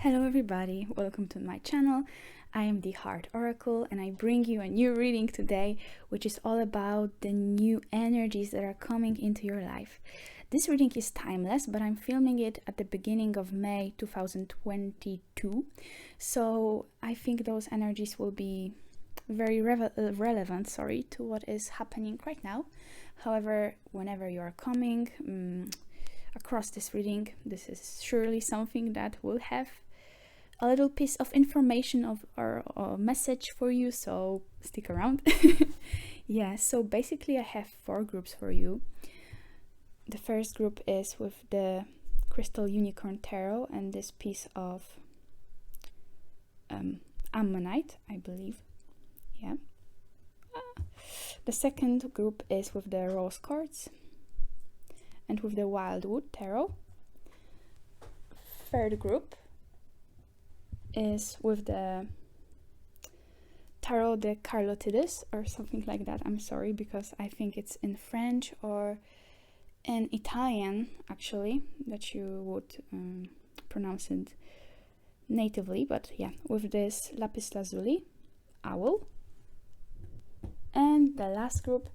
Hello everybody, welcome to my channel. I am the Heart Oracle and I bring you a new reading today, which is all about the new energies that are coming into your life. This reading is timeless, but I'm filming it at the beginning of May 2022, so I think those energies will be very relevant to what is happening right now. However, whenever you are coming across this reading, this is surely something that will have a little piece of information or message for you, so stick around. Yeah, so basically I have 4 groups for you. The first group is with the Crystal Unicorn Tarot and this piece of Ammonite, I believe. Yeah. The second group is with the Rose Quartz and with the Wildwood Tarot. Third group is with the Tarot de Carlotydes or something like that. I'm sorry, because I think it's in French or in Italian actually that you would pronounce it natively, but yeah, with this Lapis Lazuli owl. And the last group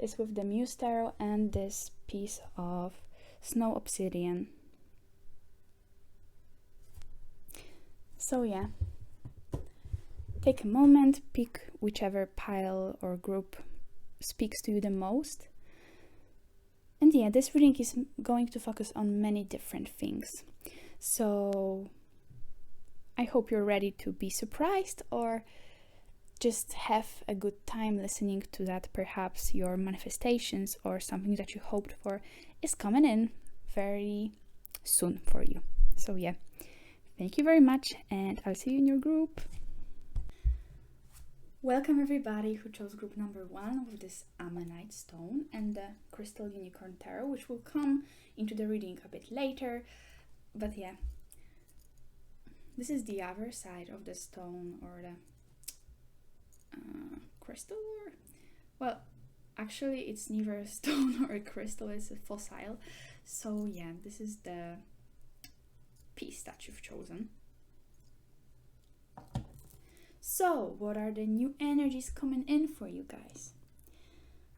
is with the Muse Tarot and this piece of Snow Obsidian. So yeah, take a moment, pick whichever pile or group speaks to you the most. And yeah, this reading is going to focus on many different things. So I hope you're ready to be surprised or just have a good time listening to that. Perhaps your manifestations or something that you hoped for is coming in very soon for you. So yeah. Thank you very much, and I'll see you in your group. Welcome everybody who chose group number 1 with this Ammonite stone and the Crystal Unicorn Tarot, which will come into the reading a bit later. But yeah, this is the other side of the stone or the crystal. Well, actually it's neither a stone or a crystal, it's a fossil. So yeah, this is the piece that you've chosen. So what are the new energies coming in for you guys?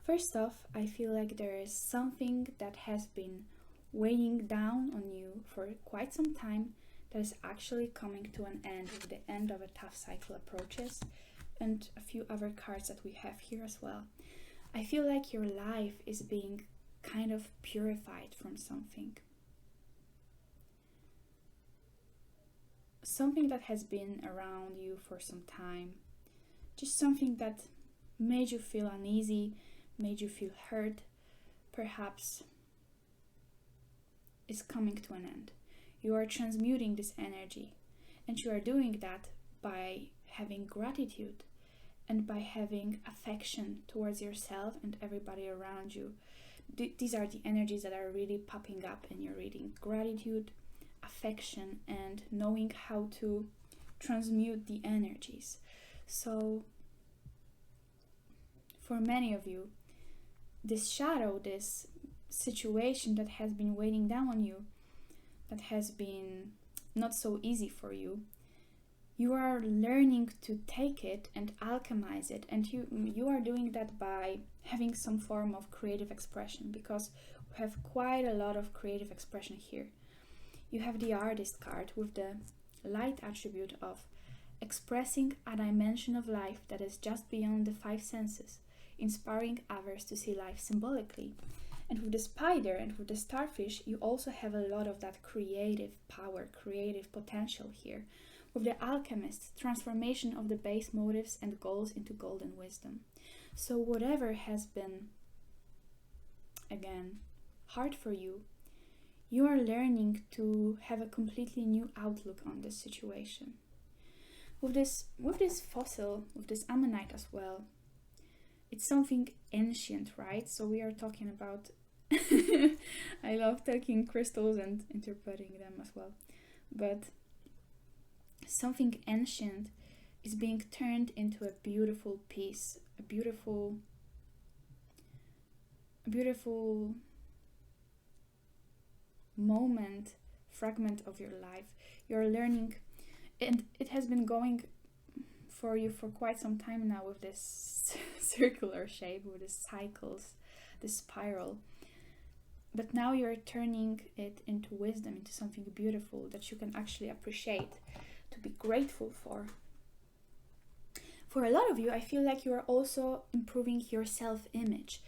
First off, I feel like there is something that has been weighing down on you for quite some time that is actually coming to an end with the end of a tough cycle approaches, and a few other cards that we have here as well. I feel like your life is being kind of purified from something that has been around you for some time, just something that made you feel uneasy, made you feel hurt, perhaps is coming to an end. You are transmuting this energy, and you are doing that by having gratitude and by having affection towards yourself and everybody around you. These are the energies that are really popping up in your reading: gratitude, affection, and knowing how to transmute the energies. So for many of you, this shadow, this situation that has been weighing down on you, that has been not so easy for you, you are learning to take it and alchemize it, and you are doing that by having some form of creative expression, because we have quite a lot of creative expression here. You have the Artist card with the light attribute of expressing a dimension of life that is just beyond the 5 senses, inspiring others to see life symbolically. And with the Spider and with the Starfish, you also have a lot of that creative power, creative potential here. With the Alchemist, transformation of the base motives and goals into golden wisdom. So whatever has been, again, hard for you, you are learning to have a completely new outlook on this situation. With this fossil, with this Ammonite as well, it's something ancient, right? So we are talking about I love taking crystals and interpreting them as well. But something ancient is being turned into a beautiful piece, a beautiful moment, fragment of your life. You're learning and it has been going for you for quite some time now with this circular shape, with these cycles, this spiral. But now you're turning it into wisdom, into something beautiful that you can actually appreciate, to be grateful for. For a lot of you, I feel like you are also improving your self-image.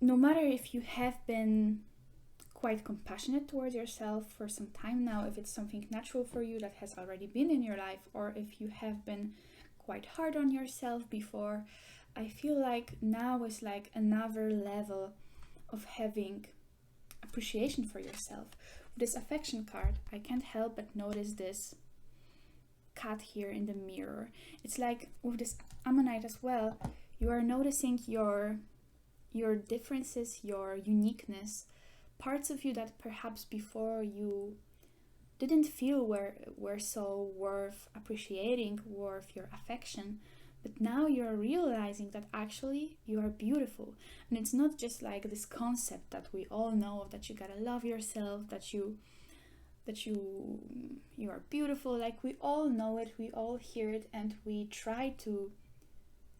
No matter if you have been quite compassionate towards yourself for some time now, if it's something natural for you that has already been in your life, or if you have been quite hard on yourself before, I feel like now is like another level of having appreciation for yourself. With this affection card, I can't help but notice this cat here in the mirror. It's like with this ammonite as well, you are noticing your differences, your uniqueness, parts of you that perhaps before you didn't feel were so worth appreciating, worth your affection. But now you're realizing that actually you are beautiful. And it's not just like this concept that we all know, that you gotta love yourself, that you are beautiful. Like, we all know it, we all hear it, and we try to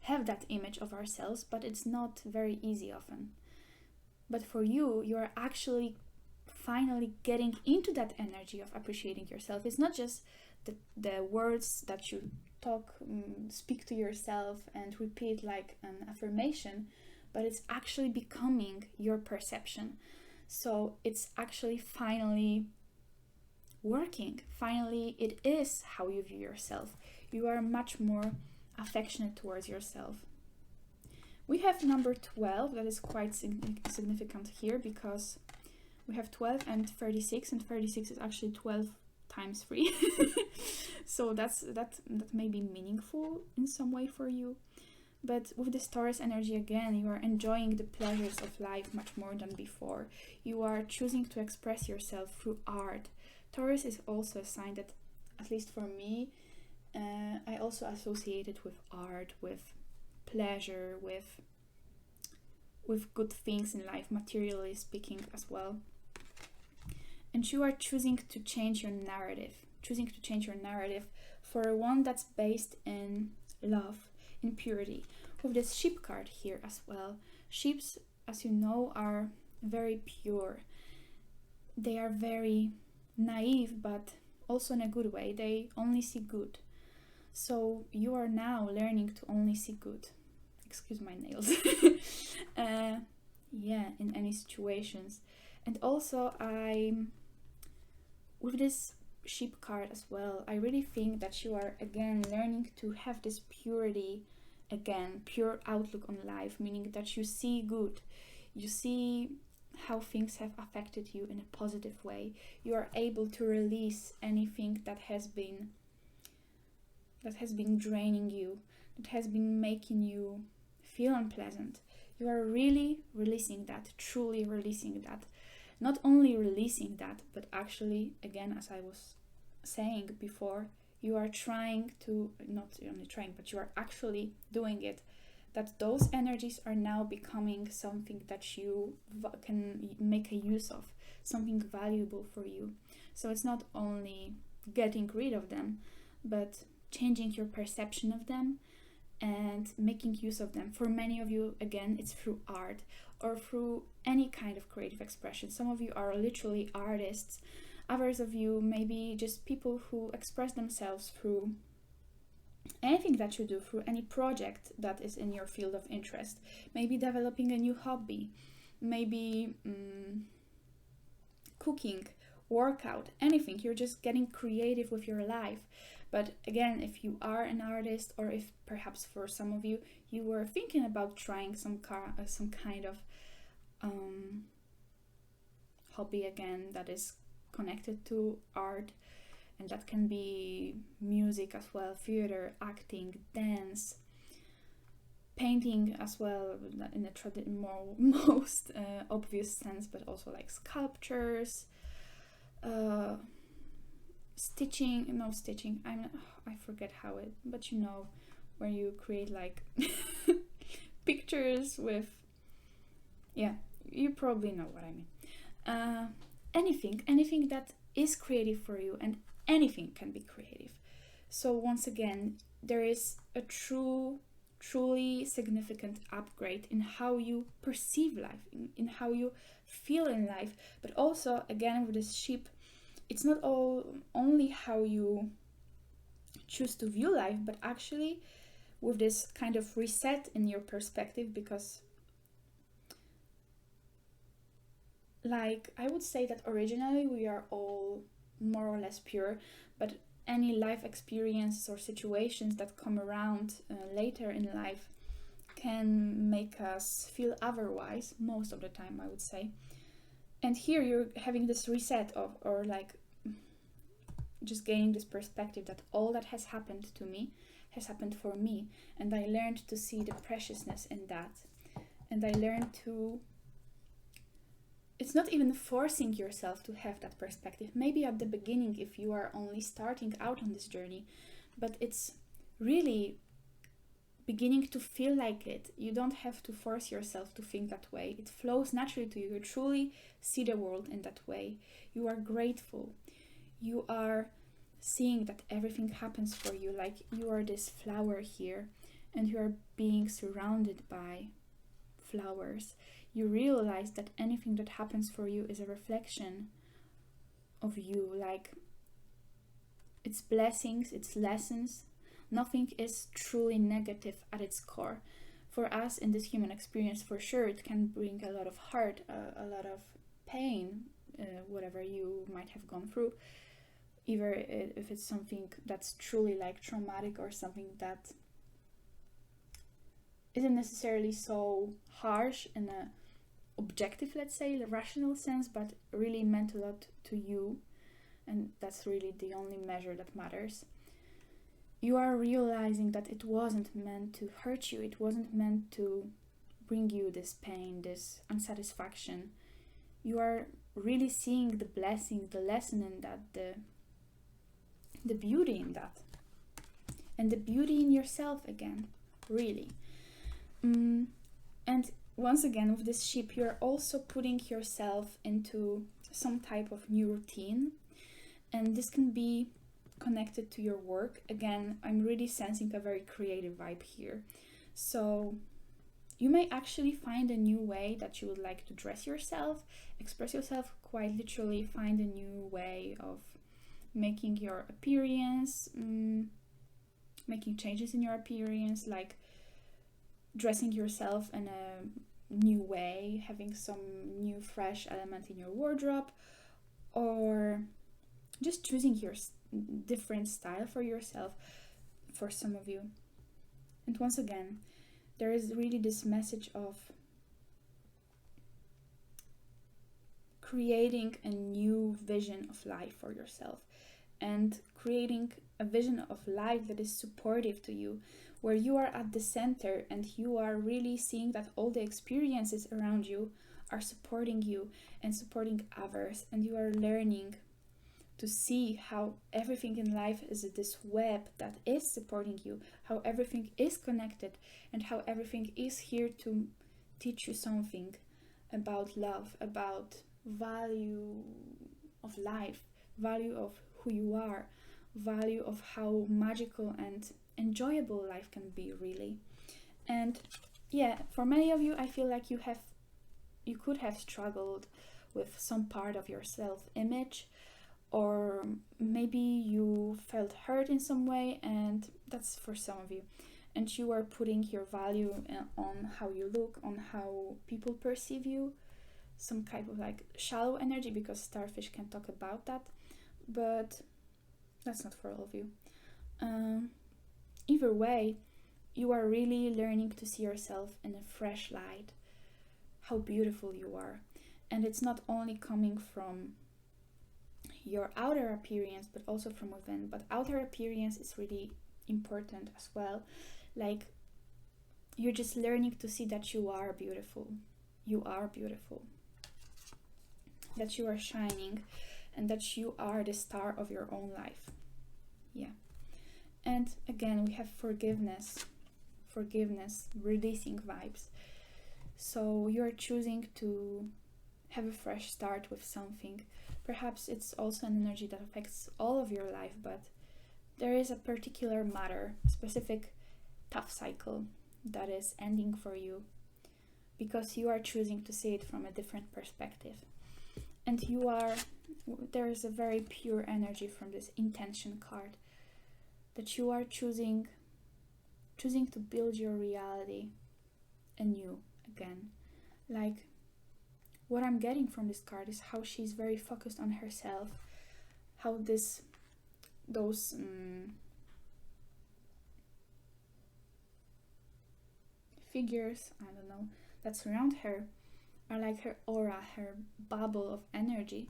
have that image of ourselves, but it's not very easy often. But for you, you're actually finally getting into that energy of appreciating yourself. It's not just the words that you speak to yourself and repeat like an affirmation, but it's actually becoming your perception. So it's actually finally working. Finally, it is how you view yourself. You are much more affectionate towards yourself. We have number 12, that is quite significant here, because we have 12 and 36, and 36 is actually 12 times 3. So that may be meaningful in some way for you. But with this Taurus energy, again, you are enjoying the pleasures of life much more than before. You are choosing to express yourself through art. Taurus is also a sign that, at least for me, I also associate it with art, with pleasure, with good things in life, materially speaking as well. And you are choosing to change your narrative, for one that's based in love, in purity. With this sheep card here as well. Sheeps, as you know, are very pure. They are very naive, but also in a good way. They only see good. So you are now learning to only see good. Excuse my nails. In any situations. And also with this sheep card as well, I really think that you are again learning to have this purity again, pure outlook on life, meaning that you see good. You see how things have affected you in a positive way. You are able to release anything that has been draining you, that has been making you feel unpleasant. You are really releasing that, truly releasing that. Not only releasing that, but actually, again, as I was saying before, you are trying to, not only trying, but you are actually doing it, that those energies are now becoming something that you can make a use of, something valuable for you. So it's not only getting rid of them, but changing your perception of them and making use of them. For many of you, again, it's through art or through any kind of creative expression. Some of you are literally artists. Others of you maybe just people who express themselves through anything that you do, through any project that is in your field of interest. Maybe developing a new hobby, maybe cooking, workout, anything. You're just getting creative with your life. But again, if you are an artist, or if perhaps for some of you, you were thinking about trying some kind of hobby again that is connected to art, and that can be music as well, theater, acting, dance, painting as well, in a most obvious sense, but also like sculptures, stitching, I forget how it, but you know, where you create like pictures with, you probably know what I mean. Anything that is creative for you, and anything can be creative. So once again, there is a truly significant upgrade in how you perceive life, in how you feel in life. But also, again, with this sheep, it's not only how you choose to view life, but actually with this kind of reset in your perspective, because like I would say that originally we are all more or less pure, but any life experiences or situations that come around later in life can make us feel otherwise, most of the time, I would say. And here you're having this reset of, or like just gaining this perspective that all that has happened to me has happened for me, and I learned to see the preciousness in that. And I learned to, it's not even forcing yourself to have that perspective, maybe at the beginning if you are only starting out on this journey, but it's really beginning to feel like it. You don't have to force yourself to think that way. It flows naturally to you. You truly see the world in that way. You are grateful. You are seeing that everything happens for you, like you are this flower here and you are being surrounded by flowers. You realize that anything that happens for you is a reflection of you, like it's blessings, it's lessons. Nothing is truly negative at its core. For us in this human experience, for sure, it can bring a lot of hurt, a lot of pain, whatever you might have gone through. Either if it's something that's truly like traumatic or something that isn't necessarily so harsh in a objective, let's say, the rational sense, but really meant a lot to you, and that's really the only measure that matters. You are realizing that it wasn't meant to hurt you, it wasn't meant to bring you this pain, this unsatisfaction. You are really seeing the blessing, the lesson in that, the beauty in that, and the beauty in yourself again, really. And once again, with this sheep, you're also putting yourself into some type of new routine, and this can be connected to your work. Again, I'm really sensing a very creative vibe here. So you may actually find a new way that you would like to dress yourself, express yourself, quite literally find a new way of making your appearance, making changes in your appearance, like dressing yourself in a new way, having some new fresh element in your wardrobe, or just choosing your different style for yourself, for some of you. And once again, there is really this message of creating a new vision of life for yourself, and creating a vision of life that is supportive to you, where you are at the center and you are really seeing that all the experiences around you are supporting you and supporting others, and you are learning to see how everything in life is this web that is supporting you, how everything is connected, and how everything is here to teach you something about love, about value of life, value of who you are, value of how magical and enjoyable life can be, really. And yeah, for many of you, I feel like you could have struggled with some part of your self-image, or maybe you felt hurt in some way, and that's for some of you. And you are putting your value on how you look, on how people perceive you, some kind of like shallow energy, because starfish can talk about that, but that's not for all of you. Either way, you are really learning to see yourself in a fresh light, how beautiful you are. And it's not only coming from your outer appearance, but also from within. But outer appearance is really important as well. Like, you're just learning to see that you are beautiful. You are beautiful. That you are shining, and that you are the star of your own life. Yeah. And again, we have forgiveness, releasing vibes. So you're choosing to have a fresh start with something. Perhaps it's also an energy that affects all of your life, but there is a particular matter, specific tough cycle that is ending for you because you are choosing to see it from a different perspective. And there is a very pure energy from this intention card that you are choosing to build your reality anew again. Like, what I'm getting from this card is how she's very focused on herself, how those figures, I don't know, that surround her are like her aura, her bubble of energy,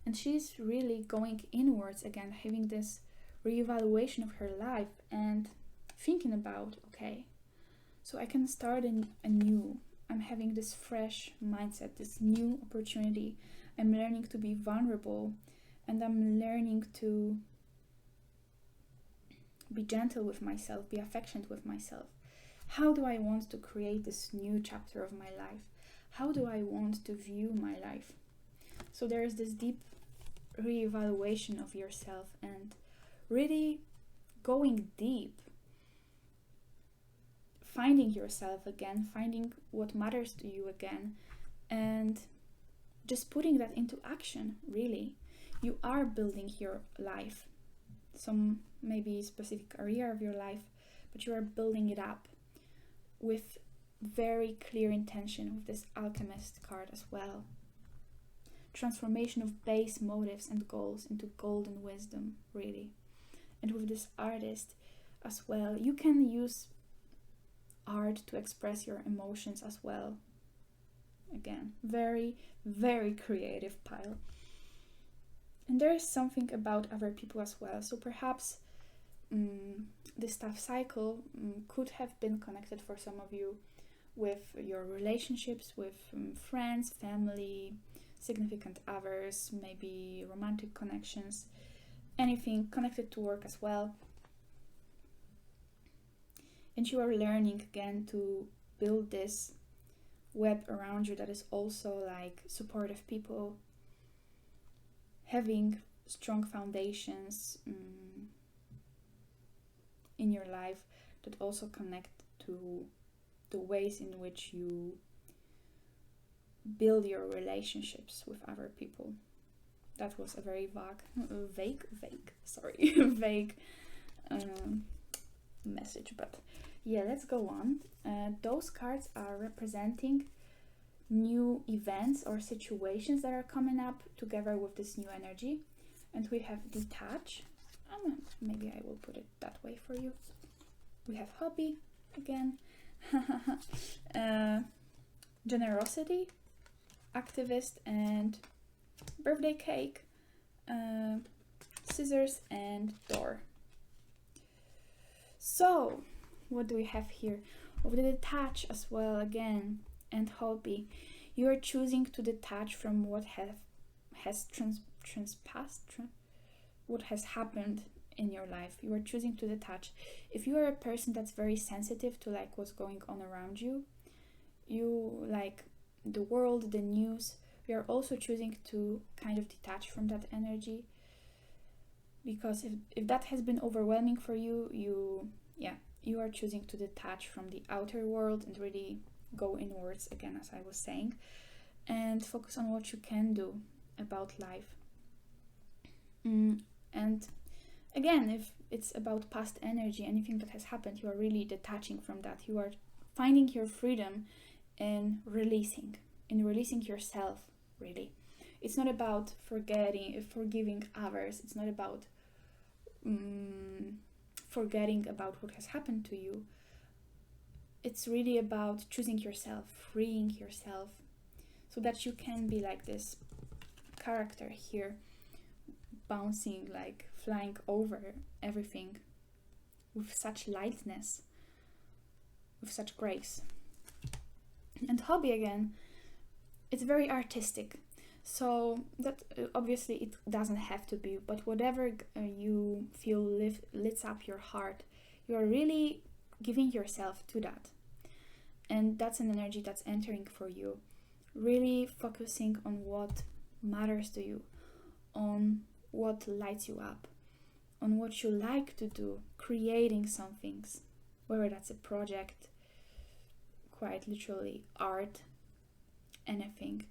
and she's really going inwards again, having this reevaluation of her life and thinking about, okay, so I can start anew. I'm having this fresh mindset, this new opportunity. I'm learning to be vulnerable, and I'm learning to be gentle with myself, be affectionate with myself. How do I want to create this new chapter of my life? How do I want to view my life? So there is this deep reevaluation of yourself and really going deep, finding yourself again, finding what matters to you again, and just putting that into action, really. You are building your life, some maybe specific area of your life, but you are building it up with very clear intention, with this alchemist card as well. Transformation of base motives and goals into golden wisdom, really. And with this artist as well, you can use art to express your emotions as well. Again, very, very creative pile. And there is something about other people as well. So perhaps this tough cycle could have been connected for some of you with your relationships with friends, family, significant others, maybe romantic connections, anything connected to work as well. And you are learning again to build this web around you that is also like supportive people, having strong foundations in your life that also connect to the ways in which you build your relationships with other people. That was a very vague message, but yeah, let's go on. Those cards are representing new events or situations that are coming up together with this new energy. And we have detach. Maybe I will put it that way for you. We have hobby again. Generosity, activist, and birthday cake, scissors, and door. So what do we have here? Of the detach as well again, and hobby. You are choosing to detach from what what has happened in your life. You are choosing to detach. If you are a person that's very sensitive to like what's going on around you, you like the world, the news, you are also choosing to kind of detach from that energy, because if that has been overwhelming for you, you are choosing to detach from the outer world and really go inwards again, as I was saying, and focus on what you can do about life. And again, if it's about past energy, anything that has happened, you are really detaching from that. You are finding your freedom in releasing yourself, really. It's not about forgiving others. It's not about forgetting about what has happened to you. It's really about choosing yourself, freeing yourself, so that you can be like this character here, bouncing, like flying over everything with such lightness, with such grace. And hobby again, it's very artistic. So that obviously it doesn't have to be, but whatever you feel lights up your heart, you are really giving yourself to that. And that's an energy that's entering for you. really focusing on what matters to you, on what lights you up, on what you like to do, creating some things, whether that's a project, quite literally art, anything.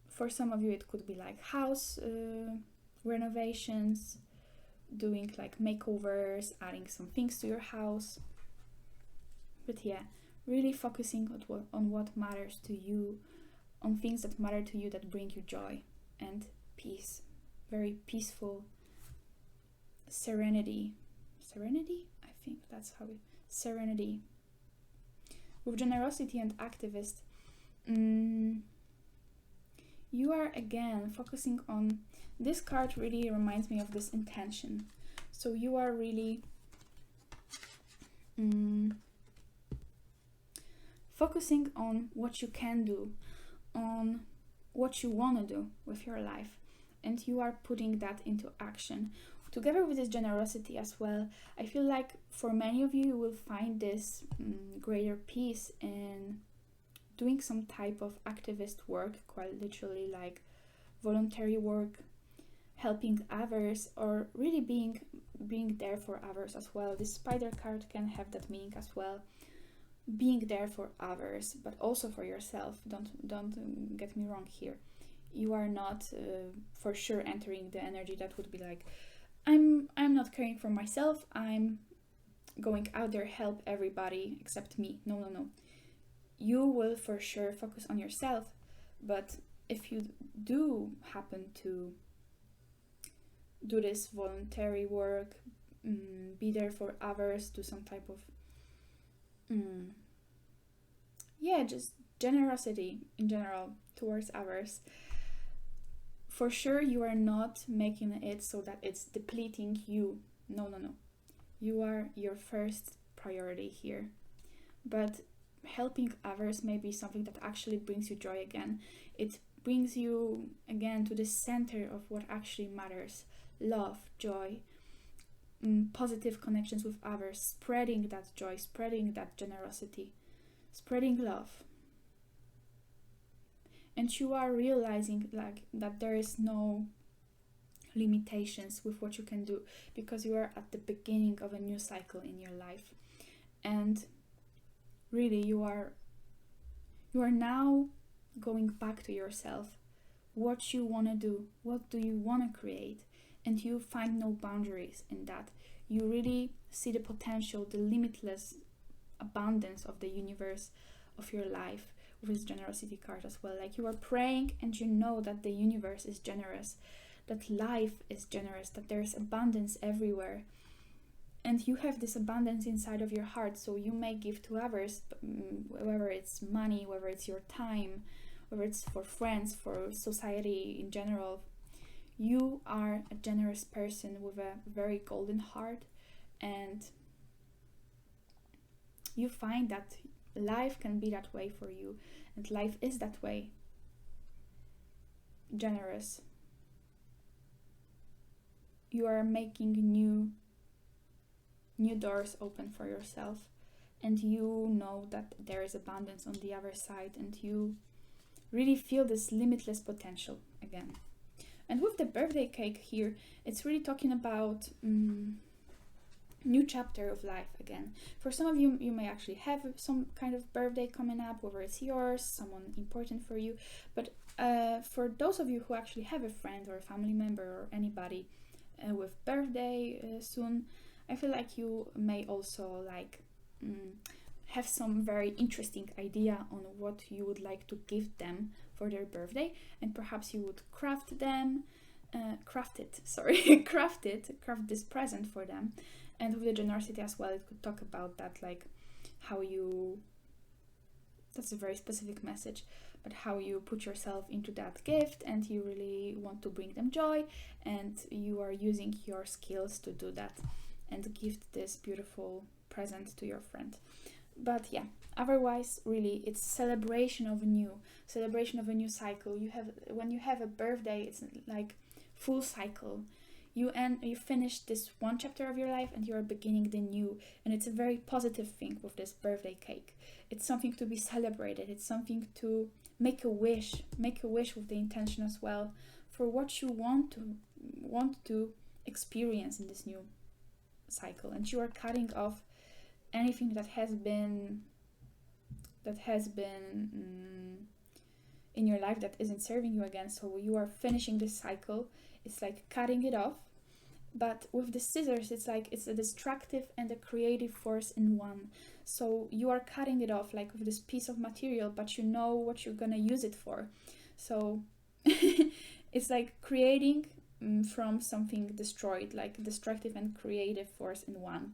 For some of you it could be like house renovations, doing like makeovers, adding some things to your house. But yeah, really focusing on what matters to you, on things that matter to you, that bring you joy and peace. Very peaceful serenity, I think that's how it, serenity. With generosity and activist, you are again focusing on, this card really reminds me of this intention. So you are really focusing on what you can do, on what you want to do with your life, and you are putting that into action. Together with this generosity as well, I feel like for many of you, you will find this greater peace in doing some type of activist work, quite literally like voluntary work, helping others, or really being there for others as well. This spider card can have that meaning as well. Being there for others, but also for yourself. Don't get me wrong here. You are not for sure entering the energy that would be like, I'm not caring for myself, I'm going out there, help everybody except me. No. You will for sure focus on yourself, but if you do happen to do this voluntary work, be there for others, do some type of just generosity in general towards others, for sure you are not making it so that it's depleting you. No. You are your first priority here. But helping others may be something that actually brings you joy again. It brings you again to the center of what actually matters. Love, joy, positive connections with others, spreading that joy, spreading that generosity, spreading love. And you are realizing like that there is no limitations with what you can do, because you are at the beginning of a new cycle in your life. And really you are now going back to yourself, what you want to do, what do you want to create, and you find no boundaries in that. You really see the potential, the limitless abundance of the universe of your life with this generosity card as well. Like you are praying and you know that the universe is generous, that life is generous, that there's abundance everywhere. And you have this abundance inside of your heart, so you may give to others, whether it's money, whether it's your time, whether it's for friends, for society in general. You are a generous person with a very golden heart, and you find that life can be that way for you, and life is that way. Generous. You are making new doors open for yourself, and you know that there is abundance on the other side, and you really feel this limitless potential again. And with the birthday cake here, it's really talking about new chapter of life again. For some of you, you may actually have some kind of birthday coming up, whether it's yours, someone important for you. But for those of you who actually have a friend or a family member or anybody with birthday soon, I feel like you may also like have some very interesting idea on what you would like to give them for their birthday, and perhaps you would craft this present for them. And with the generosity as well, it could talk about that, like how you, that's a very specific message, but how you put yourself into that gift and you really want to bring them joy, and you are using your skills to do that and gift this beautiful present to your friend. But yeah, otherwise really it's celebration of a new cycle. When you have a birthday, it's like full cycle. You finish this one chapter of your life and you are beginning the new, and it's a very positive thing with this birthday cake. It's something to be celebrated, it's something to make a wish with the intention as well for what you want to experience in this new cycle. And you are cutting off anything that has been in your life that isn't serving you again. So you are finishing this cycle. It's like cutting it off, but with the scissors, it's like it's a destructive and a creative force in one. So you are cutting it off like with this piece of material, but you know what you're gonna use it for. So it's like creating from something destroyed, like destructive and creative force in one.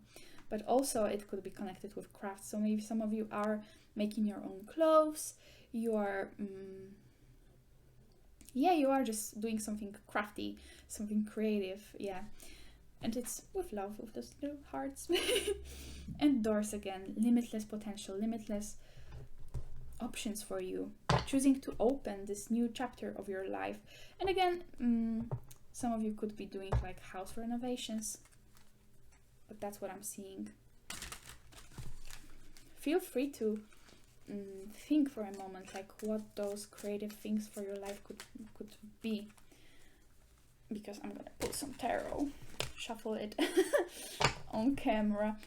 But also it could be connected with craft. So maybe some of you are making your own clothes, you are you are just doing something crafty, something creative, and it's with love, with those little hearts. And doors again, limitless potential, limitless options for you, choosing to open this new chapter of your life. And again, some of you could be doing like house renovations, but that's what I'm seeing. Feel free to think for a moment like what those creative things for your life could be, because I'm gonna put some tarot, shuffle it on camera.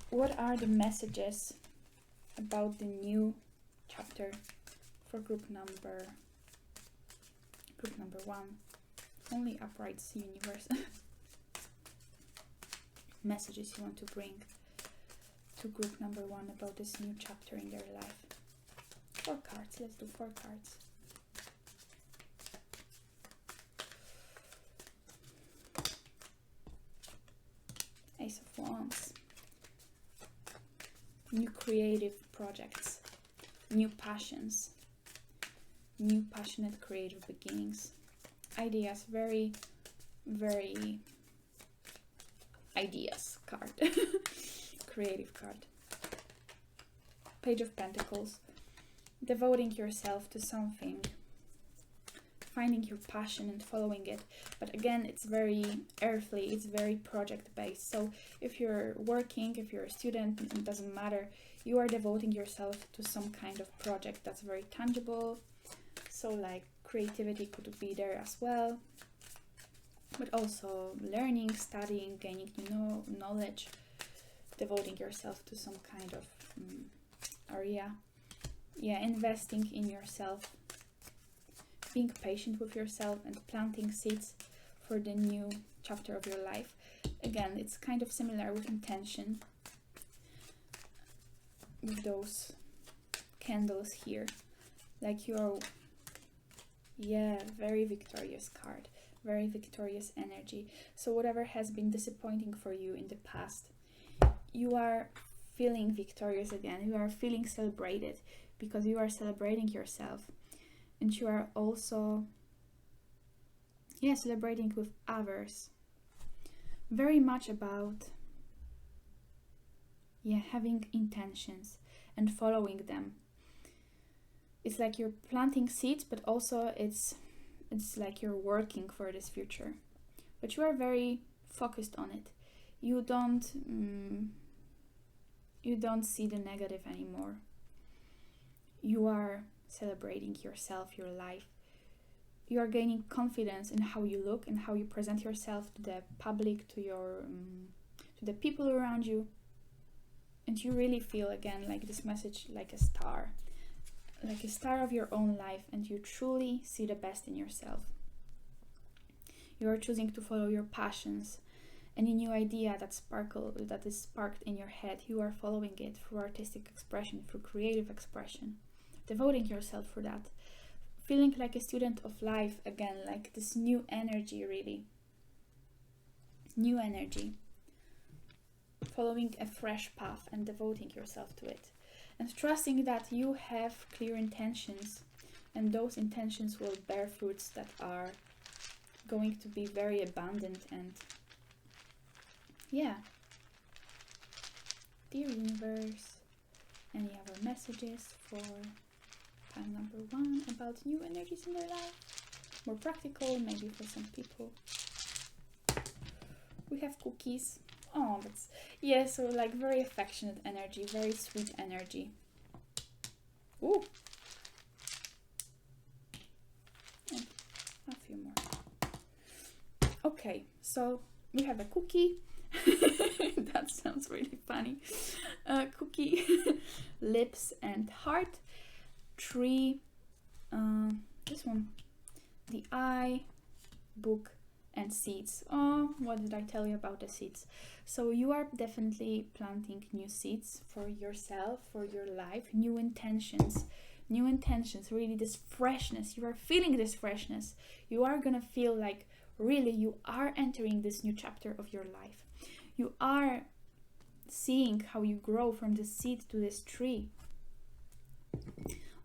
What are the messages about the new chapter for group number 1? Only uprights, universe. Messages you want to bring to group number 1 about this new chapter in their life. 4 cards. Let's do 4 cards. Ace of Wands. New creative projects, new passions, new passionate creative beginnings, ideas, very, very ideas card, creative card. Page of Pentacles, devoting yourself to something, finding your passion and following it. But again, it's very earthly, it's very project based. So if you're working, if you're a student, it doesn't matter, you are devoting yourself to some kind of project that's very tangible. So like creativity could be there as well, but also learning, studying, gaining new knowledge, devoting yourself to some kind of area. Investing in yourself, being patient with yourself and planting seeds for the new chapter of your life. Again, it's kind of similar with intention, with those candles here. Like you're, very victorious card, very victorious energy. So whatever has been disappointing for you in the past, you are feeling victorious again. You are feeling celebrated because you are celebrating yourself. And you are also, celebrating with others. Very much about, having intentions and following them. It's like you're planting seeds, but also it's like you're working for this future. But you are very focused on it. You don't see the negative anymore. You are celebrating yourself, your life. You are gaining confidence in how you look and how you present yourself to the public, to your to the people around you. And you really feel again like this message, like a star of your own life, and you truly see the best in yourself. You are choosing to follow your passions. Any new idea that is sparked in your head, you are following it through artistic expression, through creative expression, devoting yourself for that, feeling like a student of life again, like this new energy, really. New energy. Following a fresh path and devoting yourself to it. And trusting that you have clear intentions, and those intentions will bear fruits that are going to be very abundant. And dear universe, any other messages for time number 1 about new energies in their life? More practical, maybe for some people. We have cookies. Oh, that's, so like very affectionate energy, very sweet energy. Ooh, A few more. Okay, so we have a cookie. That sounds really funny. Cookie, lips and heart. Tree, this one, the eye, book, and seeds. Oh, what did I tell you about the seeds? So you are definitely planting new seeds for yourself, for your life, new intentions, really this freshness. You are feeling this freshness. You are gonna feel like really you are entering this new chapter of your life. You are seeing how you grow from this seed to this tree.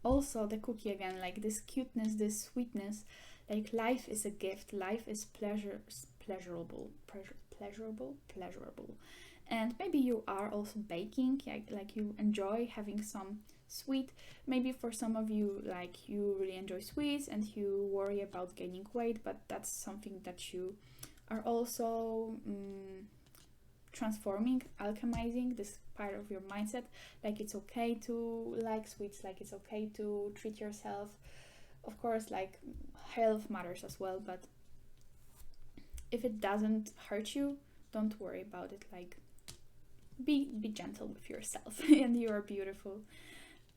Also the cookie again, like this cuteness, this sweetness, like life is a gift, life is pleasurable, and maybe you are also baking, like you enjoy having some sweet. Maybe for some of you, like you really enjoy sweets and you worry about gaining weight, but that's something that you are also transforming, alchemizing this part of your mindset. Like it's okay to like sweets, like it's okay to treat yourself. Of course, like health matters as well, but if it doesn't hurt you, don't worry about it. Like be gentle with yourself and you are beautiful.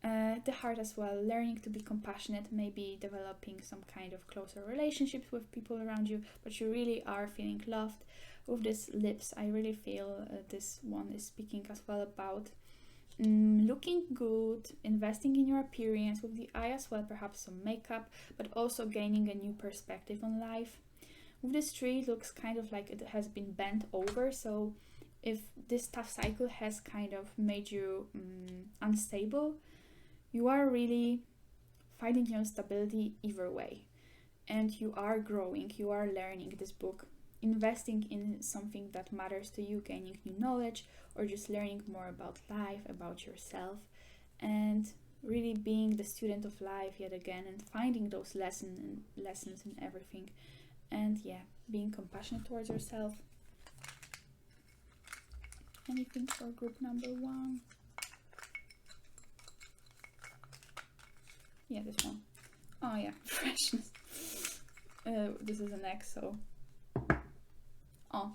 The heart as well, learning to be compassionate, maybe developing some kind of closer relationships with people around you, but you really are feeling loved. With this lips, I really feel this one is speaking as well about looking good, investing in your appearance. With the eye as well, perhaps some makeup, but also gaining a new perspective on life. With this tree, it looks kind of like it has been bent over, so if this tough cycle has kind of made you unstable, you are really finding your stability either way, and you are growing, you are learning. This book, investing in something that matters to you, gaining new knowledge, or just learning more about life, about yourself, and really being the student of life yet again, and finding those lessons in everything, and yeah, being compassionate towards yourself. Anything for group number 1? Yeah, this one. Oh yeah, freshness. This is an X, so. Oh,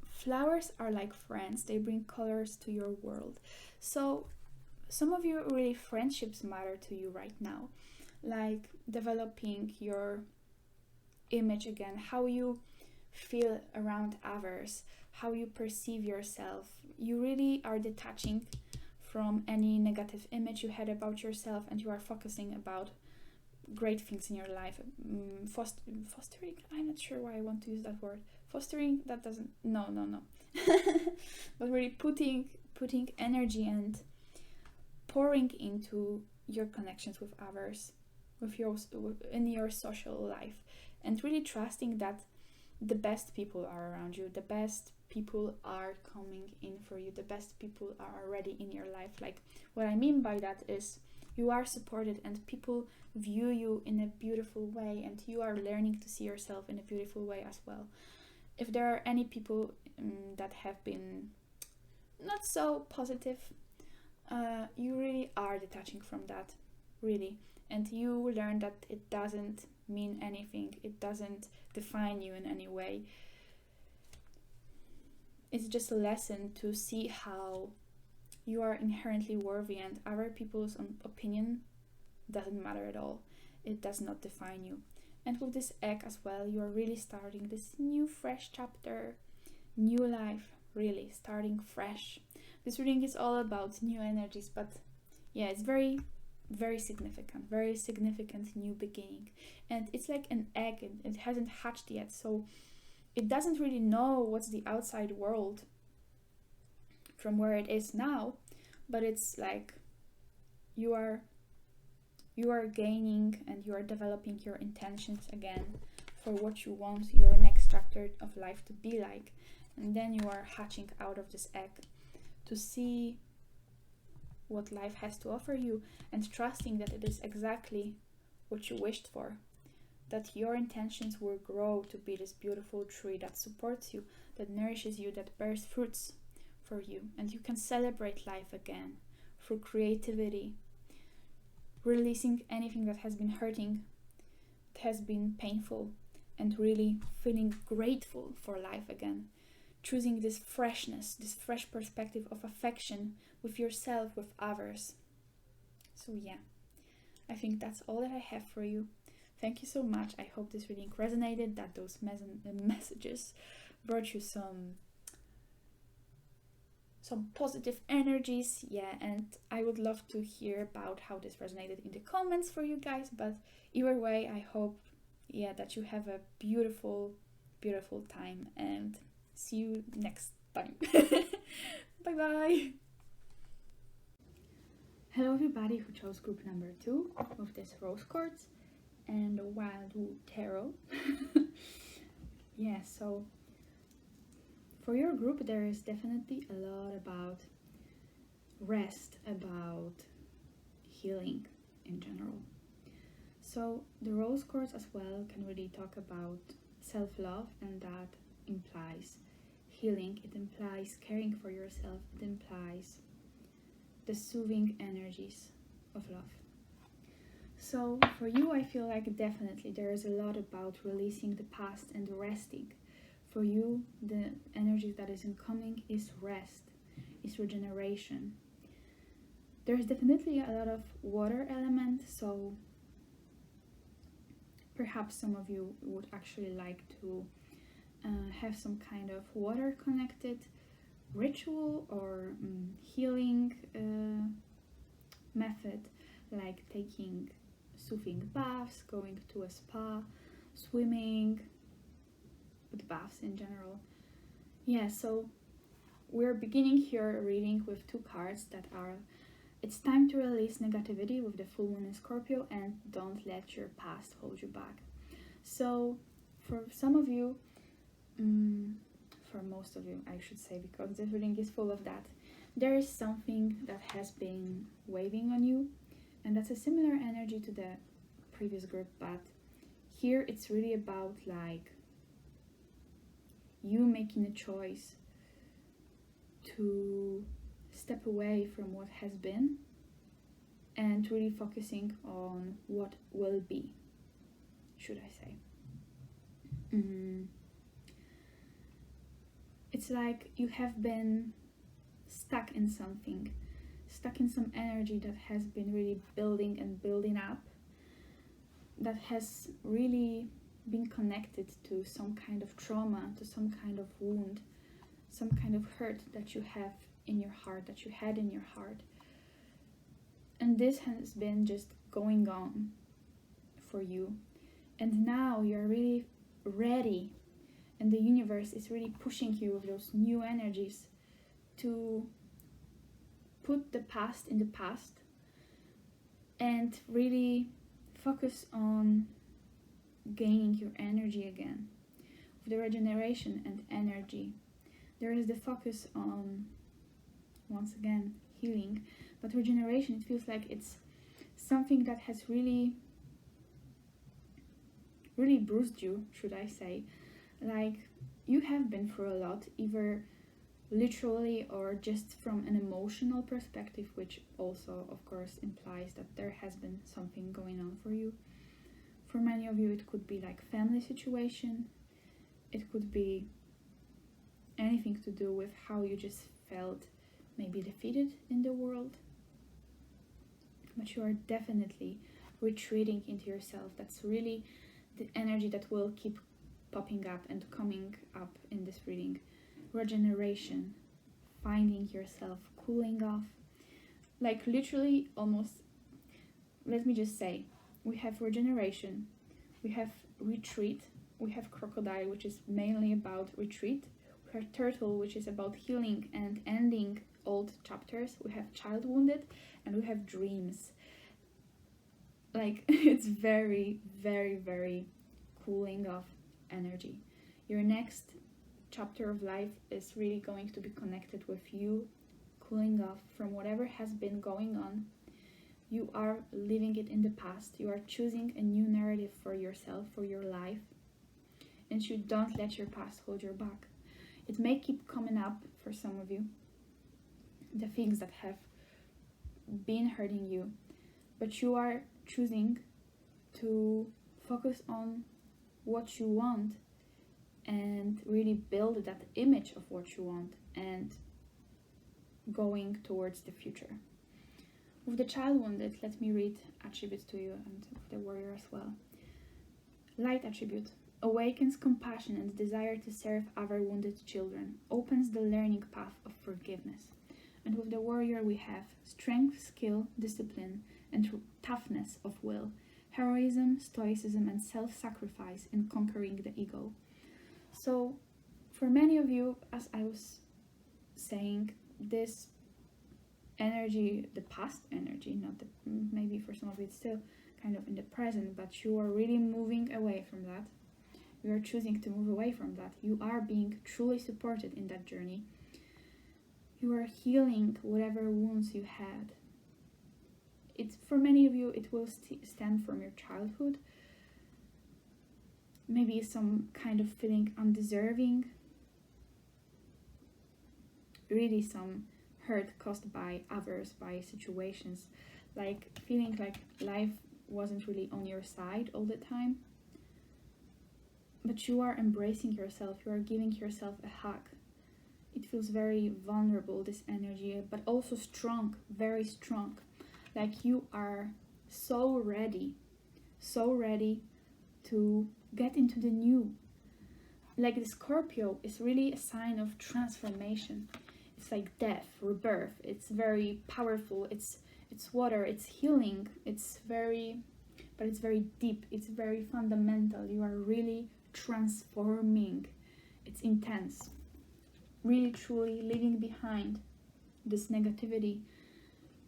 flowers are like friends. They bring colors to your world. So some of you really friendships matter to you right now, like developing your image again, how you feel around others, how you perceive yourself. You really are detaching from any negative image you had about yourself, and you are focusing about great things in your life. Fostering, I'm not sure why I want to use that word. Fostering, that doesn't, no. But really putting energy and pouring into your connections with others, in your social life, and really trusting that the best people are around you, the best people are coming in for you, the best people are already in your life. Like what I mean by that is you are supported and people view you in a beautiful way, and you are learning to see yourself in a beautiful way as well. If there are any people that have been not so positive, you really are detaching from that, really, and you learn that it doesn't mean anything, it doesn't define you in any way. It's just a lesson to see how you are inherently worthy, and other people's opinion doesn't matter at all. It does not define you. And with this egg as well, you are really starting this new fresh chapter, new life, really starting fresh. This reading is all about new energies, but yeah, it's very significant new beginning. And it's like an egg, it hasn't hatched yet, so it doesn't really know what's the outside world from where it is now, but it's like you are gaining and you are developing your intentions again for what you want your next chapter of life to be like. And then you are hatching out of this egg to see what life has to offer you, and trusting that it is exactly what you wished for, that your intentions will grow to be this beautiful tree that supports you, that nourishes you, that bears fruits for you, and you can celebrate life again through creativity, releasing anything that has been hurting has been painful and really feeling grateful for life again. Choosing this freshness, this fresh perspective of affection with yourself, with others. So yeah, I think that's all that I have for you. Thank you so much. I hope this reading resonated, that those messages brought you some positive energies. Yeah, and I would love to hear about how this resonated in the comments for you guys. But either way, I hope that you have a beautiful time, and see you next time. Bye bye. Hello everybody who chose group number 2 with this rose quartz and the Wildwood tarot. Yeah, so for your group there is definitely a lot about rest, about healing in general. So the rose quartz as well can really talk about self-love, and that implies healing, it implies caring for yourself, it implies the soothing energies of love. So for you, I feel like definitely there is a lot about releasing the past and resting. For you, the energy that is incoming is rest, is regeneration. There's definitely a lot of water element, so perhaps some of you would actually like to have some kind of water connected ritual or healing method, like taking soothing baths, going to a spa, swimming, but baths in general. Yeah, so we're beginning here a reading with 2 cards that are: it's time to release negativity with the full moon in Scorpio, and don't let your past hold you back. So for some of you, for most of you I should say, because this reading is full of that, there is something that has been weighing on you, and that's a similar energy to the previous group, but here it's really about like you making a choice to step away from what has been and really focusing on what will be, should I say. It's like you have been stuck in something, stuck in some energy that has been really building and building up, that has really been connected to some kind of trauma, to some kind of wound, some kind of hurt that you have in your heart, that you had in your heart. And this has been just going on for you. And now you're really ready, and the universe is really pushing you with those new energies to put the past in the past and really focus on gaining your energy again. With the regeneration and energy, there is the focus on, once again, healing. But regeneration, it feels like it's something that has really bruised you, should I say. Like, you have been through a lot, either literally or just from an emotional perspective, which also of course implies that there has been something going on for you. For many of you it could be like family situation, it could be anything to do with how you just felt maybe defeated in the world, but you are definitely retreating into yourself. That's really the energy that will keep popping up and coming up in this reading. Regeneration, finding yourself, cooling off, like literally almost. Let me just say, we have regeneration, we have retreat, we have crocodile, which is mainly about retreat, we have turtle, which is about healing and ending old chapters, we have child wounded, and we have dreams. Like, it's very, very, very cooling off energy. Your next chapter of life is really going to be connected with you cooling off from whatever has been going on. You are leaving it in the past. You are choosing a new narrative for yourself, for your life, and you don't let your past hold you back. It may keep coming up for some of you, the things that have been hurting you, but you are choosing to focus on what you want and really build that image of what you want and going towards the future. With the child wounded, let me read attributes to you, and with the warrior as well. Light attribute awakens compassion and desire to serve other wounded children, opens the learning path of forgiveness. And with the warrior we have strength, skill, discipline, and toughness of will, heroism, stoicism, and self-sacrifice in conquering the ego. So for many of you, as I was saying, this energy, the past energy, not the, maybe for some of you it's still kind of in the present, but you are really moving away from that. You are choosing to move away from that. You are being truly supported in that journey. You are healing whatever wounds you had. It's, for many of you, it will stem from your childhood. Maybe some kind of feeling undeserving. Really some hurt caused by others, by situations. Like feeling like life wasn't really on your side all the time. But you are embracing yourself. You are giving yourself a hug. It feels very vulnerable, this energy, but also strong, very strong. Like you are so ready to get into the new. Like the Scorpio is really a sign of transformation. It's like death, rebirth. It's very powerful. It's water. It's healing. It's very deep. It's very fundamental. You are really transforming. It's intense. Really, truly leaving behind this negativity,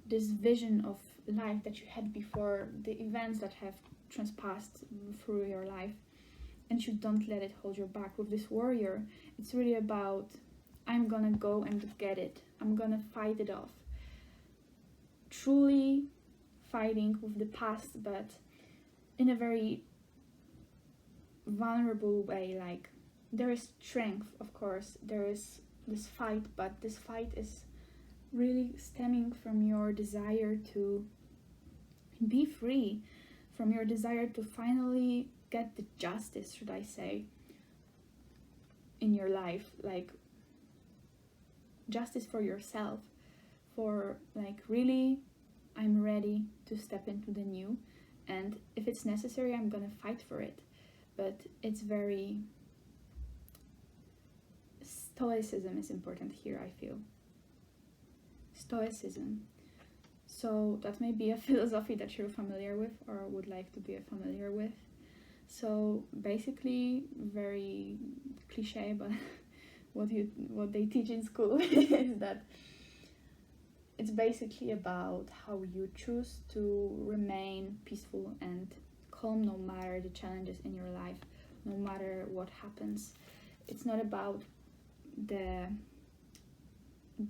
this vision of life that you had before, the events that have transpassed through your life, and you don't let it hold you back. With this warrior, it's really about, I'm gonna go and get it. I'm gonna fight it off. Truly fighting with the past, but in a very vulnerable way. Like there is strength, of course, there is this fight, but this fight is really stemming from your desire to be free, from your desire to finally get the justice, should I say, in your life. Like justice for yourself, for like really, I'm ready to step into the new, and if it's necessary, I'm gonna fight for it. But it's very, stoicism is important here, I feel. Stoicism. So that may be a philosophy that you're familiar with or would like to be familiar with. So basically, very cliche, but what they teach in school is that it's basically about how you choose to remain peaceful and calm no matter the challenges in your life, no matter what happens. It's not about the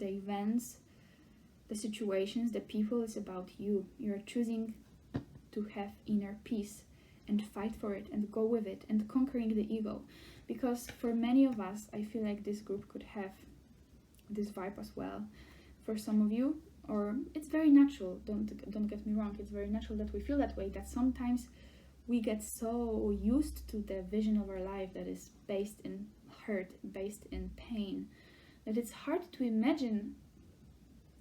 events, the situations, the people. It's about you. You're choosing to have inner peace and fight for it and go with it and conquering the ego. Because for many of us, I feel like this group could have this vibe as well. For some of you, or it's very natural, don't get me wrong, it's very natural that we feel that way, that sometimes we get so used to the vision of our life that is based in hurt, based in pain, that it's hard to imagine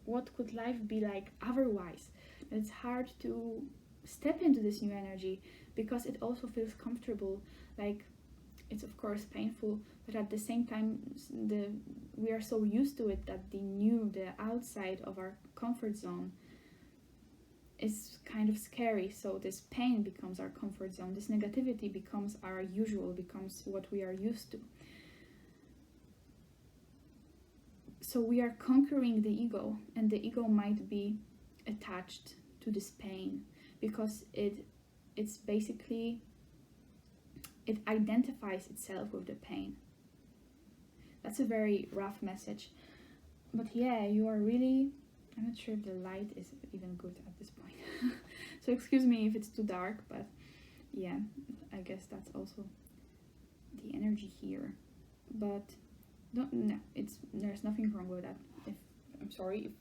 what could life be like otherwise. It's hard to step into this new energy because it also feels comfortable. Like it's of course painful, but at the same time we are so used to it that the new, the outside of our comfort zone is kind of scary. So this pain becomes our comfort zone, this negativity becomes our usual, becomes what we are used to. So we are conquering the ego, and the ego might be attached to this pain because it's basically, it identifies itself with the pain. That's a very rough message. But yeah, you are really, I'm not sure if the light is even good at this point. So excuse me if it's too dark, but yeah, I guess that's also the energy here. But no, there's nothing wrong with that. I'm sorry if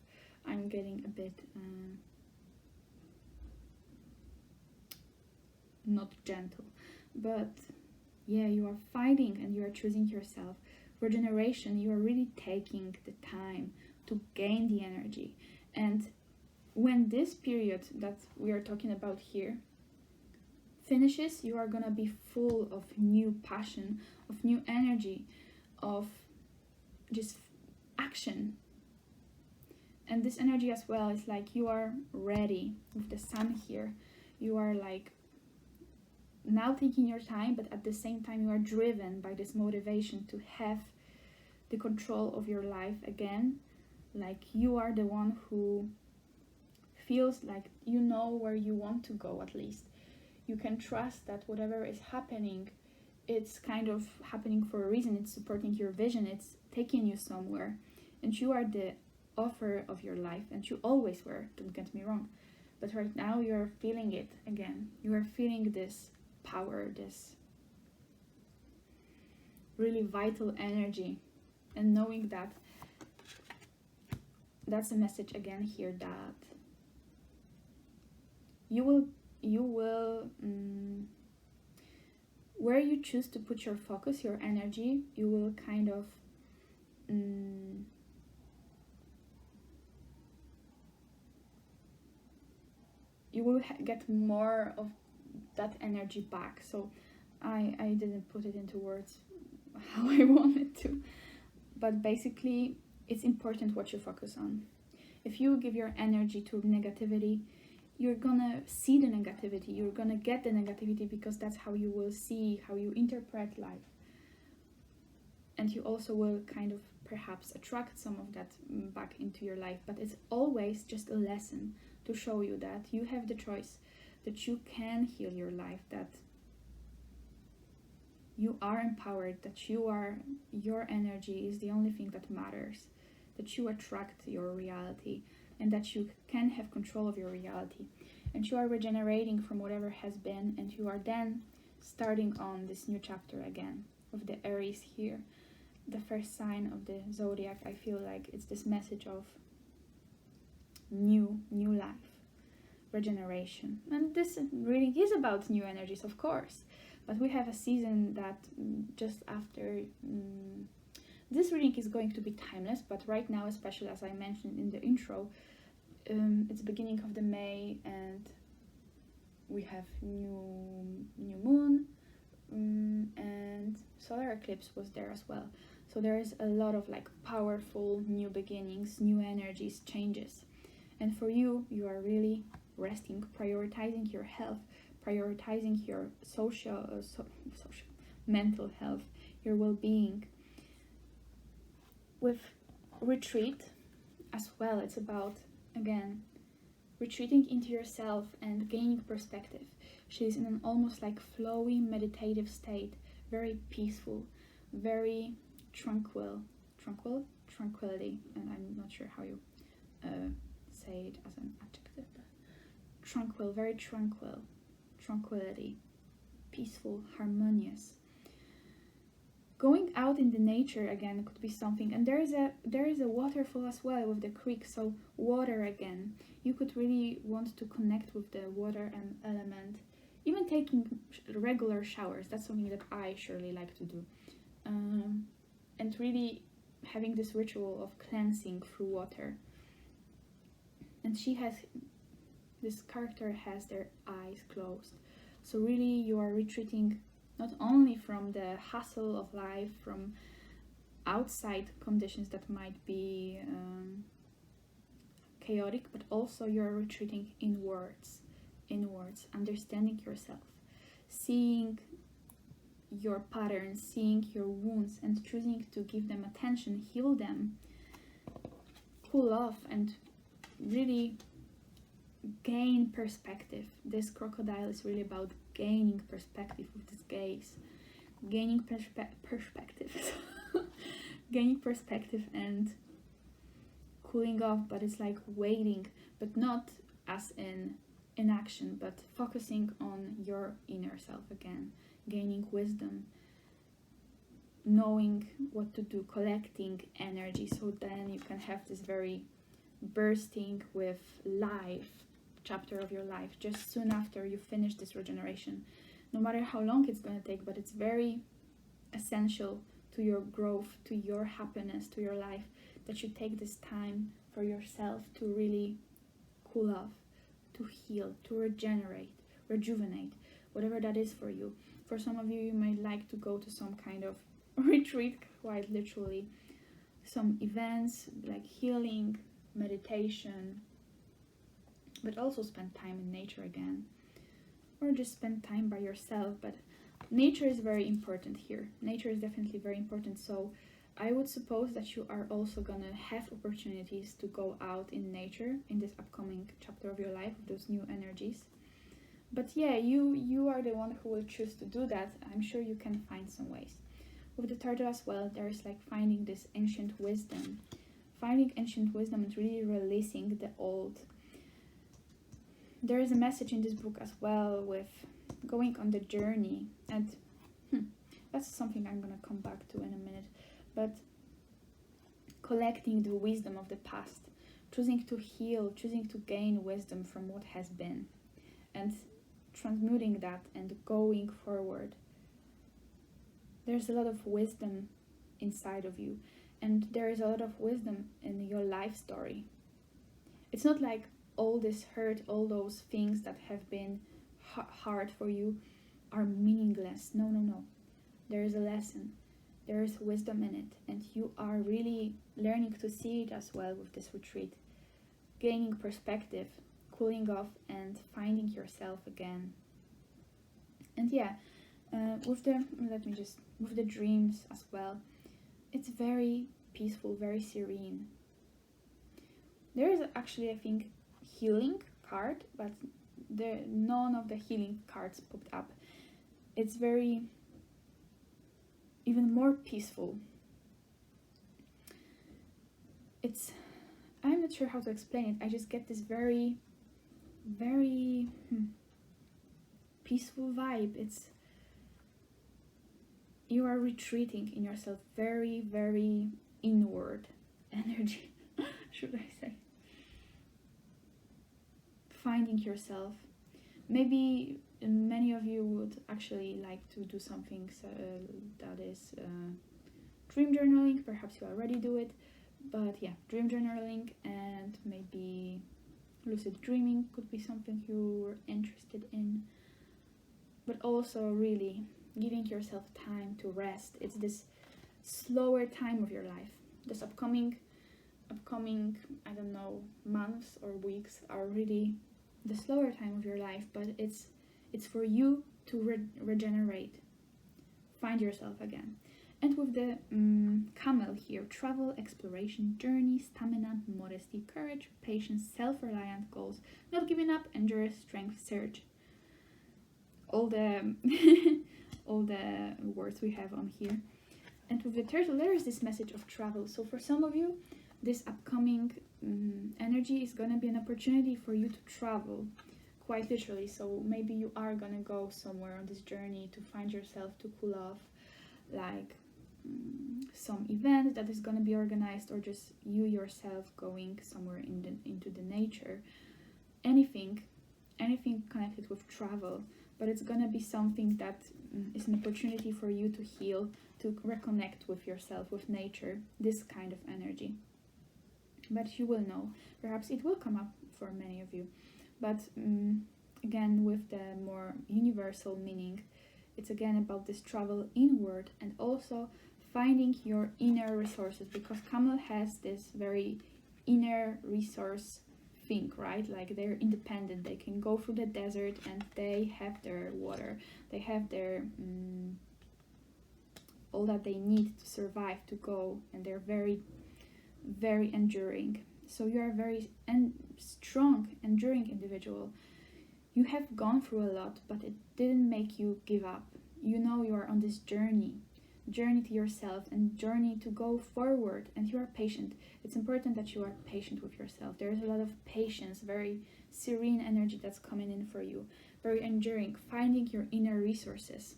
I'm getting a bit not gentle. But yeah, you are fighting and you are choosing yourself. Regeneration, you are really taking the time to gain the energy. And when this period that we are talking about here finishes, you are gonna be full of new passion, of new energy, of just action. And this energy as well is like you are ready with the sun here. You are like now taking your time, but at the same time you are driven by this motivation to have the control of your life again. Like you are the one who feels like you know where you want to go. At least you can trust that whatever is happening, it's kind of happening for a reason. It's supporting your vision, it's taking you somewhere, and you are the author of your life, and you always were, don't get me wrong. But right now you're feeling it again. You are feeling this power, this really vital energy, and knowing that that's a message again here, that you will where you choose to put your focus, your energy, you will kind of you will get more of that energy back. So I didn't put it into words how I wanted to, but basically it's important what you focus on. If you give your energy to negativity, you're gonna see the negativity, you're gonna get the negativity, because that's how you will see, how you interpret life. And you also will kind of perhaps attract some of that back into your life. But it's always just a lesson to show you that you have the choice, that you can heal your life, that you are empowered, that your energy is the only thing that matters, that you attract your reality, and that you can have control of your reality. And you are regenerating from whatever has been, and you are then starting on this new chapter again of the Aries here. The first sign of the zodiac, I feel like it's this message of new life, regeneration. And this reading is about new energies, of course, but we have a season that just after this reading is going to be timeless, but right now, especially as I mentioned in the intro, it's beginning of the May, and we have new moon, and solar eclipse was there as well. So there is a lot of like powerful new beginnings, new energies, changes. And for you, you are really resting, prioritizing your health, prioritizing your social, mental health, your well-being. With retreat as well, it's about, again, retreating into yourself and gaining perspective. She's in an almost like flowy, meditative state, very peaceful, very tranquility, and I'm not sure how you say it as an adjective, but tranquil, very tranquility, peaceful, harmonious. Going out in the nature again could be something, and there is a waterfall as well with the creek, so water again. You could really want to connect with the water and element. Even taking regular showers, that's something that I surely like to do. And really having this ritual of cleansing through water. And this character has their eyes closed. So really you are retreating not only from the hustle of life, from outside conditions that might be chaotic, but also you're retreating inwards, understanding yourself, seeing your patterns, seeing your wounds, and choosing to give them attention, heal them, cool off, and really gain perspective. This crocodile is really about gaining perspective with this gaze, gaining perspective gaining perspective and cooling off. But it's like waiting, but not as in inaction, but focusing on your inner self again, gaining wisdom, knowing what to do, collecting energy, so then you can have this very bursting with life chapter of your life just soon after you finish this regeneration. no matter how long it's gonna take, but it's very essential to your growth, to your happiness, to your life, that you take this time for yourself to really cool off, to heal, to rejuvenate, whatever that is for you. For some of you, you might like to go to some kind of retreat, quite literally, some events like healing, meditation, but also spend time in nature again, or just spend time by yourself. But nature is very important here. Nature is definitely very important. So I would suppose that you are also gonna have opportunities to go out in nature in this upcoming chapter of your life, with those new energies. But yeah, you are the one who will choose to do that. I'm sure you can find some ways. With the turtle as well, there's like finding this ancient wisdom. Finding ancient wisdom and really releasing the old. There is a message in this book as well with going on the journey, and that's something I'm gonna come back to in a minute. But collecting the wisdom of the past, choosing to heal, choosing to gain wisdom from what has been, and transmuting that and going forward. There's a lot of wisdom inside of you, and there is a lot of wisdom in your life story. It's not like all this hurt, all those things that have been hard for you are meaningless. No. There is a lesson. There is wisdom in it, and you are really learning to see it as well with this retreat. Gaining perspective, cooling off, and finding yourself again. And yeah, with the dreams as well, it's very peaceful, very serene. There is actually, I think, healing card, but none of the healing cards popped up. It's very even more peaceful. I'm not sure how to explain it. I just get this very peaceful vibe. You are retreating in yourself, very inward energy, should I say. Finding yourself. Maybe many of you would actually like to do something that is dream journaling. Perhaps you already do it, but yeah, dream journaling and maybe lucid dreaming could be something you're interested in. But also really giving yourself time to rest. It's this slower time of your life. This upcoming I don't know, months or weeks are really the slower time of your life, but it's for you to regenerate, find yourself again. And with the camel here, travel, exploration, journey, stamina, modesty, courage, patience, self-reliant goals, not giving up, endurance, strength, search. All the all the words we have on here. And with the turtle, there is this message of travel. So for some of you, this upcoming energy is gonna be an opportunity for you to travel, quite literally. So maybe you are gonna go somewhere on this journey to find yourself, to cool off, like some event that is gonna be organized, or just you yourself going somewhere into the nature. Anything connected with travel, but it's gonna be something that is an opportunity for you to heal, to reconnect with yourself, with nature, this kind of energy. But you will know, perhaps it will come up for many of you, but again, with the more universal meaning, it's again about this travel inward and also finding your inner resources, because camel has this very inner resource thing, right? Like they're independent, they can go through the desert and they have their water, they have their all that they need to survive, to go, and they're very enduring. So you're a very strong, enduring individual. You have gone through a lot, but it didn't make you give up. You know you are on this journey to yourself and journey to go forward, and you are patient. It's important that you are patient with yourself. There is a lot of patience, very serene energy that's coming in for you, very enduring, finding your inner resources.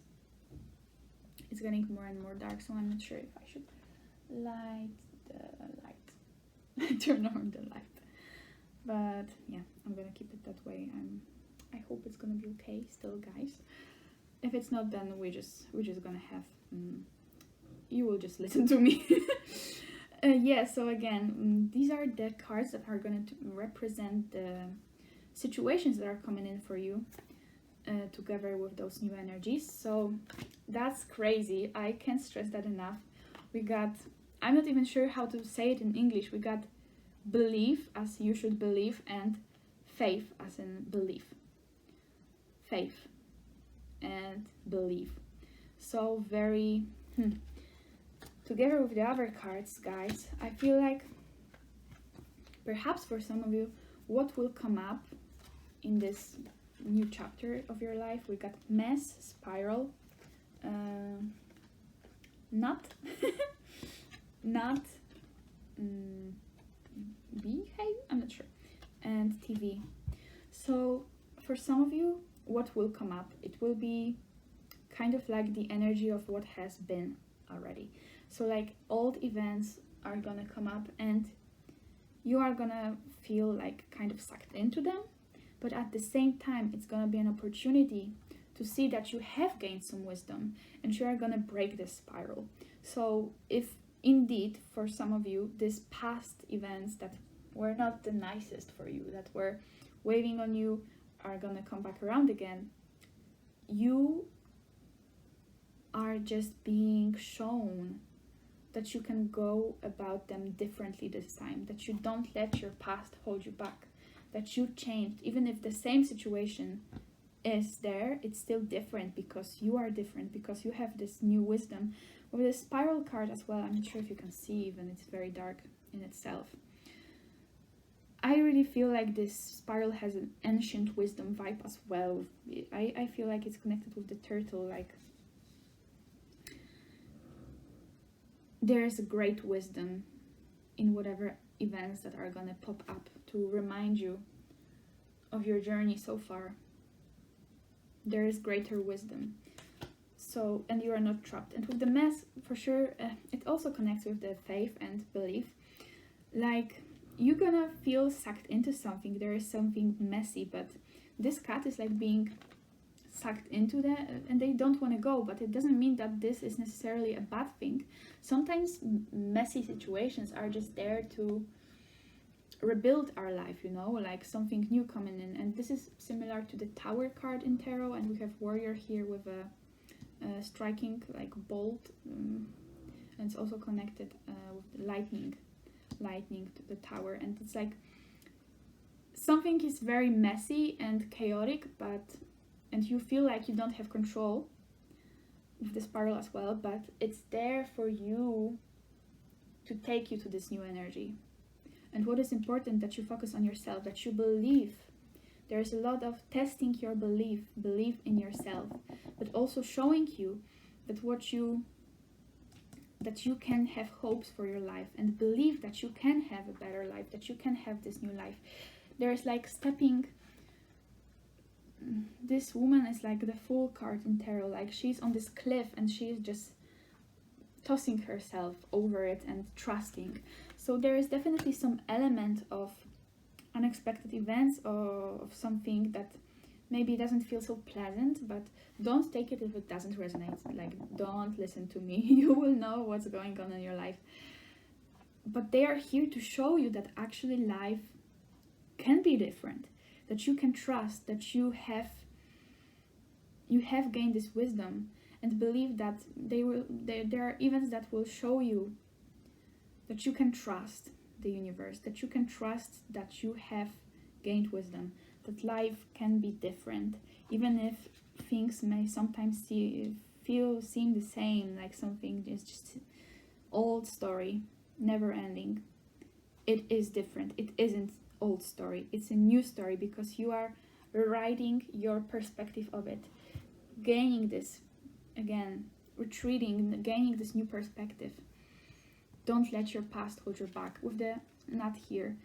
It's getting more and more dark, so I'm not sure if I should light the light, turn on the light. But yeah, I'm gonna keep it that way. I hope it's gonna be okay still, guys. if it's not, then we're just gonna have you will just listen to me. Yeah, so again, these are the cards that are going to represent the situations that are coming in for you together with those new energies. So that's crazy. I can't stress that enough. We got, I'm not even sure how to say it in English. We got belief, as you should believe, and faith, as in belief. Faith and belief. So very together with the other cards, guys, I feel like perhaps for some of you, what will come up in this new chapter of your life, we got mess, spiral, nut, nut, behave, I'm not sure, and TV. So for some of you, what will come up? It will be kind of like the energy of what has been already. So like old events are gonna come up and you are gonna feel like kind of sucked into them, but at the same time it's gonna be an opportunity to see that you have gained some wisdom and you are gonna break this spiral. So if indeed for some of you these past events that were not the nicest for you, that were weighing on you, are gonna come back around again, you are just being shown that you can go about them differently this time, that you don't let your past hold you back, that you changed. Even if the same situation is there, it's still different because you are different, because you have this new wisdom. With the spiral card as well, I'm not sure if you can see, even it's very dark in itself. I really feel like this spiral has an ancient wisdom vibe as well. I feel like it's connected with the turtle, like there's a great wisdom in whatever events that are gonna pop up to remind you of your journey so far. There is greater wisdom. So, and you are not trapped. And with the mess, for sure, it also connects with the faith and belief. Like, you're gonna feel sucked into something. There is something messy, but this cat is like being sucked into that and they don't want to go, but it doesn't mean that this is necessarily a bad thing. Sometimes messy situations are just there to rebuild our life, you know, like something new coming in. And this is similar to the Tower card in tarot, and we have warrior here with a striking like bolt, and it's also connected with the lightning to the Tower. And it's like something is very messy and chaotic, and you feel like you don't have control with the spiral as well, but it's there for you to take you to this new energy. And what is important, that you focus on yourself, that you believe. There's a lot of testing your belief in yourself, but also showing you that that you can have hopes for your life and believe that you can have a better life, that you can have this new life. There's like stepping. This woman is like the Fool card in tarot, like she's on this cliff and she's just tossing herself over it and trusting. So there is definitely some element of unexpected events or of something that maybe doesn't feel so pleasant, but don't take it if it doesn't resonate. Like, don't listen to me. You will know what's going on in your life. But they are here to show you that actually life can be different, that you can trust, that you have gained this wisdom, and believe that there are events that will show you that you can trust the universe, that you can trust that you have gained wisdom, that life can be different, even if things may sometimes seem the same, like something is just old story, never ending. It is different. It isn't old story. It's a new story, because you are writing your perspective of it, gaining this, again, retreating, gaining this new perspective. Don't let your past hold you back. With the nut here,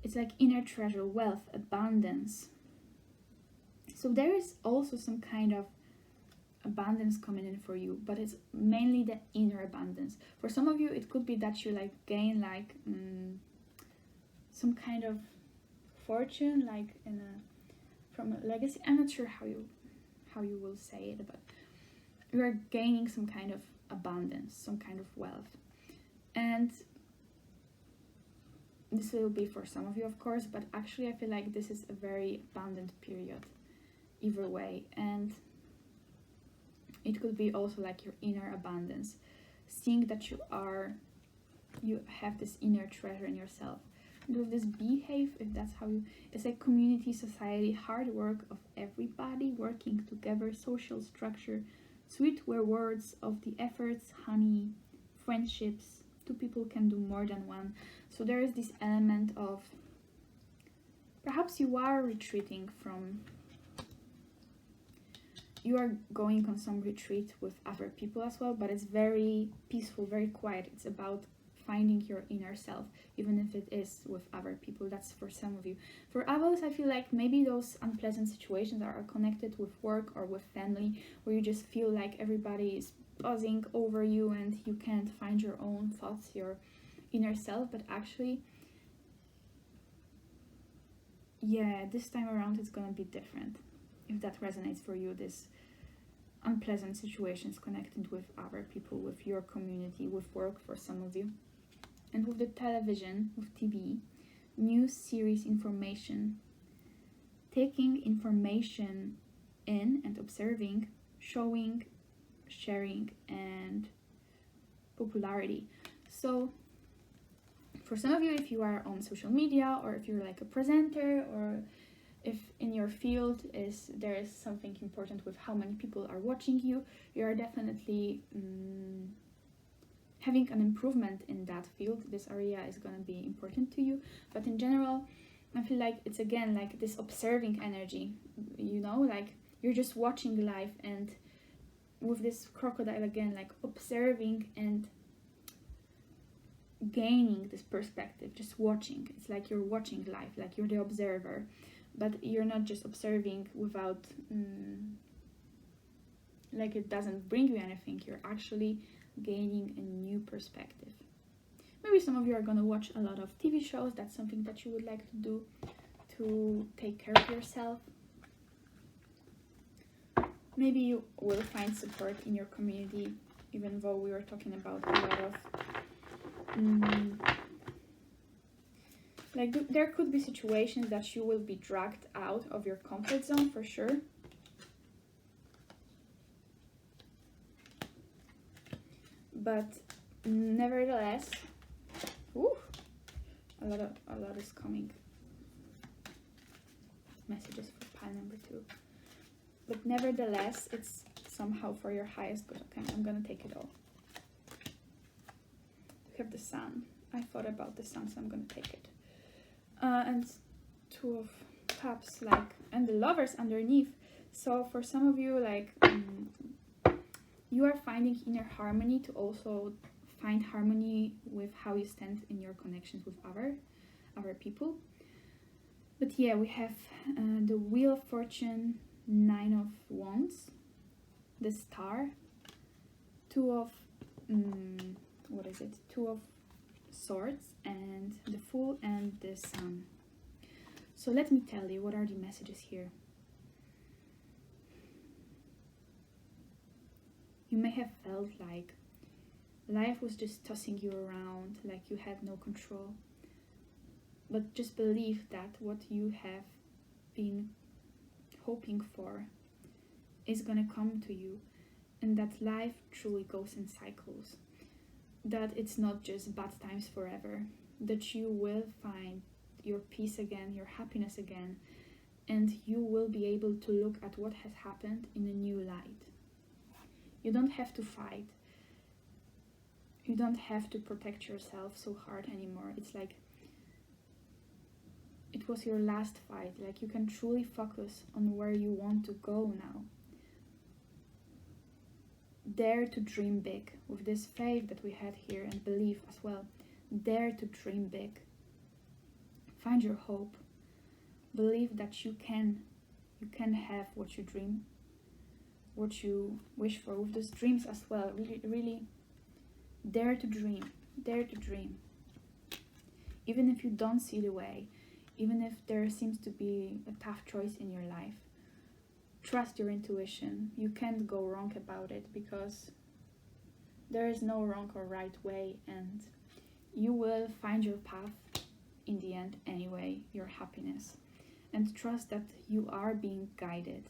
it's like inner treasure, wealth, abundance. So there is also some kind of abundance coming in for you, but it's mainly the inner abundance. For some of you, it could be that you like gain like some kind of fortune, like from a legacy. I'm not sure how how you will say it, but you are gaining some kind of abundance, some kind of wealth. And this will be for some of you, of course, but actually I feel like this is a very abundant period either way. And it could be also like your inner abundance, seeing that you have this inner treasure in yourself. And with this behave, if that's how you, it's like community, society, hard work of everybody working together, social structure, sweet were words of the efforts, honey, friendships, two people can do more than one. So there is this element of perhaps you are retreating from, you are going on some retreat with other people as well, but it's very peaceful, very quiet. It's about finding your inner self, even if it is with other people. That's for some of you. For others, I feel like maybe those unpleasant situations are connected with work or with family, where you just feel like everybody is buzzing over you and you can't find your own thoughts, your inner self. But actually, yeah, this time around it's gonna be different. If that resonates for you, this unpleasant situations connected with other people, with your community, with work for some of you. And with the television, with TV, news series information, taking information in and observing, showing, sharing, and popularity. So for some of you, if you are on social media, or if you're like a presenter, or if in your field there is something important with how many people are watching you, you are definitely having an improvement in that field. This area is going to be important to you. But in general, I feel like it's again like this observing energy, you know, like you're just watching life, and with this crocodile again, like observing and gaining this perspective, just watching. It's like you're watching life, like you're the observer, but you're not just observing without like it doesn't bring you anything. You're actually gaining a new perspective. Maybe some of you are gonna watch a lot of TV shows. That's something that you would like to do to take care of yourself. Maybe you will find support in your community, even though we were talking about a lot of like there could be situations that you will be dragged out of your comfort zone for sure. But nevertheless, a lot is coming. Messages for pile number 2. But nevertheless, it's somehow for your highest good. Okay, I'm gonna take it all. We have the sun. I thought about the sun, so I'm gonna take it. And 2 of cups, like, and the lovers underneath. So for some of you, like, you are finding inner harmony to also find harmony with how you stand in your connections with other people. But yeah, we have the Wheel of Fortune, 9 of Wands, the Star, 2 of what is it? 2 of Swords, and the Fool and the Sun. So let me tell you, what are the messages here? You may have felt like life was just tossing you around, like you had no control. But just believe that what you have been hoping for is gonna come to you, and that life truly goes in cycles. That it's not just bad times forever, that you will find your peace again, your happiness again, and you will be able to look at what has happened in a new light. You don't have to fight. You don't have to protect yourself so hard anymore. It's like it was your last fight. Like you can truly focus on where you want to go now. Dare to dream big with this faith that we had here, and belief as well. Dare to dream big. Find your hope. Believe that you can have what you dream, what you wish for, with those dreams as well. Really dare to dream. Dare to dream. Even if you don't see the way, even if there seems to be a tough choice in your life, trust your intuition. You can't go wrong about it, because there is no wrong or right way, and you will find your path in the end anyway, your happiness. And trust that you are being guided.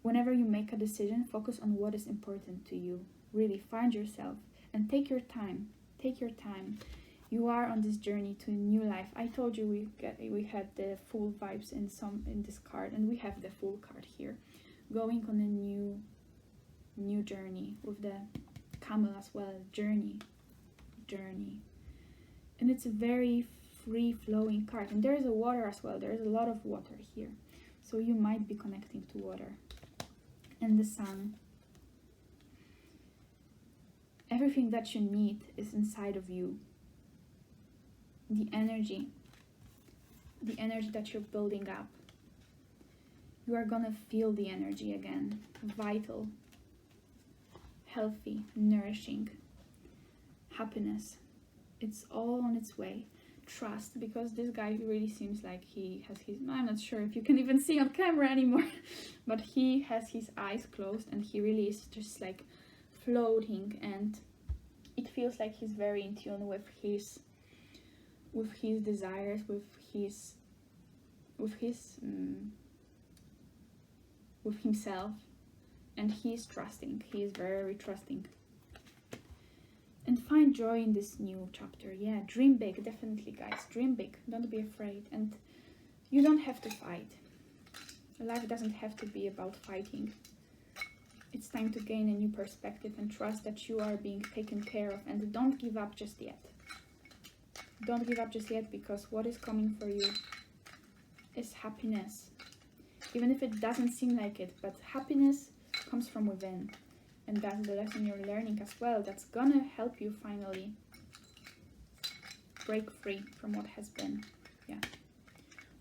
Whenever you make a decision, focus on what is important to you. Really find yourself and take your time. Take your time. You are on this journey to a new life. I told you we had the full vibes in this card, and we have the full card here. Going on a new journey with the camel as well. Journey. And it's a very free-flowing card. And there is a water as well. There is a lot of water here. So you might be connecting to water. And the sun. Everything that you need is inside of you. The energy that you're building up. You are gonna feel the energy again. Vital, healthy, nourishing, happiness. It's all on its way. Trust, because this guy really seems like he has his, I'm not sure if you can even see on camera anymore, but he has his eyes closed, and he really is just like floating, and it feels like he's very in tune with his desires, with himself, and he's trusting. He is very trusting. And find joy in this new chapter. Yeah, dream big, definitely, guys. Dream big. Don't be afraid. And you don't have to fight. Life doesn't have to be about fighting. It's time to gain a new perspective and trust that you are being taken care of. And don't give up just yet. Don't give up just yet, because what is coming for you is happiness. Even if it doesn't seem like it, but happiness comes from within. And that's the lesson you're learning as well. That's gonna help you finally break free from what has been. Yeah.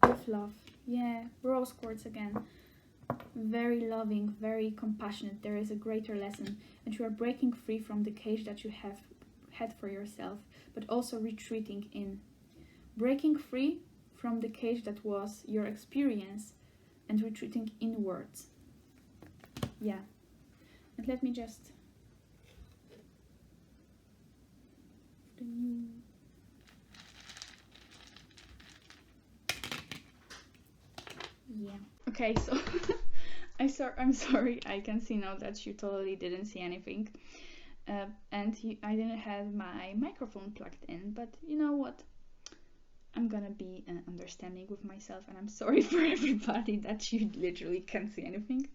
With love. Yeah. Rose quartz again. Very loving, very compassionate. There is a greater lesson. And you are breaking free from the cage that you have had for yourself, but also retreating in. Breaking free from the cage that was your experience and retreating inwards. Yeah. And let me just okay, so I'm sorry, I can see now that you totally didn't see anything, and I didn't have my microphone plugged in, but you know what, I'm gonna be understanding with myself, and I'm sorry for everybody that you literally can't see anything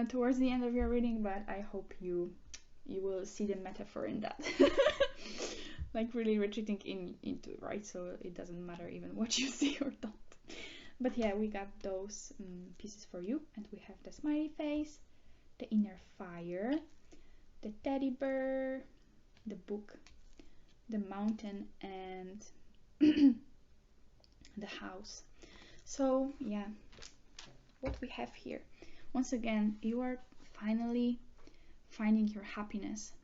towards the end of your reading, but I hope you will see the metaphor in that. Like really retreating into it, right? So it doesn't matter even what you see or don't. But yeah, we got those pieces for you, and we have the smiley face, the inner fire, the teddy bear, the book, the mountain, and the house. So yeah, what we have here. Once again, you are finally finding your happiness,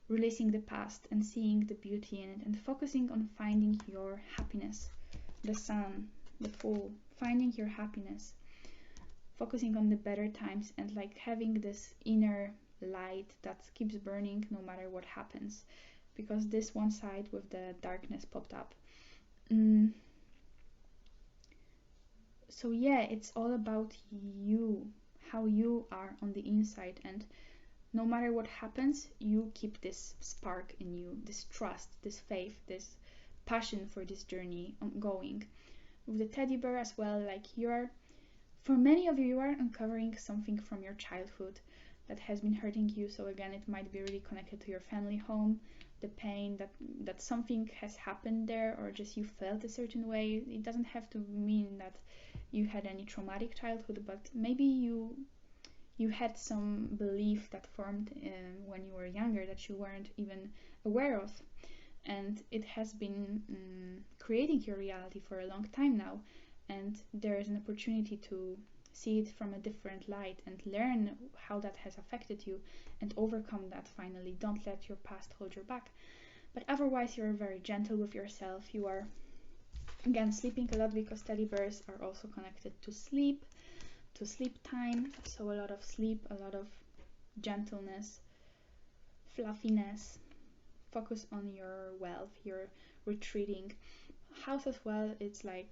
releasing the past and seeing the beauty in it, and focusing on finding your happiness. The sun, the fool, finding your happiness, focusing on the better times, and like having this inner light that keeps burning no matter what happens, because this one side with the darkness popped up. So yeah, it's all about you, how you are on the inside, and no matter what happens, you keep this spark in you, this trust, this faith, this passion for this journey ongoing. With the teddy bear as well, like for many of you, you are uncovering something from your childhood that has been hurting you. So again, it might be really connected to your family home, the pain that something has happened there, or just you felt a certain way. It doesn't have to mean that you had any traumatic childhood, but maybe you had some belief that formed when you were younger that you weren't even aware of, and it has been creating your reality for a long time now, and there is an opportunity to see it from a different light and learn how that has affected you and overcome that finally. Don't let your past hold you back, but otherwise you're very gentle with yourself. You are again sleeping a lot, because teddy bears are also connected to sleep, to sleep time, so a lot of sleep, a lot of gentleness, fluffiness. Focus on your wealth, your retreating house as well. It's like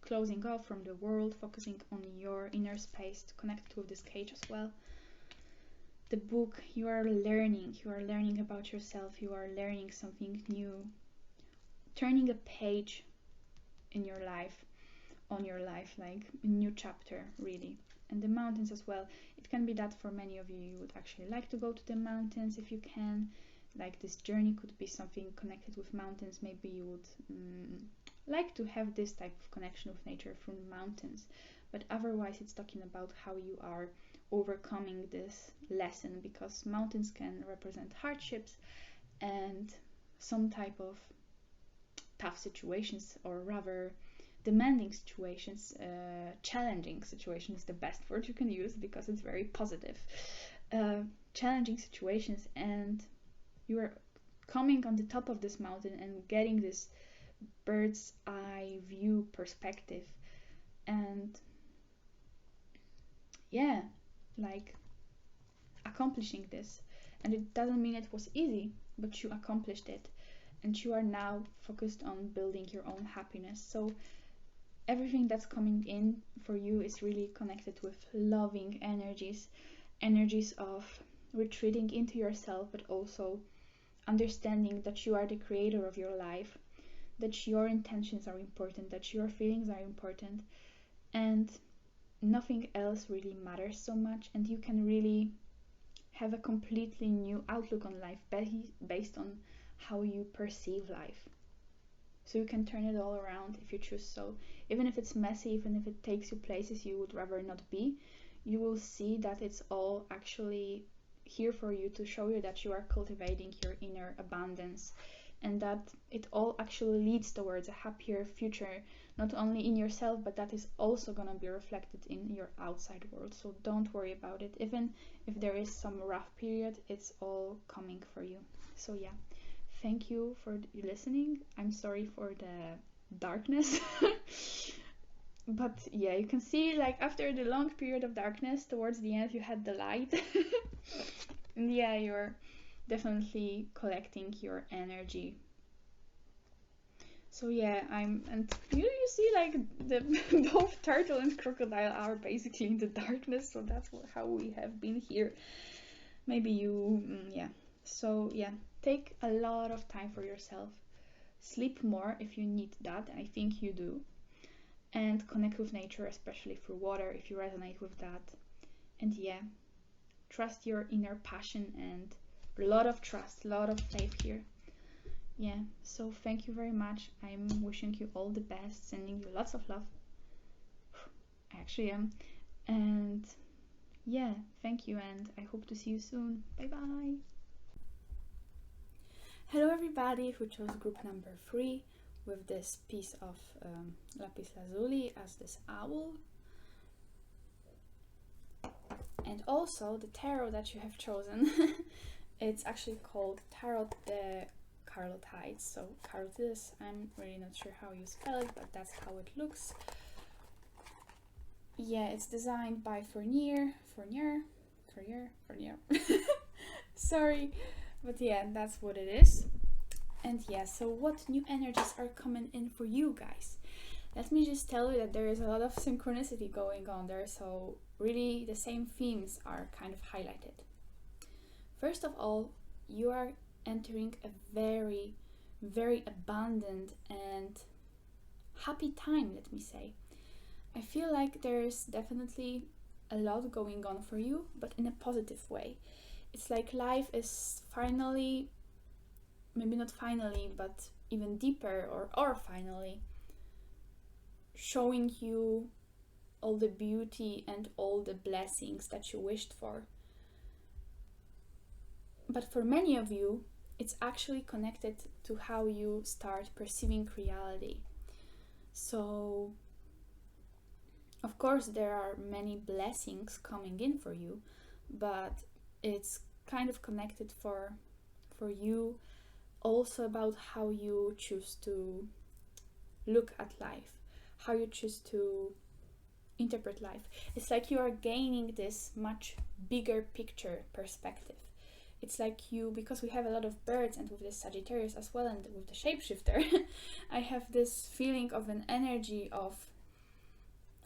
closing off from the world, focusing on your inner space to connect with this cage as well. The book, you are learning about yourself, you are learning something new, turning a page in your life, on your life, like a new chapter, really. And the mountains as well, it can be that for many of you, you would actually like to go to the mountains if you can. Like this journey could be something connected with mountains. Maybe you would like to have this type of connection with nature through the mountains, but otherwise it's talking about how you are overcoming this lesson, because mountains can represent hardships and some type of tough situations, or rather demanding situations. Challenging situation is the best word you can use because it's very positive. Challenging situations, and you are coming on the top of this mountain and getting this bird's eye view perspective, and yeah, like accomplishing this. And it doesn't mean it was easy, but you accomplished it, and you are now focused on building your own happiness. So everything that's coming in for you is really connected with loving energies of retreating into yourself, but also understanding that you are the creator of your life, that your intentions are important, that your feelings are important, and nothing else really matters so much, and you can really have a completely new outlook on life based on how you perceive life. So you can turn it all around if you choose so. Even if it's messy, even if it takes you places you would rather not be, you will see that it's all actually here for you to show you that you are cultivating your inner abundance, and that it all actually leads towards a happier future, not only in yourself, but that is also going to be reflected in your outside world. So don't worry about it. Even if there is some rough period, it's all coming for you. So yeah, thank you for listening. I'm sorry for the darkness. But yeah, you can see, like, after the long period of darkness, towards the end you had the light. And yeah, you're definitely collecting your energy. So yeah, and you see, like, the both turtle and crocodile are basically in the darkness, so that's how we have been here. Maybe you yeah. So yeah, take a lot of time for yourself. Sleep more if you need that. I think you do. And connect with nature, especially through water, if you resonate with that. And yeah, trust your inner passion, and a lot of trust, a lot of faith here. Yeah, so thank you very much. I'm wishing you all the best, sending you lots of love. I actually am. And yeah, thank you, and I hope to see you soon. Bye bye. Hello everybody who chose group number 3 with this piece of lapis lazuli as this owl. And also the tarot that you have chosen, it's actually called Tarot the Carlotydes. So Carlotydes, I'm really not sure how you spell it, but that's how it looks. Yeah, it's designed by Fournier. Sorry, but yeah, that's what it is. And yeah, so what new energies are coming in for you guys? Let me just tell you that there is a lot of synchronicity going on there, so really the same themes are kind of highlighted. First of all, you are entering a very, very abundant and happy time, let me say. I feel like there's definitely a lot going on for you, but in a positive way. It's like life is finally, maybe not finally, but even deeper, or finally showing you all the beauty and all the blessings that you wished for. But for many of you, it's actually connected to how you start perceiving reality. So of course there are many blessings coming in for you, but it's kind of connected for you also about how you choose to look at life, how you choose to interpret life. It's like you are gaining this much bigger picture perspective. It's like you, because we have a lot of birds, and with this Sagittarius as well, and with the shapeshifter, I have this feeling of an energy of,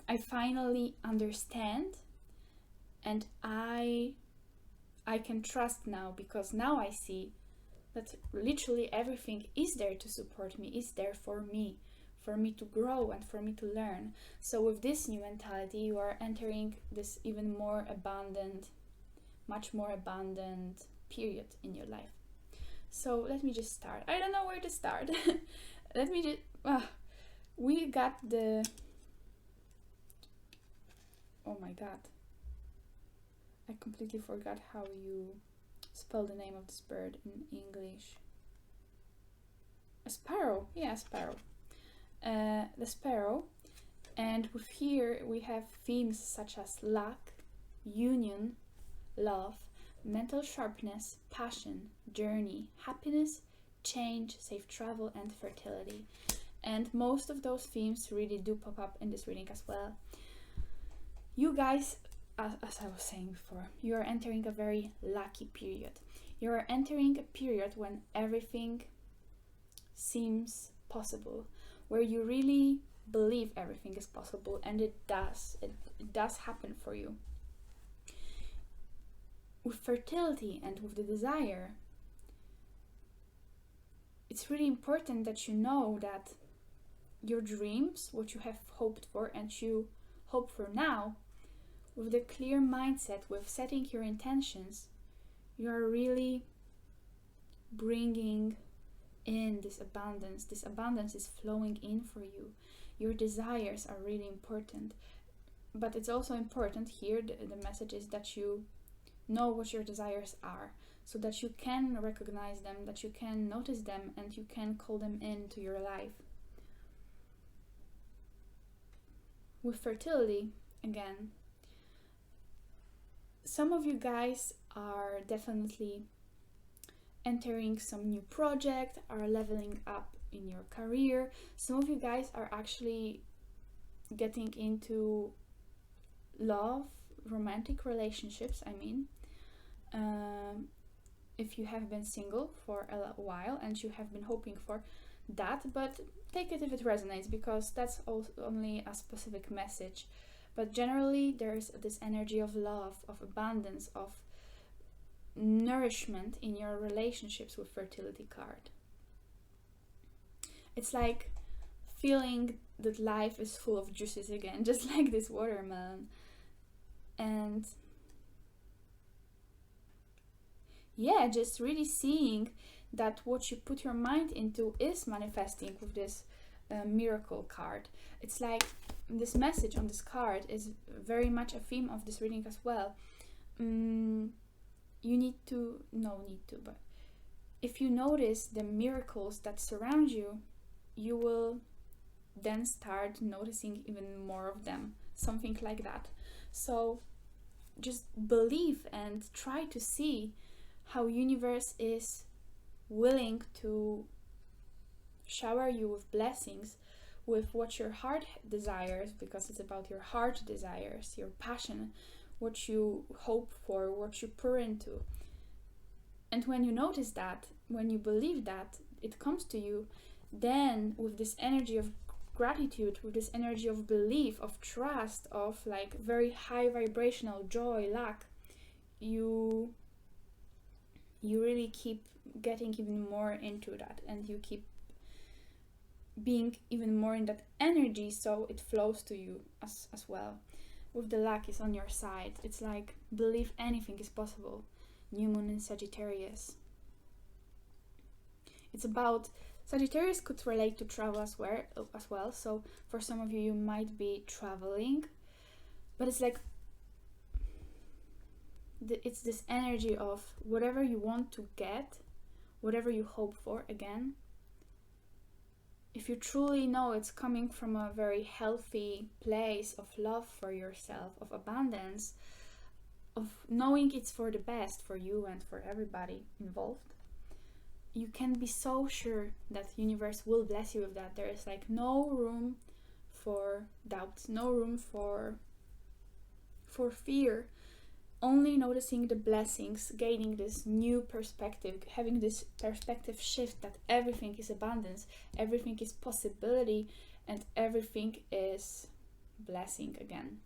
I finally understand, and I can trust now, because now I see that literally everything is there to support me, is there for me to grow and for me to learn. So with this new mentality, you are entering this even more abundant, much more abundant period in your life. So let me just start. I don't know where to start. Let me just, we got the, oh my god, I completely forgot how you spell the name of this bird in English. A sparrow, yeah, a sparrow. The sparrow, and with here we have themes such as luck, union, love, mental sharpness, passion, journey, happiness, change, safe travel, and fertility. And most of those themes really do pop up in this reading as well. You guys, as I was saying before, you are entering a very lucky period. You are entering a period when everything seems possible, where you really believe everything is possible, and it does happen for you. With fertility and with the desire, it's really important that you know that your dreams, what you have hoped for and you hope for now, with the clear mindset, with setting your intentions, you are really bringing in this abundance. This abundance is flowing in for you. Your desires are really important, but it's also important here, the message is that you know what your desires are, so that you can recognize them, that you can notice them, and you can call them into your life. With fertility, again, some of you guys are definitely entering some new project, are leveling up in your career. Some of you guys are actually getting into love, romantic relationships, I mean. If you have been single for a while and you have been hoping for that, but take it if it resonates, because that's only a specific message. But generally there's this energy of love, of abundance, of nourishment in your relationships with fertility card. It's like feeling that life is full of juices again, just like this watermelon. And yeah, just really seeing that what you put your mind into is manifesting with this miracle card. It's like this message on this card is very much a theme of this reading as well. But if you notice the miracles that surround you, you will then start noticing even more of them, something like that. So just believe and try to see how universe is willing to shower you with blessings, with what your heart desires, because it's about your heart desires, your passion, what you hope for, what you pour into. And when you notice that, when you believe that, it comes to you, then with this energy of gratitude, with this energy of belief, of trust, of like very high vibrational joy, luck, you really keep getting even more into that, and you keep being even more in that energy, so it flows to you as well. With the luck is on your side. It's like believe anything is possible. New moon in Sagittarius. It's about Sagittarius could relate to travel as well. So for some of you, you might be traveling, but it's like it's this energy of whatever you want to get, whatever you hope for, again, if you truly know it's coming from a very healthy place of love for yourself, of abundance, of knowing it's for the best for you and for everybody involved, you can be so sure that universe will bless you with that. There is like no room for doubt, no room for fear, only noticing the blessings, gaining this new perspective, having this perspective shift that everything is abundance, everything is possibility, and everything is blessing again.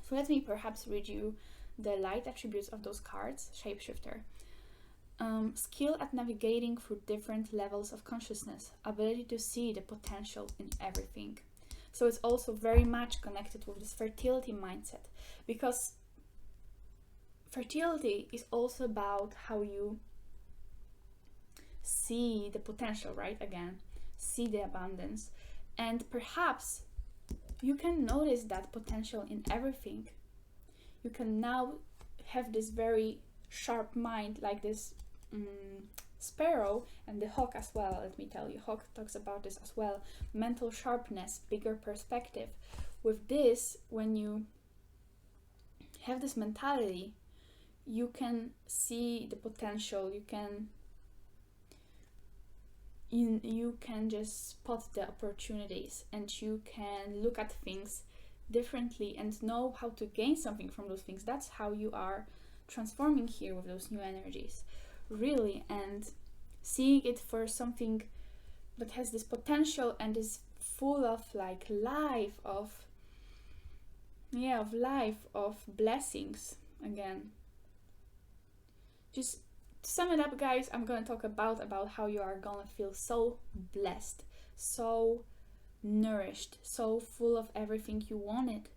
So let me perhaps read you the light attributes of those cards. Shapeshifter. Skill at navigating through different levels of consciousness, ability to see the potential in everything. So it's also very much connected with this fertility mindset, because fertility is also about how you see the potential, right? Again, see the abundance. And perhaps you can notice that potential in everything. You can now have this very sharp mind, like this sparrow, and the hawk as well. Let me tell you, hawk talks about this as well. Mental sharpness, bigger perspective. With this, when you have this mentality, you can see the potential. You can just spot the opportunities, and you can look at things differently and know how to gain something from those things. That's how you are transforming here with those new energies, really, and seeing it for something that has this potential and is full of like life, of blessings. Again, just to sum it up, guys, I'm gonna talk about how you are gonna feel so blessed, so nourished, so full of everything you wanted,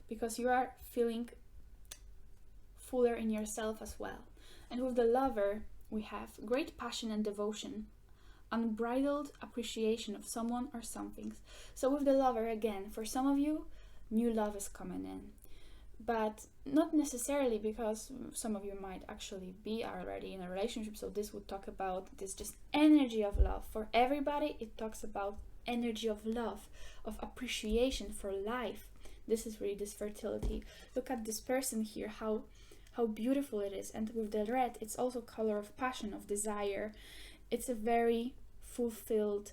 because you are feeling fuller in yourself as well. And with the Lover, we have great passion and devotion, unbridled appreciation of someone or something. So with the Lover, again, for some of you, new love is coming in, but not necessarily, because some of you might actually be already in a relationship. So this would talk about this just energy of love. For everybody, it talks about energy of love, of appreciation for life. This is really this fertility. Look at this person here, how beautiful it is. And with the red, it's also color of passion, of desire. It's a very fulfilled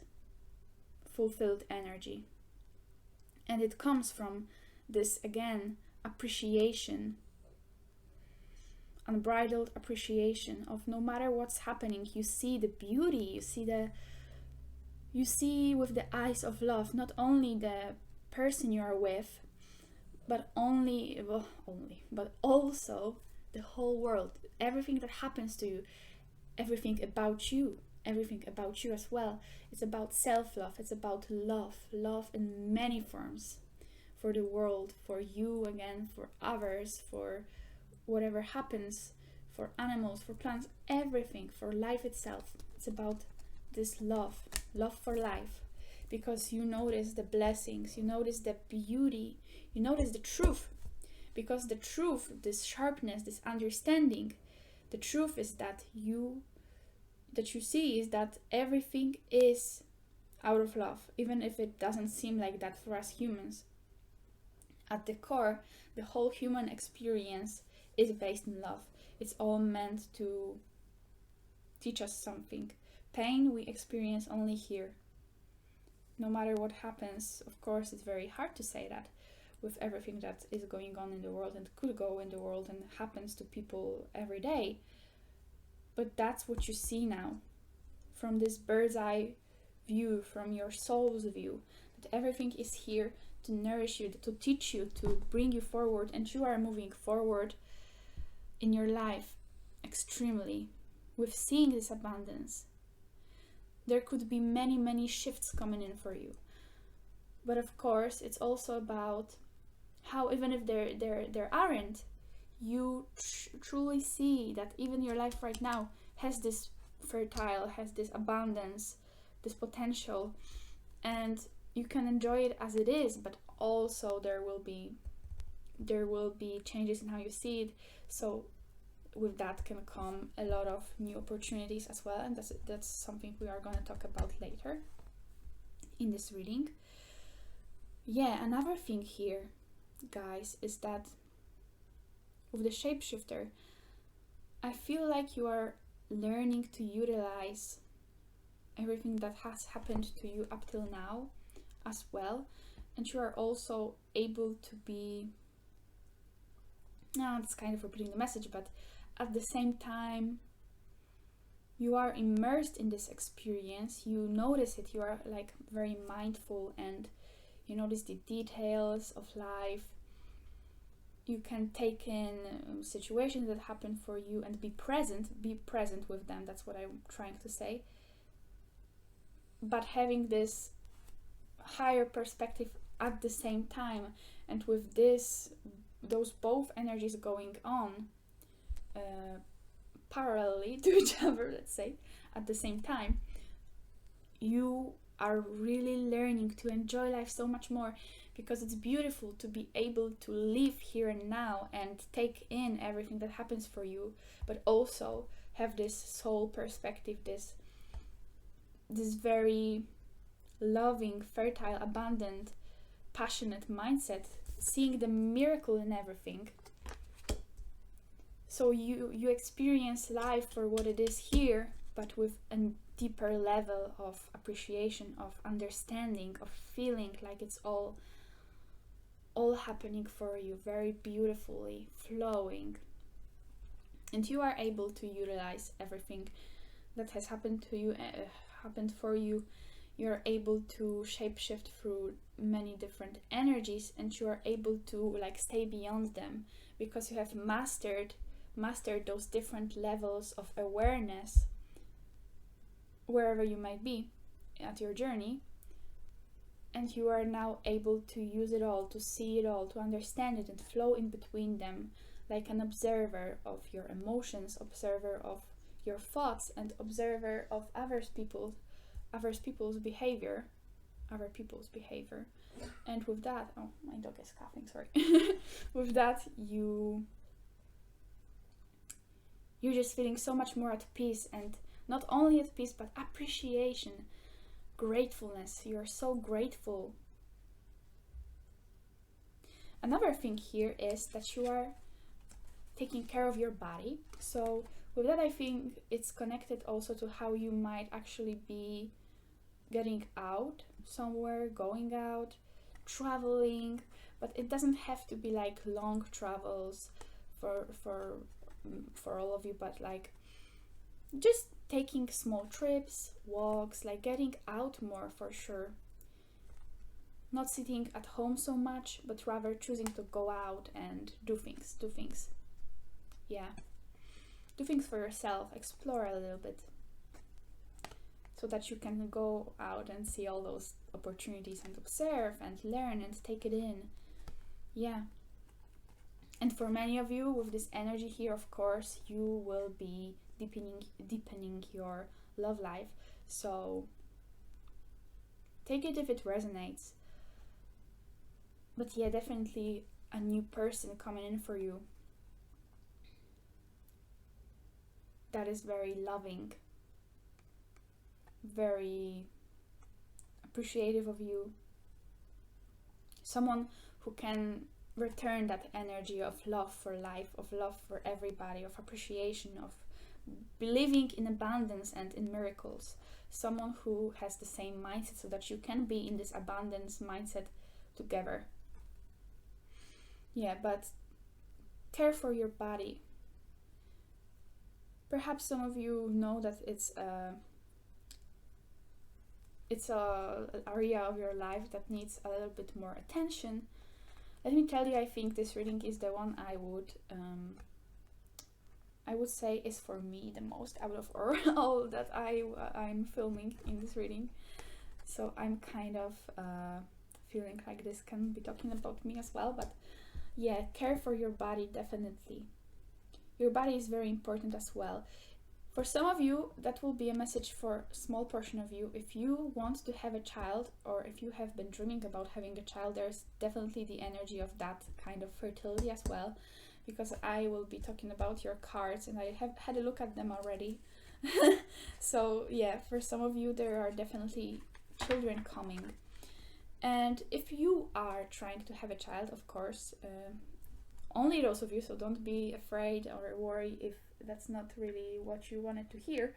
energy, and it comes from this, again, appreciation, unbridled appreciation of no matter what's happening, you see the beauty, you see with the eyes of love, not only the person you are with, but also the whole world, everything that happens to you, everything about you as well. It's about self-love, it's about love in many forms, for the world, for you, again, for others, for whatever happens, for animals, for plants, everything, for life itself. It's about this love for life, because you notice the blessings, you notice the beauty, you notice the truth, because the truth, this sharpness, this understanding, the truth is that you see is that everything is out of love, even if it doesn't seem like that for us humans. At the core, the whole human experience is based in love. It's all meant to teach us something. Pain we experience only here. No matter what happens, of course, it's very hard to say that with everything that is going on in the world and could go in the world and happens to people every day. But that's what you see now, from this bird's eye view, from your soul's view, that everything is here to nourish you, to teach you, to bring you forward, and you are moving forward in your life extremely with seeing this abundance. There could be many shifts coming in for you, but of course it's also about how, even if there aren't, you truly see that even your life right now has this fertile, has this abundance, this potential, and you can enjoy it as it is, but also there will be changes in how you see it. So with that can come a lot of new opportunities as well, and that's something we are going to talk about later in this reading. Yeah, another thing here, guys, is that with the shapeshifter, I feel like you are learning to utilize everything that has happened to you up till now as well, And you are also able to be, it's kind of repeating the message, but at the same time, you are immersed in this experience, you notice it, you are like very mindful, and you notice the details of life. You can take in situations that happen for you and be present with them. That's what I'm trying to say. But having this higher perspective at the same time, and with those both energies going on parallelly to each other, let's say, at the same time, you are really learning to enjoy life so much more, because it's beautiful to be able to live here and now and take in everything that happens for you, but also have this soul perspective, this very loving, fertile, abundant, passionate mindset, seeing the miracle in everything. So you experience life for what it is here, but with a deeper level of appreciation, of understanding, of feeling like it's all happening for you very beautifully, flowing. And you are able to utilize everything that has happened to you, happened for you. You're able to shapeshift through many different energies, and you are able to like stay beyond them, because you have mastered those different levels of awareness wherever you might be at your journey. And you are now able to use it all, to see it all, to understand it, and flow in between them like an observer of your emotions, observer of your thoughts, and observer of other people's behavior. And with that, oh, my dog is coughing, sorry. With that, you're just feeling so much more at peace, and not only at peace, but appreciation, gratefulness. You're so grateful. Another thing here is that you are taking care of your body. So with that, I think it's connected also to how you might actually be getting out somewhere, going out, traveling, but it doesn't have to be like long travels for all of you, but like just taking small trips, walks, like getting out more for sure. Not sitting at home so much, but rather choosing to go out and do things. Yeah. Do things for yourself, explore a little bit, so that you can go out and see all those opportunities and observe and learn and take it in. Yeah. And for many of you with this energy here, of course, you will be deepening your love life. So take it if it resonates. But yeah, definitely a new person coming in for you that is very loving, very appreciative of you. Someone who can return that energy of love for life, of love for everybody, of appreciation, of believing in abundance and in miracles. Someone who has the same mindset, so that you can be in this abundance mindset together. Yeah, but care for your body. Perhaps some of you know that it's a area of your life that needs a little bit more attention. Let me tell you, I think this reading is the one I would say is for me the most out of all that I'm filming in this reading. So I'm kind of feeling like this can be talking about me as well. But yeah, care for your body, definitely. Your body is very important as well. For some of you, that will be a message for a small portion of you. If you want to have a child, or if you have been dreaming about having a child, there's definitely the energy of that kind of fertility as well, because I will be talking about your cards and I have had a look at them already. So yeah, for some of you, there are definitely children coming. And if you are trying to have a child, of course, only those of you, so don't be afraid or worry if that's not really what you wanted to hear.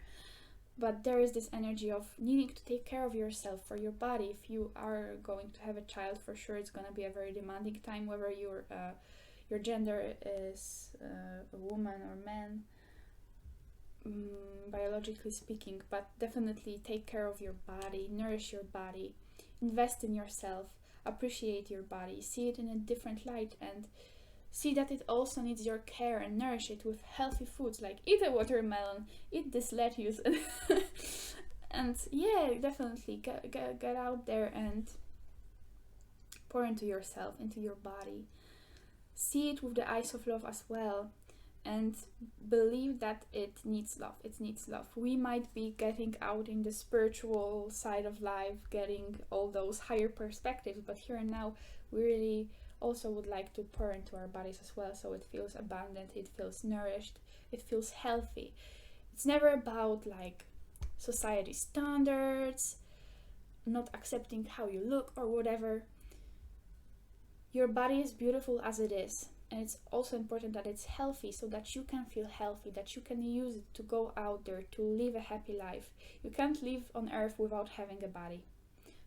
But there is this energy of needing to take care of yourself, for your body. If you are going to have a child, for sure it's going to be a very demanding time, whether your gender is a woman or man, biologically speaking. But definitely take care of your body, nourish your body, invest in yourself, appreciate your body, see it in a different light, and see that it also needs your care, and nourish it with healthy foods, like eat a watermelon, eat this lettuce. And yeah, definitely get out there and pour into yourself, into your body. See it with the eyes of love as well, and believe that it needs love. It needs love. We might be getting out in the spiritual side of life, getting all those higher perspectives, but here and now we really also would like to pour into our bodies as well, so it feels abundant, it feels nourished, it feels healthy. It's never about like society standards, not accepting how you look or whatever. Your body is beautiful as it is, and it's also important that it's healthy, so that you can feel healthy, that you can use it to go out there, to live a happy life. You can't live on earth without having a body.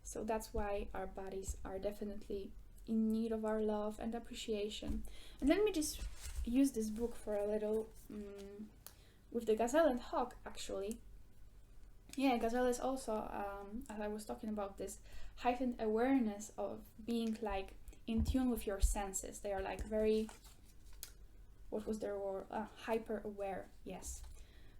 So that's why our bodies are definitely in need of our love and appreciation. And let me just use this book for a little, with the gazelle and hawk, actually. Yeah, gazelle is also, as I was talking about, this heightened awareness of being like in tune with your senses. They are like very, what was their word? Hyper aware, yes.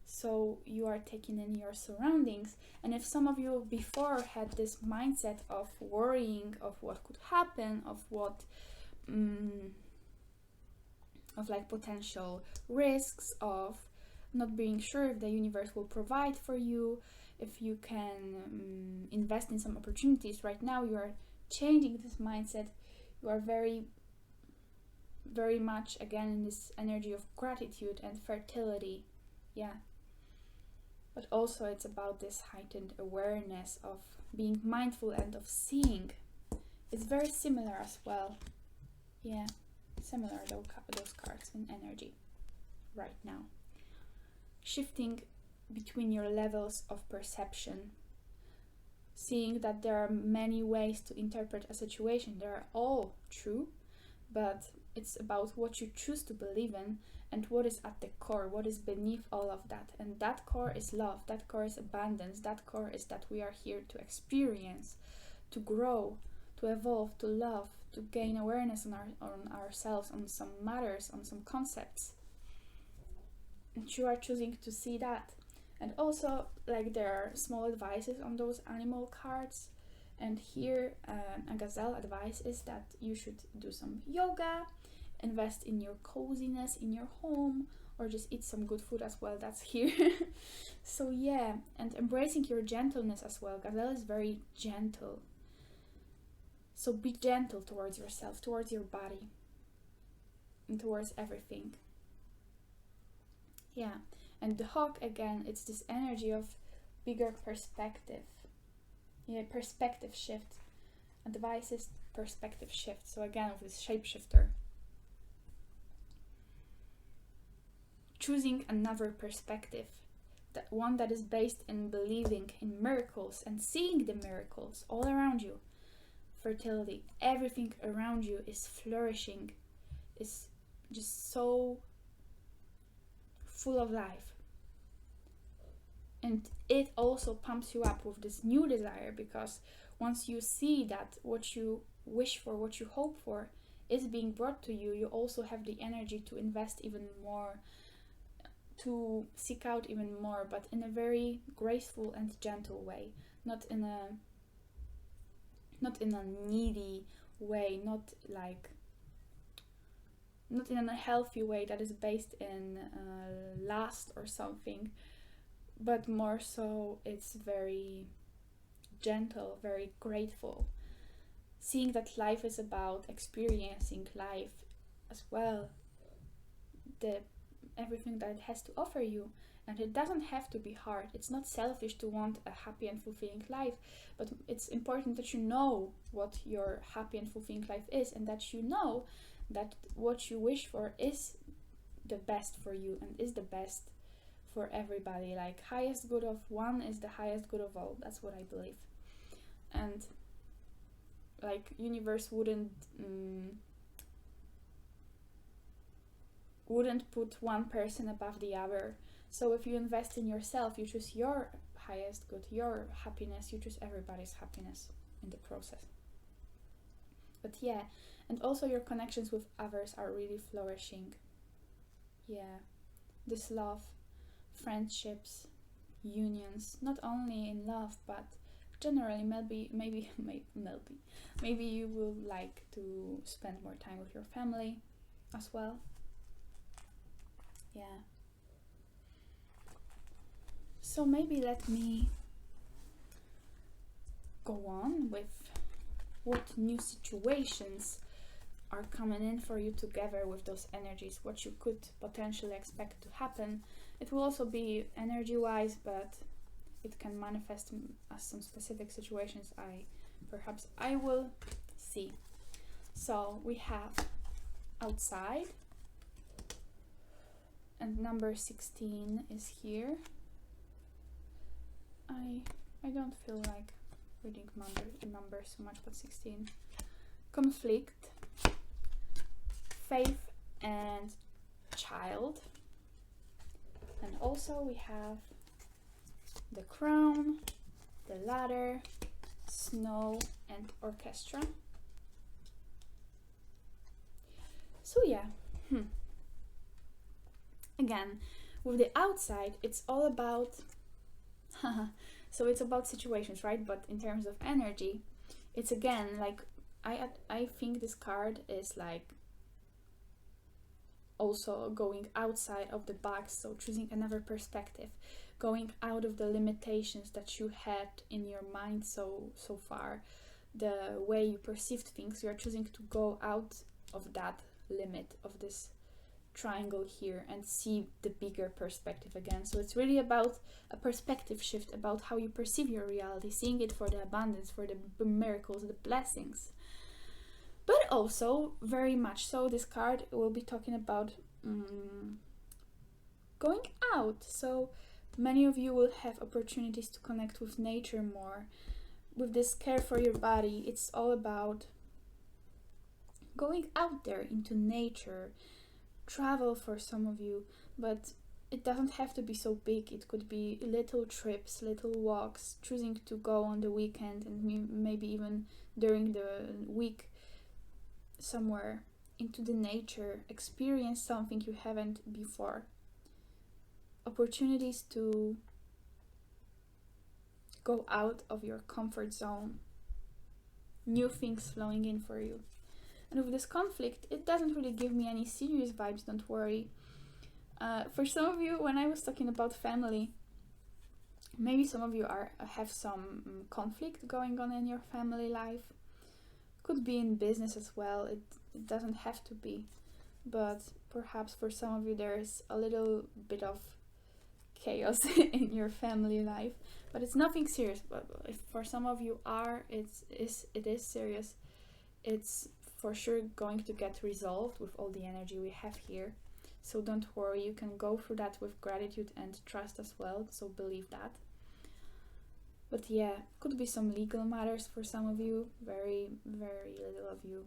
So you are taking in your surroundings, and if some of you before had this mindset of worrying of what could happen, of what of like potential risks, of not being sure if the universe will provide for you, if you can invest in some opportunities, right now you are changing this mindset. You are very, very much again in this energy of gratitude and fertility. Yeah. But also it's about this heightened awareness of being mindful and of seeing. It's very similar as well. Yeah, similar those cards in energy right now. Shifting between your levels of perception. Seeing that there are many ways to interpret a situation. They are all true, but it's about what you choose to believe in and what is at the core, what is beneath all of that. And that core is love, that core is abundance, that core is that we are here to experience, to grow, to evolve, to love, to gain awareness on ourselves, on some matters, on some concepts. And you are choosing to see that. And also, like, there are small advices on those animal cards. And here, a gazelle advice is that you should do some yoga, invest in your coziness in your home, or just eat some good food as well. That's here. So yeah, and embracing your gentleness as well. Gazelle is very gentle. So be gentle towards yourself, towards your body, and towards everything. Yeah. And the hawk, again, it's this energy of bigger perspective. Yeah, perspective shift. Advice is perspective shift. So again, of this shapeshifter. Choosing another perspective. That one that is based in believing in miracles and seeing the miracles all around you. Fertility. Everything around you is flourishing. Is just so full of life. And it also pumps you up with this new desire, because once you see that what you wish for, what you hope for is being brought to you, you also have the energy to invest even more, to seek out even more, but in a very graceful and gentle way, not in a needy way, not in a healthy way that is based in lust or something, but more so it's very gentle, very grateful, seeing that life is about experiencing life as well, everything that it has to offer you. And it doesn't have to be hard. It's not selfish to want a happy and fulfilling life, but it's important that you know what your happy and fulfilling life is, and that you know that what you wish for is the best for you and is the best for everybody. Like, highest good of one is the highest good of all. That's what I believe. And like, universe wouldn't put one person above the other. So if you invest in yourself, you choose your highest good, your happiness, you choose everybody's happiness in the process. But yeah, and also your connections with others are really flourishing. Yeah, this love, friendships, unions, not only in love, but generally, maybe you will like to spend more time with your family as well. Yeah. So maybe let me go on with what new situations are coming in for you together with those energies, what you could potentially expect to happen. It will also be energy wise, but it can manifest as some specific situations I will see. So we have outside, and number 16 is here. I don't feel like reading numbers so much, but 16. Conflict, faith and child. And also we have the crown, the ladder, snow and orchestra. So yeah, again, with the outside, it's all about so it's about situations, right? But in terms of energy, it's again like I think this card is like also going outside of the box, so choosing another perspective, going out of the limitations that you had in your mind so far, the way you perceived things. You are choosing to go out of that limit of this triangle here and see the bigger perspective again. So it's really about a perspective shift about how you perceive your reality, seeing it for the abundance, for the miracles, the blessings. But also, very much so, this card will be talking about going out. So many of you will have opportunities to connect with nature more. With this care for your body, it's all about going out there into nature. Travel for some of you, but it doesn't have to be so big. It could be little trips, little walks, choosing to go on the weekend and maybe even during the week somewhere into the nature, experience something you haven't before. Opportunities to go out of your comfort zone, new things flowing in for you. And with this conflict, it doesn't really give me any serious vibes, don't worry. For some of you, when I was talking about family, maybe some of you have some conflict going on in your family life. Could be in business as well, it doesn't have to be. But perhaps for some of you there's a little bit of chaos in your family life. But it's nothing serious. But if for some of you it is serious. It's for sure going to get resolved with all the energy we have here. So don't worry, you can go through that with gratitude and trust as well, so believe that. But yeah, could be some legal matters for some of you, very, very little of you.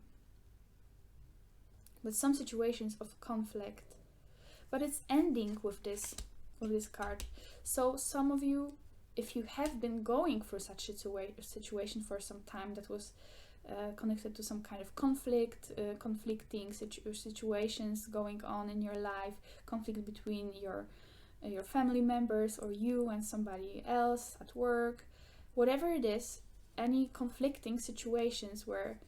But some situations of conflict. But it's ending with this card. So some of you, if you have been going through such a situation for some time that was connected to some kind of conflicting situations going on in your life, conflict between your family members or you and somebody else at work, whatever it is, any conflicting situations where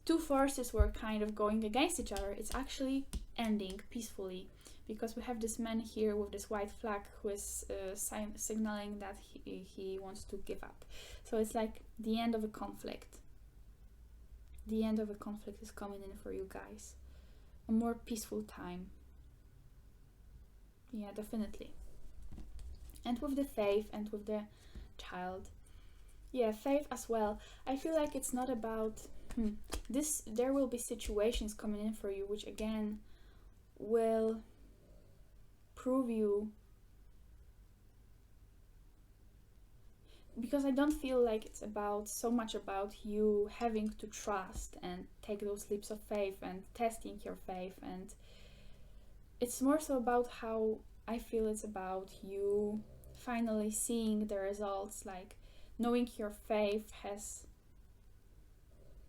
two forces were kind of going against each other, it's actually ending peacefully, because we have this man here with this white flag who is signaling that he wants to give up. So it's like the end of a conflict. The end of a conflict is coming in for you guys. A more peaceful time. Yeah, definitely. And with the faith and with the child. Yeah, faith as well. I feel like it's not about this. There will be situations coming in for you which again will prove you because I don't feel like it's about so much about you having to trust and take those leaps of faith and testing your faith, and it's more so about how I feel it's about you finally seeing the results, like knowing your faith has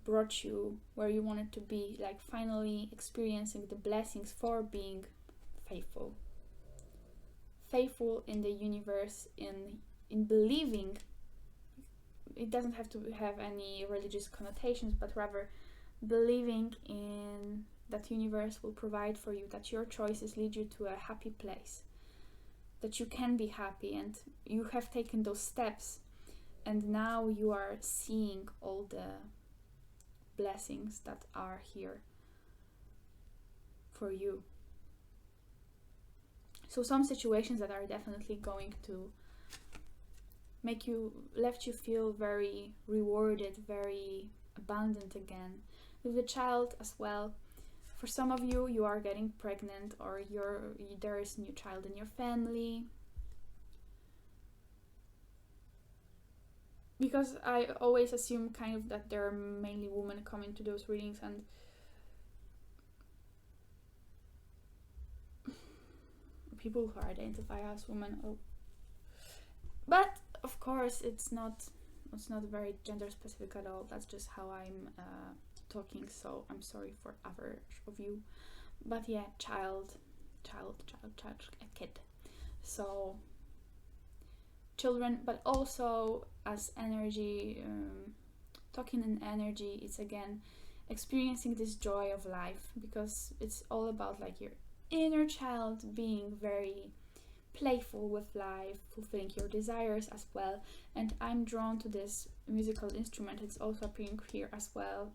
brought you where you wanted to be, like finally experiencing the blessings for being faithful in the universe, in believing. It doesn't have to have any religious connotations, but rather believing in that universe will provide for you, that your choices lead you to a happy place, that you can be happy, and you have taken those steps, and now you are seeing all the blessings that are here for you. So some situations that are definitely going to left you feel very rewarded, very abundant again. With the child as well. For some of you, you are getting pregnant, or there is a new child in your family. Because I always assume kind of that there are mainly women coming to those readings, and people who identify as women. But of course, it's not very gender specific at all. That's just how I'm talking. So I'm sorry for other of you. But yeah, child, a kid. So children, but also as energy, talking in energy, it's again experiencing this joy of life, because it's all about like your inner child being very playful with life, fulfilling your desires as well. And I'm drawn to this musical instrument. It's also appearing here as well,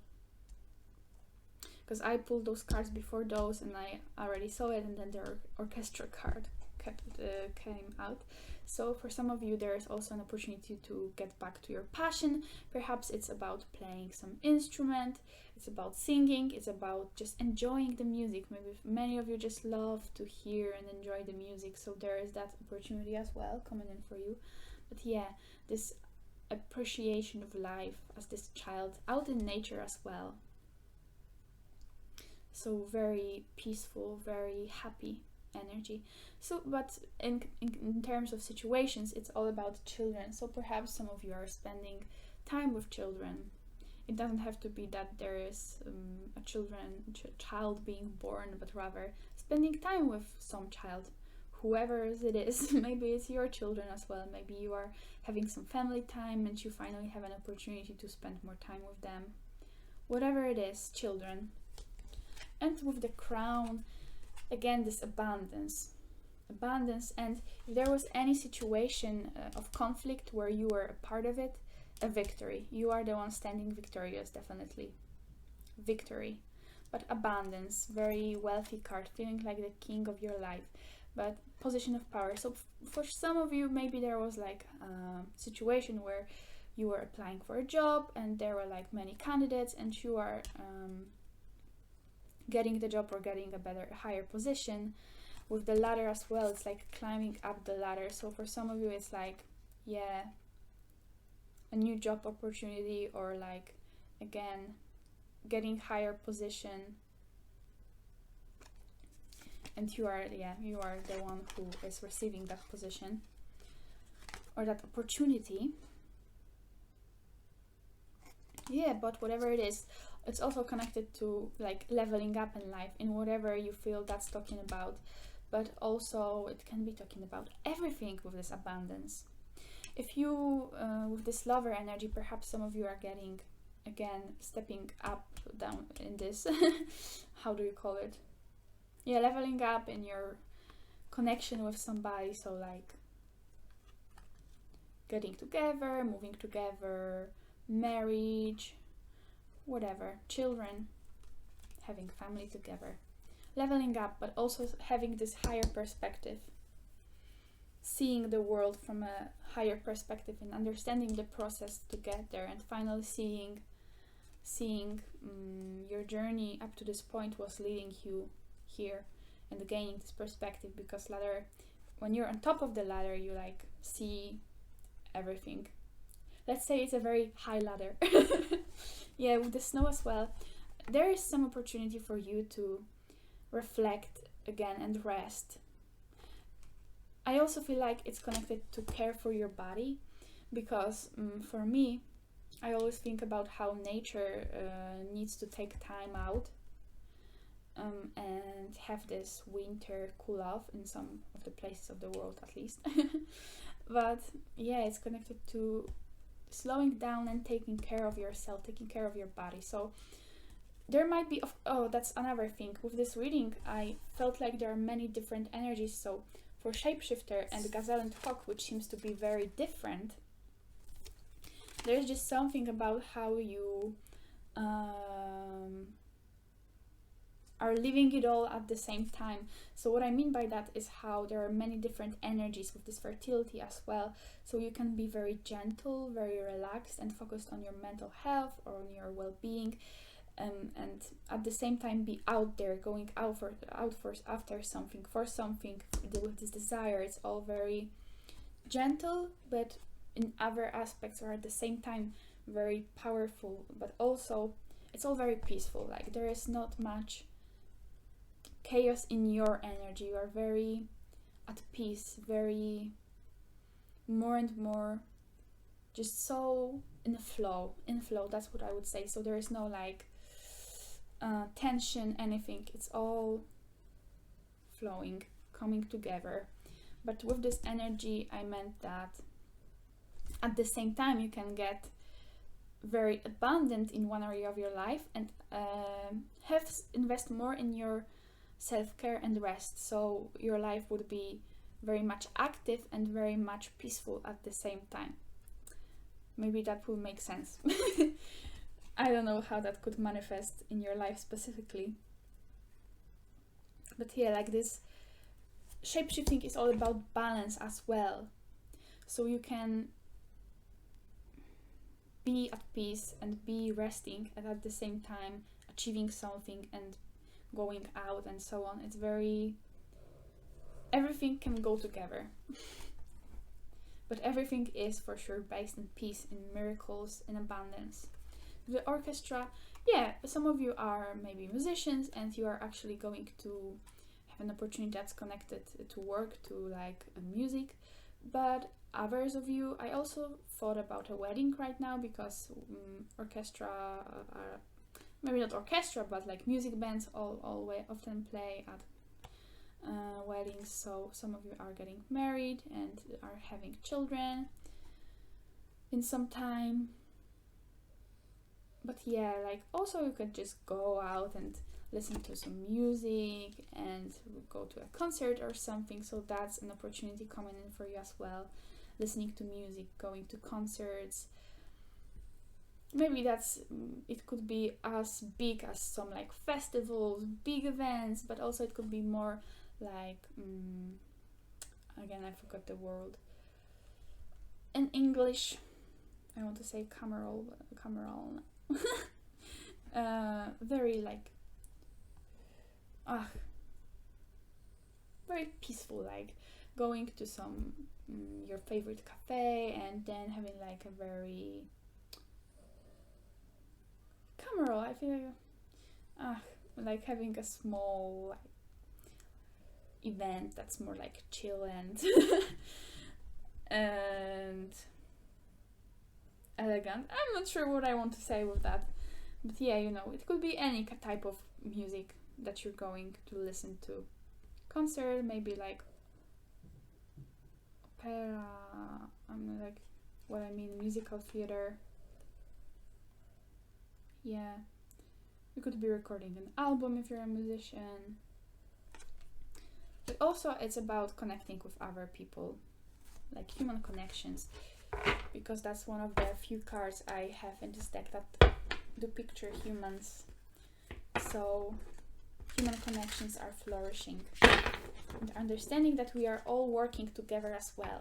because I pulled those cards before those and I already saw it, and then the orchestra card came out. So for some of you, there is also an opportunity to get back to your passion. Perhaps it's about playing some instrument, it's about singing, it's about just enjoying the music. Maybe many of you just love to hear and enjoy the music, so there is that opportunity as well coming in for you. But yeah, this appreciation of life as this child out in nature as well. So very peaceful, very happy energy. So but in terms of situations, it's all about children. So perhaps some of you are spending time with children. It doesn't have to be that there is a child being born, but rather spending time with some child, whoever it is. Maybe it's your children as well. Maybe you are having some family time and you finally have an opportunity to spend more time with them. Whatever it is, children. And with the crown, again, this abundance, and if there was any situation of conflict where you were a part of it, a victory. You are the one standing victorious, definitely. Victory. But abundance, very wealthy card, feeling like the king of your life, but position of power. So for some of you, maybe there was like a situation where you were applying for a job and there were like many candidates, and you are getting the job or getting a higher position. With the ladder as well, it's like climbing up the ladder. So for some of you, it's like, yeah, a new job opportunity, or like, again, getting higher position. And you are the one who is receiving that position or that opportunity. Yeah, but whatever it is, it's also connected to like leveling up in life, in whatever you feel that's talking about. But also it can be talking about everything with this abundance. If you, with this lover energy, perhaps some of you are getting, again, stepping up, down in this, how do you call it? Yeah, leveling up in your connection with somebody. So like getting together, moving together, marriage, whatever, children, having family together. Leveling up, but also having this higher perspective, seeing the world from a higher perspective and understanding the process to get there, and finally seeing your journey up to this point was leading you here, and gaining this perspective, because ladder, when you're on top of the ladder, you like see everything let's say it's a very high ladder. Yeah, with the snow as well, there is some opportunity for you to reflect again and rest. I also feel like it's connected to care for your body, because for me, I always think about how nature needs to take time out and have this winter cool off in some of the places of the world, at least. But yeah, it's connected to slowing down and taking care of yourself, taking care of your body. So there might be, that's another thing. With this reading, I felt like there are many different energies. So for Shapeshifter and Gazelle and Hawk, which seems to be very different, there's just something about how you are living it all at the same time. So what I mean by that is how there are many different energies with this fertility as well. So you can be very gentle, very relaxed and focused on your mental health or on your well-being, and at the same time be out there, going after something, for something, with this desire. It's all very gentle, but in other aspects are at the same time very powerful, but also it's all very peaceful. Like there is not much chaos in your energy. You are very at peace, very more and more just so in flow, that's what I would say. So there is no like tension, anything. It's all flowing, coming together. But with this energy, I meant that at the same time you can get very abundant in one area of your life and invest more in your self-care and rest. So your life would be very much active and very much peaceful at the same time. Maybe that will make sense. I don't know how that could manifest in your life specifically. But yeah, like this shape-shifting is all about balance as well. So you can be at peace and be resting and at the same time achieving something and going out and so on. It's very, everything can go together. But everything is for sure based in peace, in miracles, in abundance. The orchestra, yeah, some of you are maybe musicians and you are actually going to have an opportunity that's connected to work, to like music. But others of you, I also thought about a wedding right now, because orchestra are, maybe not orchestra, but like music bands often play at weddings. So some of you are getting married and are having children in some time. But yeah, like also you could just go out and listen to some music and go to a concert or something. So that's an opportunity coming in for you as well. Listening to music, going to concerts. Maybe it could be as big as some like festivals, big events, but also it could be more like, again, I forgot the word. In English, I want to say cameral. Very like, very peaceful, like going to some your favorite cafe and then having like a very cameral, I feel like having a small like event that's more like chill and and elegant. I'm not sure what I want to say with that, but yeah, you know, it could be any type of music that you're going to listen to. Concert, maybe like opera, like what I mean, musical theater. Yeah, you could be recording an album if you're a musician. But also it's about connecting with other people, like human connections, because that's one of the few cards I have in this deck that do picture humans. So human connections are flourishing. And understanding that we are all working together as well.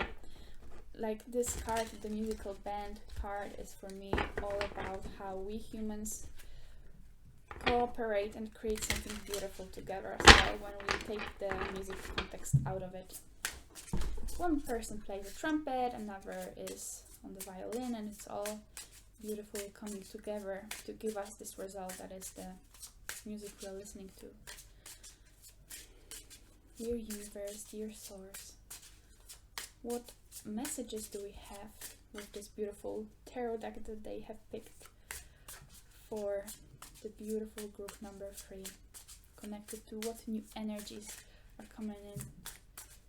Like this card, the musical band card, is for me all about how we humans cooperate and create something beautiful together as well when we take the music context out of it. One person plays a trumpet, another is on the violin, and it's all beautifully coming together to give us this result that is the music we are listening to. Dear universe, dear source, what messages do we have with this beautiful tarot deck that they have picked for the beautiful group number 3, connected to what new energies are coming in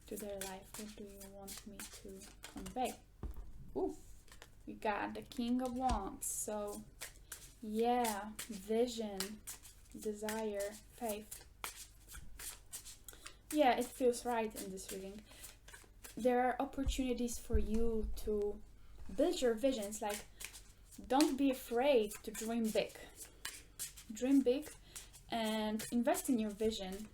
to their life? What do you want me to convey? Ooh, we got the King of Wands. So yeah, vision, desire, faith. Yeah, it feels right in this reading. There are opportunities for you to build your visions. Like, don't be afraid to dream big. Dream big and invest in your vision.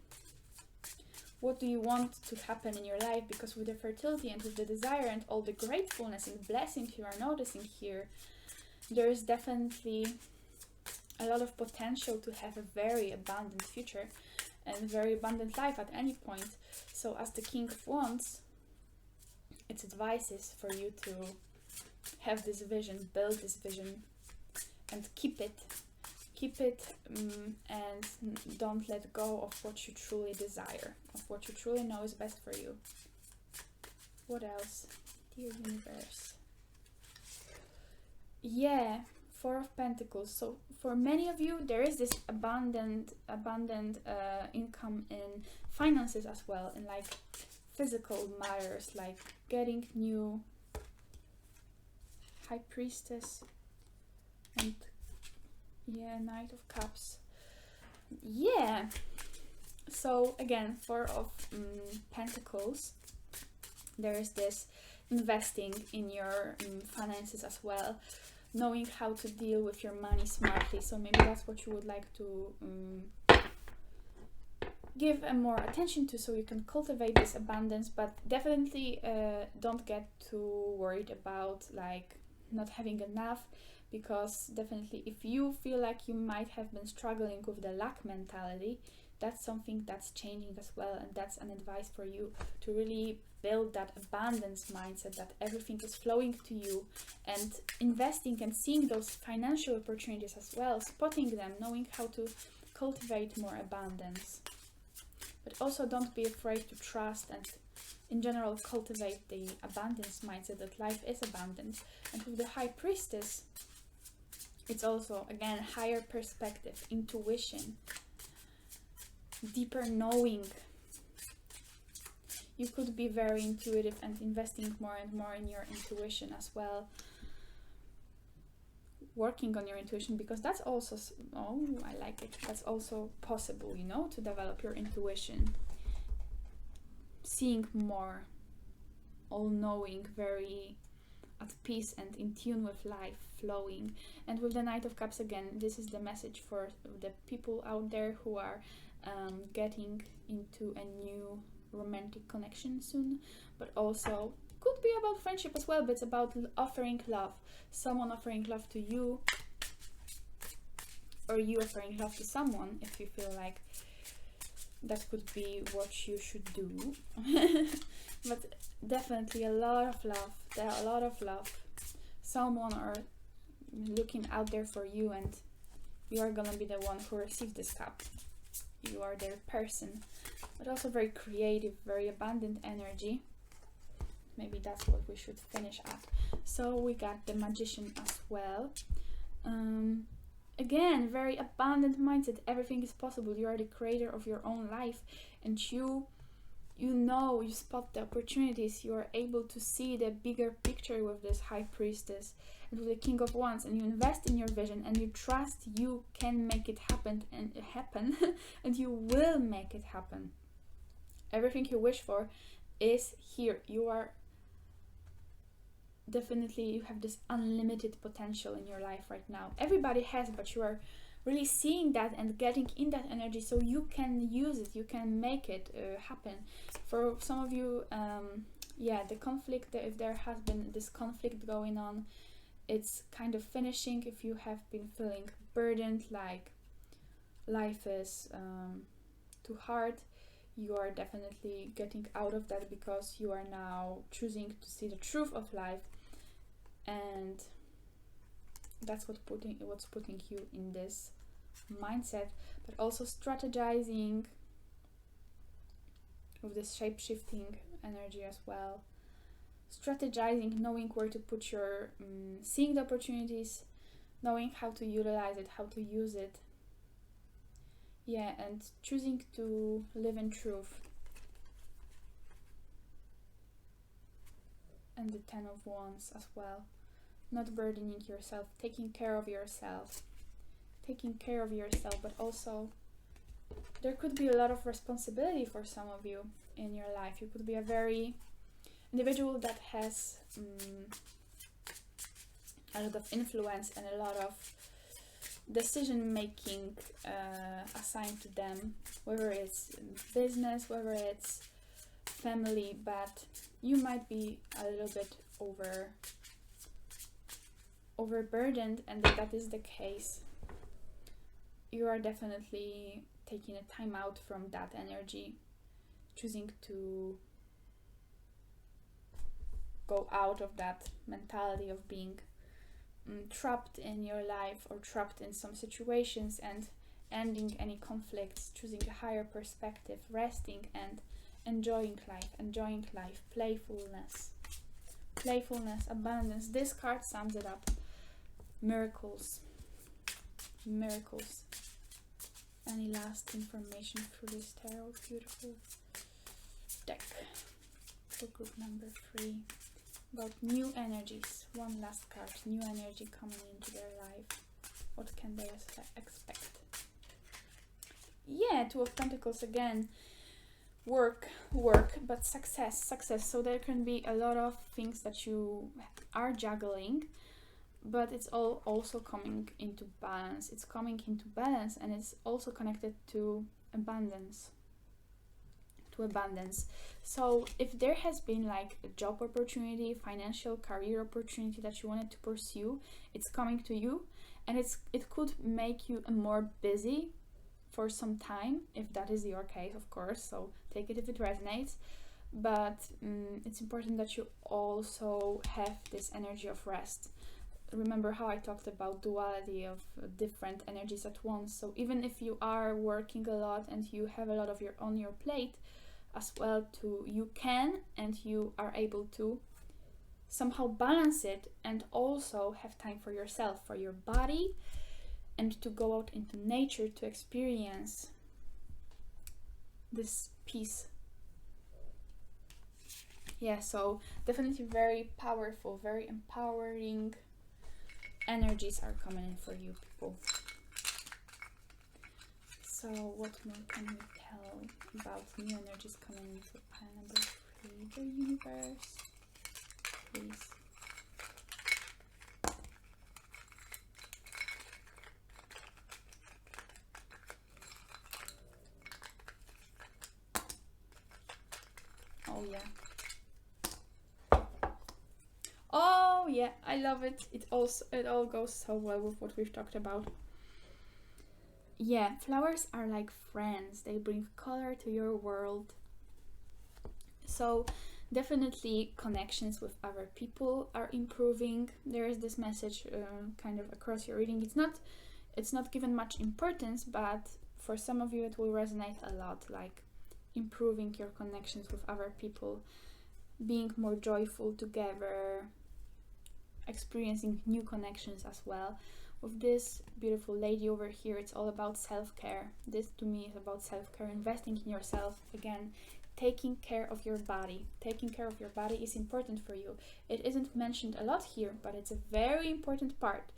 What do you want to happen in your life? Because with the fertility and with the desire and all the gratefulness and blessings you are noticing here, there is definitely a lot of potential to have a very abundant future and very abundant life at any point. So as the King of Wands, its advice is for you to have this vision, build this vision, and keep it, and don't let go of what you truly desire, of what you truly know is best for you. What else? Dear universe. Yeah, Four of Pentacles. So for many of you, there is this abundant income in finances as well, in like physical matters, like getting new High Priestess and yeah, Knight of Cups. Yeah, so again, Four of Pentacles, there is this investing in your finances as well, knowing how to deal with your money smartly. So maybe that's what you would like to give more attention to, so you can cultivate this abundance. But definitely don't get too worried about like not having enough, because definitely if you feel like you might have been struggling with the lack mentality, that's something that's changing as well, and that's an advice for you to really build that abundance mindset, that everything is flowing to you, and investing and seeing those financial opportunities as well, spotting them, knowing how to cultivate more abundance. But also don't be afraid to trust and in general cultivate the abundance mindset, that life is abundant. And with the High Priestess, it's also again higher perspective, intuition, deeper knowing. You could be very intuitive and investing more and more in your intuition as well, working on your intuition, because that's also, oh, I like it, that's also possible, you know, to develop your intuition, seeing more, all knowing, very at peace and in tune with life, flowing. And with the Knight of Cups, again, this is the message for the people out there who are getting into a new romantic connection soon, but also could be about friendship as well, but it's about offering love, someone offering love to you, or you offering love to someone, if you feel like that could be what you should do. But definitely a lot of love, there are a lot of love, someone are looking out there for you, and you are gonna be the one who receives this cup. You are their person, but also very creative, very abundant energy. Maybe that's what we should finish at. So we got the Magician as well. Again, very abundant mindset, everything is possible. You are the creator of your own life, and you know, you spot the opportunities, you are able to see the bigger picture with this High Priestess and with the King of Wands, and you invest in your vision and you trust you can make it happen and you will make it happen. Everything you wish for is here. You are definitely, you have this unlimited potential in your life right now. Everybody has, but you are really seeing that and getting in that energy, so you can use it, you can make it happen. For some of you, yeah, the conflict, if there has been this conflict going on, it's kind of finishing. If you have been feeling burdened, like life is too hard, you are definitely getting out of that, because you are now choosing to see the truth of life. and that's what's putting you in this mindset, but also strategizing with this shape-shifting energy as well. Strategizing, knowing where to put your, seeing the opportunities, knowing how to utilize it, how to use it. Yeah, and choosing to live in truth. And the 10 of Wands as well. Not burdening yourself, taking care of yourself. Taking care of yourself, but also there could be a lot of responsibility for some of you in your life. You could be a very individual that has a lot of influence and a lot of decision making assigned to them, whether it's business, whether it's family, but you might be a little bit overburdened, and if that is the case, you are definitely taking a time out from that energy, choosing to go out of that mentality of being trapped in your life or trapped in some situations, and ending any conflicts, choosing a higher perspective, resting and enjoying life, playfulness, abundance. This card sums it up. Miracles. Any last information through this tarot? Beautiful deck for group number 3 about new energies. One last card. New energy coming into their life. What can they expect? Yeah, Two of Pentacles again. Work, but success. So there can be a lot of things that you are juggling, but it's all also coming into balance. It's coming into balance, and it's also connected to abundance. So if there has been like a job opportunity, financial career opportunity that you wanted to pursue, it's coming to you, and it could make you more busy for some time, if that is your case, of course. So take it if it resonates, but it's important that you also have this energy of rest. Remember how I talked about duality of different energies at once. So even if you are working a lot and you have a lot of on your plate as well, you can and you are able to somehow balance it and also have time for yourself, for your body, and to go out into nature to experience this peace. Yeah, so definitely very powerful, very empowering energies are coming in for you, people. So what more can we tell about new energies coming in for pile number 3? The universe, please. Oh yeah, I love it. It all goes so well with what we've talked about. Yeah, flowers are like friends. They bring color to your world. So definitely connections with other people are improving. There is this message kind of across your reading. It's not given much importance, but for some of you it will resonate a lot, like improving your connections with other people, being more joyful together, experiencing new connections as well. With this beautiful lady over here, it's all about self-care. This to me is about self-care, investing in yourself. Again, taking care of your body. Taking care of your body is important for you. It isn't mentioned a lot here, but it's a very important part.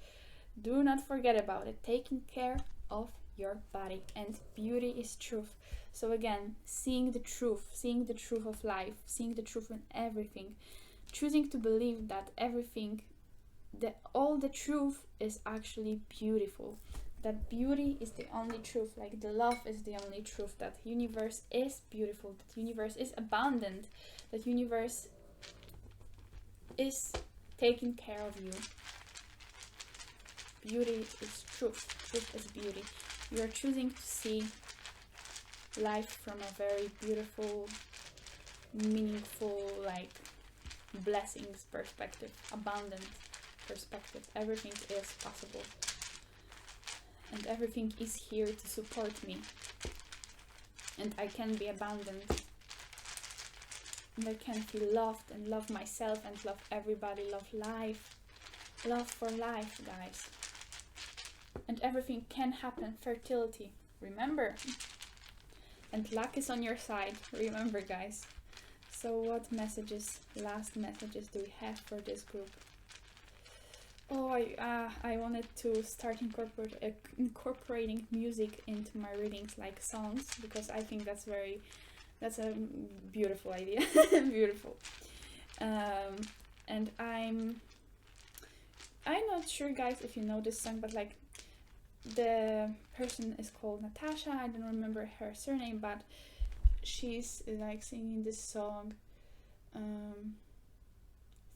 Do not forget about it. Taking care of your body. And beauty is truth. So again, seeing the truth of life, seeing the truth in everything, choosing to believe that everything, that all the truth is actually beautiful, that beauty is the only truth, like the love is the only truth, that universe is beautiful, that universe is abundant, that universe is taking care of you. Beauty is truth is beauty. You are choosing to see life from a very beautiful, meaningful, like blessings perspective, abundant. perspective. Everything is possible. And everything is here to support me. And I can be abandoned. And I can feel loved and love myself and love everybody, love life. Love for life, guys. And everything can happen. Fertility. Remember. And luck is on your side. Remember, guys. So what messages, last messages do we have for this group? Oh, I wanted to start incorporating music into my readings, like songs, because I think that's a beautiful idea. Beautiful. And I'm not sure, guys, if you know this song, but like the person is called Natasha. I don't remember her surname, but she's like singing this song.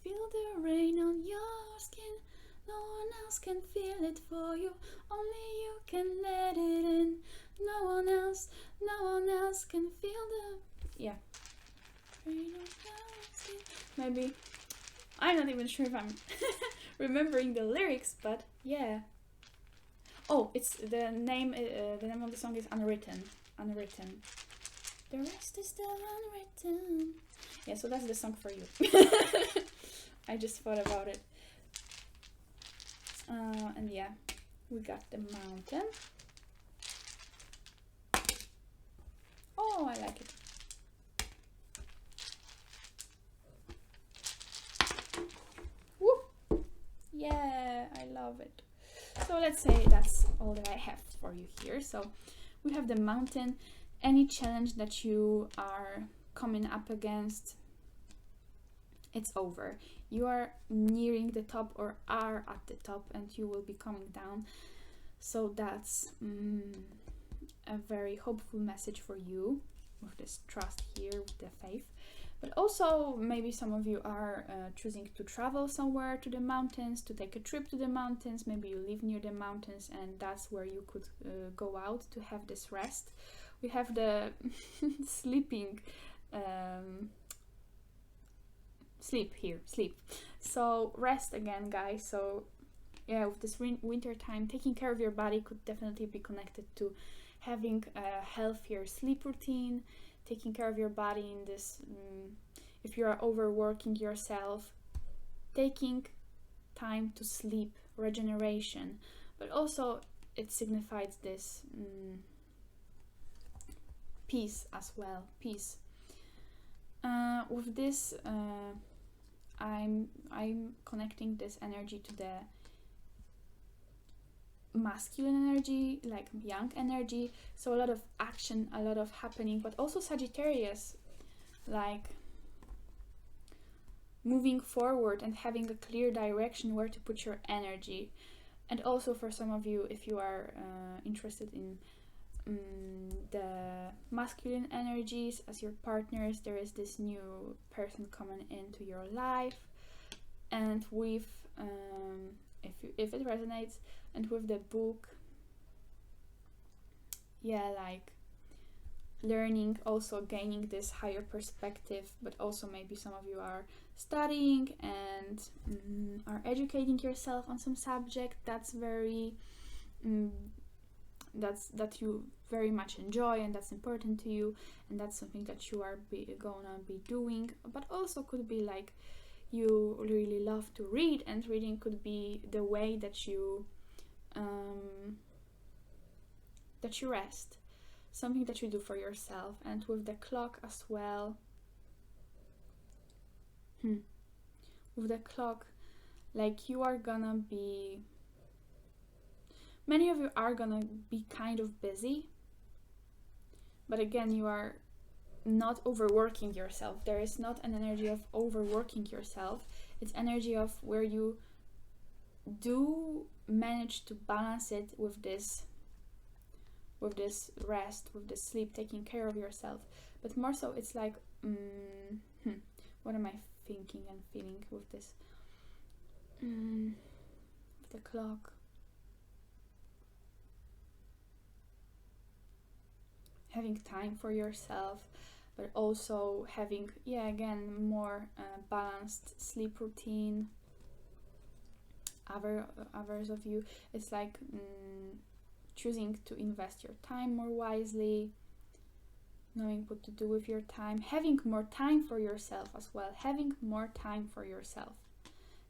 Feel the rain on your skin. No one else can feel it for you. Only you can let it in. No one else can feel the... Yeah. Rain on your skin. Maybe. I'm not even sure if I'm remembering the lyrics, but yeah. Oh, it's the name of the song is Unwritten. Unwritten. The rest is still unwritten. Yeah, so that's the song for you. I just thought about it. And yeah, we got the mountain. Oh, I like it. Woo! Yeah, I love it. So let's say that's all that I have for you here. So we have the mountain. Any challenge that you are coming up against, it's over. You are nearing the top or are at the top, and you will be coming down. So that's a very hopeful message for you with this trust here, with the faith. But also maybe some of you are choosing to travel somewhere to the mountains, to take a trip to the mountains. Maybe you live near the mountains and that's where you could go out to have this rest. We have the sleeping, sleep here, sleep. So rest again, guys. So yeah, with this winter time, taking care of your body could definitely be connected to having a healthier sleep routine, taking care of your body in this, if you are overworking yourself, taking time to sleep, regeneration, but also it signifies this peace as well, peace. With this, I'm connecting this energy to the masculine energy, like young energy. So a lot of action, a lot of happening, but also Sagittarius, like moving forward and having a clear direction where to put your energy. And also for some of you, if you are interested in the masculine energies as your partners, there is this new person coming into your life, and with if it resonates, and with the book, yeah, like learning, also gaining this higher perspective, but also maybe some of you are studying and are educating yourself on some subject that's very that you very much enjoy and that's important to you, and that's something that you are gonna be doing. But also could be like you really love to read, and reading could be the way that you rest, something that you do for yourself. And with the clock as well, with the clock, like you are gonna be, many of you are gonna be kind of busy, but again, you are not overworking yourself. There is not an energy of overworking yourself. It's energy of where you do manage to balance it with this rest, with this sleep, taking care of yourself. But more so, it's like what am I thinking and feeling with this with the clock? Having time for yourself, but also having, yeah, again, more balanced sleep routine. others of you. It's like choosing to invest your time more wisely, knowing what to do with your time, having more time for yourself as well, having more time for yourself.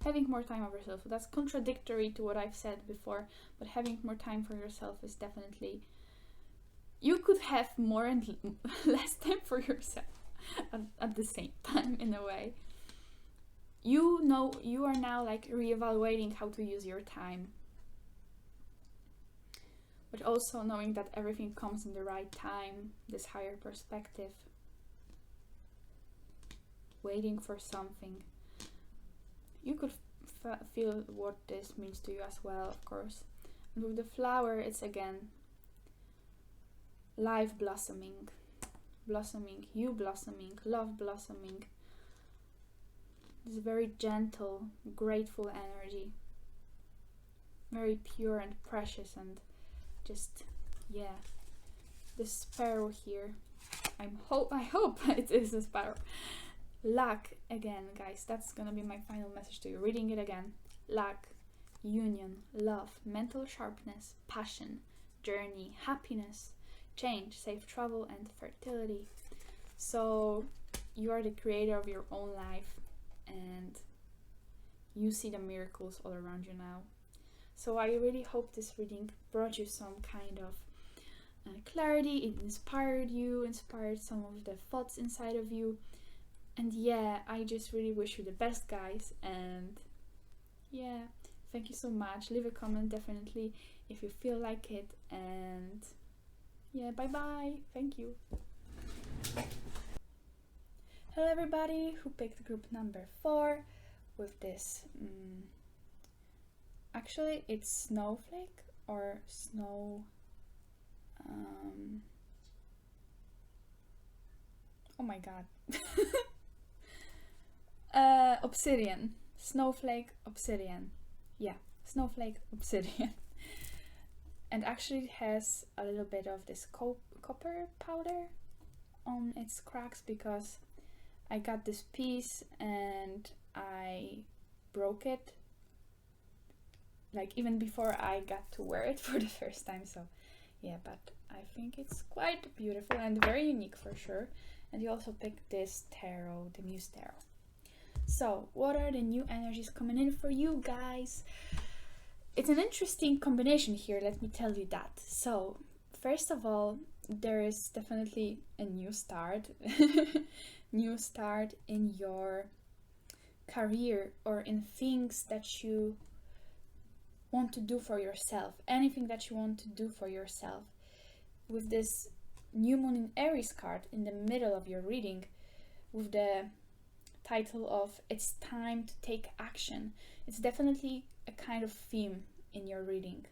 Having more time for yourself. So that's contradictory to what I've said before, but having more time for yourself is definitely, you could have more and less time for yourself at the same time, in a way. You know, you are now like reevaluating how to use your time, but also knowing that everything comes in the right time, this higher perspective, waiting for something. You could feel what this means to you as well, of course. And with the flower, it's again life blossoming, you blossoming, love blossoming. This very gentle, grateful energy, very pure and precious, and just, yeah. The sparrow here, I hope it is a sparrow. Luck, again, guys, that's gonna be my final message to you. Reading it again. Luck, union, love, mental sharpness, passion, journey, happiness, change, safe travel, and fertility. So you are the creator of your own life, and you see the miracles all around you now. So I really hope this reading brought you some kind of clarity. It inspired some of the thoughts inside of you. And yeah, I just really wish you the best, guys. And yeah, thank you so much. Leave a comment definitely if you feel like it. And yeah, bye bye. Thank you. Hello everybody who picked group number 4 with this. Actually, it's snowflake or snow. Oh my god. Obsidian. Snowflake, obsidian. Yeah, snowflake, obsidian. And actually it has a little bit of this copper powder on its cracks, because I got this piece and I broke it like even before I got to wear it for the first time. So yeah, but I think it's quite beautiful and very unique for sure. And you also picked this tarot, the Muse tarot. So what are the new energies coming in for you guys? It's an interesting combination here, let me tell you that. So first of all, there is definitely a new start. New start in your career or in things that you want to do for yourself, anything that you want to do for yourself. With this new moon in Aries card in the middle of your reading, with the title of It's Time to Take Action, it's definitely a kind of theme in your reading.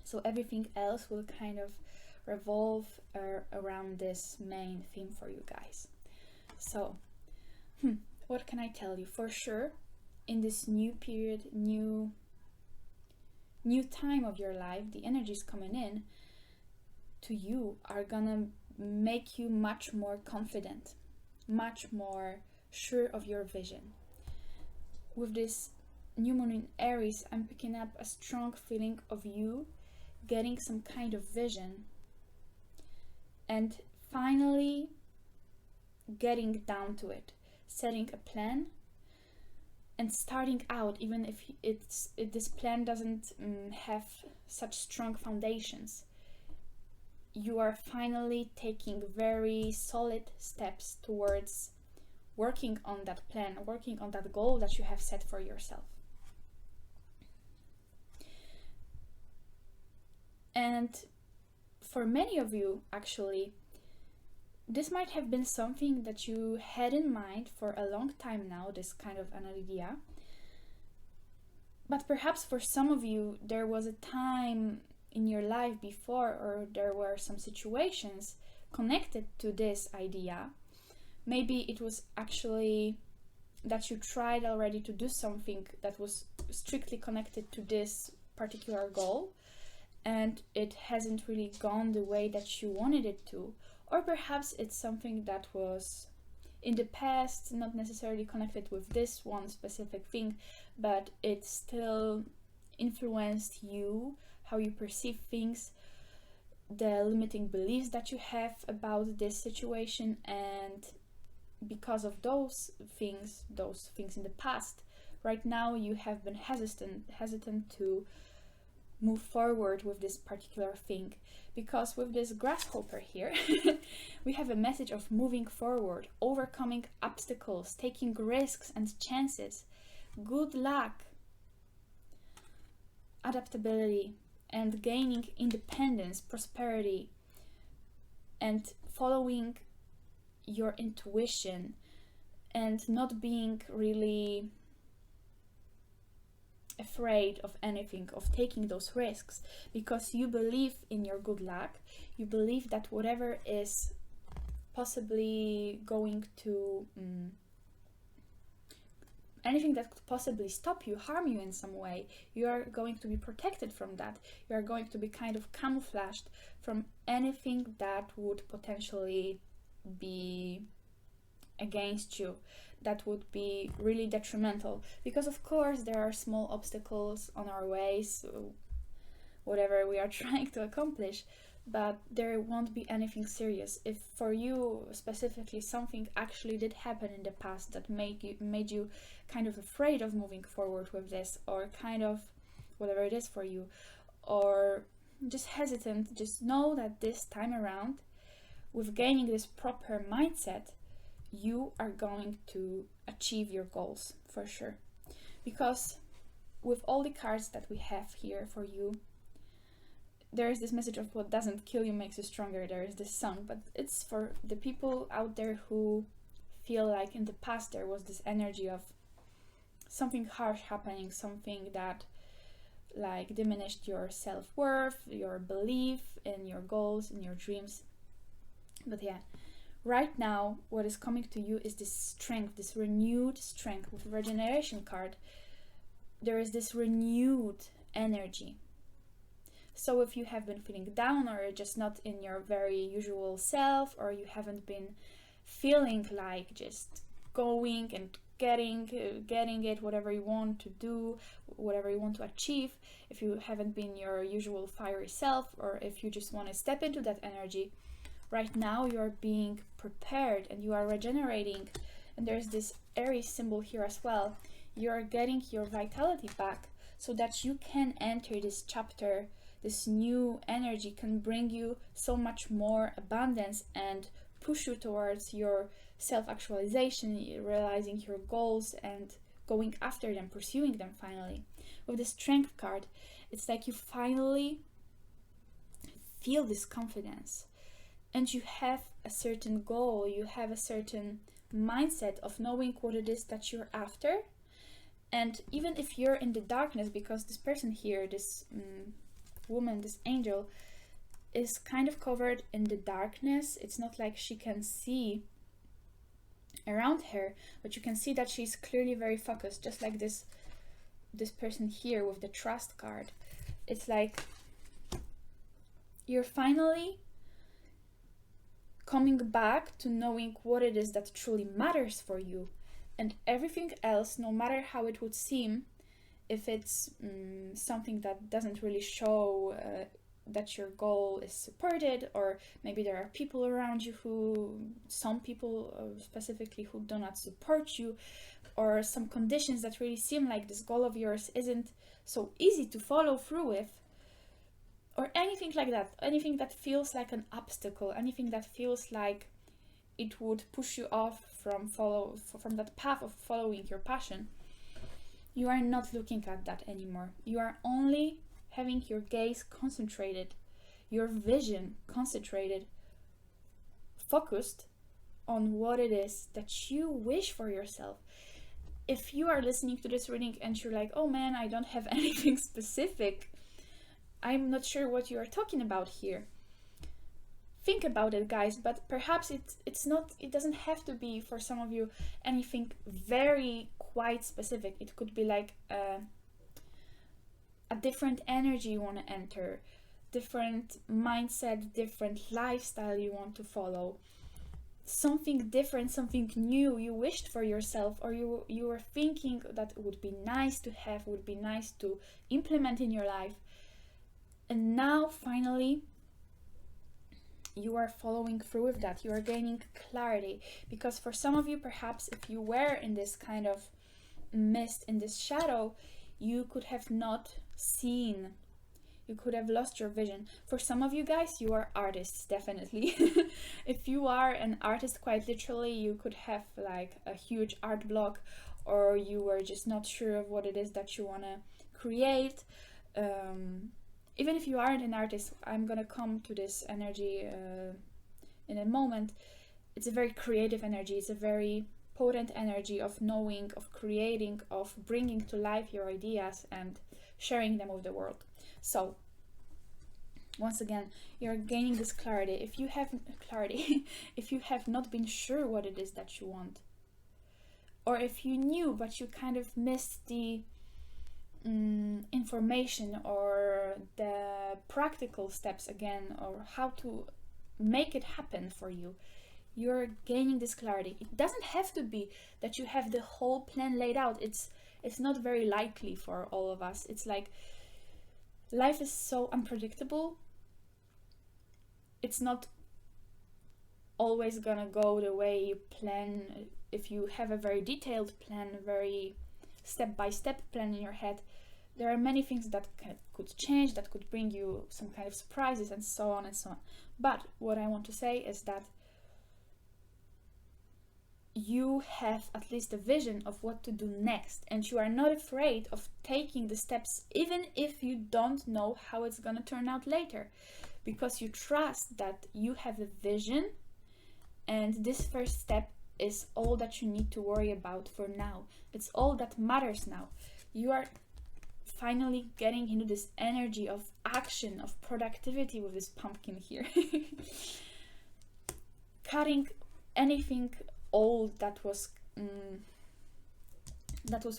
So everything else will kind of revolve around this main theme for you guys. So what can I tell you? For sure, in this new period, new time of your life, the energies coming in to you are gonna make you much more confident, much more sure of your vision. With this new moon in Aries, I'm picking up a strong feeling of you getting some kind of vision and finally getting down to it, setting a plan and starting out, even if this plan doesn't have such strong foundations. You are finally taking very solid steps towards working on that plan, working on that goal that you have set for yourself. And for many of you, actually, this might have been something that you had in mind for a long time now, this kind of an idea. But perhaps for some of you, there was a time in your life before, or there were some situations connected to this idea. Maybe it was actually that you tried already to do something that was strictly connected to this particular goal, and it hasn't really gone the way that you wanted it to. Or perhaps it's something that was in the past, not necessarily connected with this one specific thing, but it still influenced you, how you perceive things, the limiting beliefs that you have about this situation, and because of those things in the past, right now you have been hesitant to move forward with this particular thing. Because with this grasshopper here, we have a message of moving forward, overcoming obstacles, taking risks and chances, good luck, adaptability, and gaining independence, prosperity, and following your intuition, and not being really afraid of anything, of taking those risks, because you believe in your good luck. You believe that whatever is possibly going to anything that could possibly stop you, harm you in some way, you are going to be protected from that. You are going to be kind of camouflaged from anything that would potentially be against you, that would be really detrimental. Because of course there are small obstacles on our ways, whatever we are trying to accomplish, but there won't be anything serious. If for you specifically something actually did happen in the past that made you kind of afraid of moving forward with this, or kind of whatever it is for you, or just hesitant, just know that this time around, with gaining this proper mindset, you are going to achieve your goals for sure. Because with all the cards that we have here for you, there is this message of what doesn't kill you makes you stronger. There is this song, but it's for the people out there who feel like in the past there was this energy of something harsh happening, something that like diminished your self-worth, your belief in your goals, in your dreams. But yeah, right now what is coming to you is this strength, this renewed strength. With the regeneration card, there is this renewed energy. So if you have been feeling down, or just not in your very usual self, or you haven't been feeling like just going and getting it, whatever you want to do, whatever you want to achieve, if you haven't been your usual fiery self, or if you just want to step into that energy, right now you are being prepared and you are regenerating. And there's this Aries symbol here as well. You are getting your vitality back so that you can enter this chapter. This new energy can bring you so much more abundance and push you towards your self-actualization, realizing your goals and going after them, pursuing them finally. With the Strength card, it's like you finally feel this confidence and you have a certain goal, you have a certain mindset of knowing what it is that you're after. And even if you're in the darkness, because this person here, this woman, this angel, is kind of covered in the darkness. It's not like she can see around her, but you can see that she's clearly very focused, just like this person here with the Trust card. It's like you're finally coming back to knowing what it is that truly matters for you, and everything else, no matter how it would seem, if it's something that doesn't really show that your goal is supported, or maybe there are people around you some people specifically who do not support you, or some conditions that really seem like this goal of yours isn't so easy to follow through with, or anything like that, anything that feels like an obstacle, anything that feels like it would push you off from that path of following your passion. You are not looking at that anymore. You are only having your gaze concentrated, your vision concentrated, focused on what it is that you wish for yourself. If you are listening to this reading and you're like, oh man, I don't have anything specific, I'm not sure what you are talking about here. Think about it, guys, but perhaps it doesn't have to be for some of you anything very quite specific. It could be like a different energy you want to enter, different mindset, different lifestyle you want to follow, something different, something new you wished for yourself, or you were thinking that would be nice to have, would be nice to implement in your life. And now finally you are following through with that. You are gaining clarity, because for some of you, perhaps if you were in this kind of mist, in this shadow, you could have not seen, you could have lost your vision. For some of you guys, you are artists, definitely. If you are an artist, quite literally, you could have like a huge art block, or you were just not sure of what it is that you want to create. Even if you aren't an artist, I'm gonna come to this energy in a moment. It's a very creative energy. It's a very potent energy of knowing, of creating, of bringing to life your ideas and sharing them with the world. So once again, you're gaining this clarity. If you have clarity, if you have not been sure what it is that you want, or if you knew but you kind of missed the information or the practical steps again, or how to make it happen for you, you're gaining this clarity. It doesn't have to be that you have the whole plan laid out. It's not very likely for all of us. It's like life is so unpredictable. It's not always gonna go the way you plan. If you have a very detailed plan, very step-by-step plan in your head, there are many things that could change, that could bring you some kind of surprises, and so on and so on. But what I want to say is that you have at least a vision of what to do next, and you are not afraid of taking the steps, even if you don't know how it's going to turn out later, because you trust that you have a vision, and this first step is all that you need to worry about for now. It's all that matters now. You are finally getting into this energy of action, of productivity with this pumpkin here. Cutting anything old that was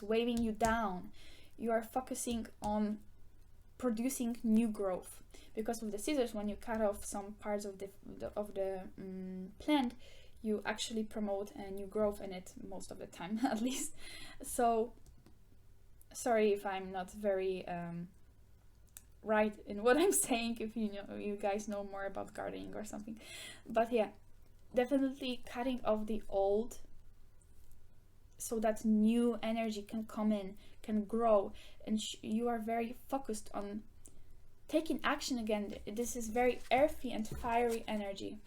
weighing you down. You are focusing on producing new growth, because with the scissors, when you cut off some parts of the plant, you actually promote a new growth in it most of the time, at least. So sorry if I'm not very right in what I'm saying, if you guys know more about gardening or something. But yeah, definitely cutting off the old so that new energy can come in, can grow, and you are very focused on taking action again. This is very earthy and fiery energy.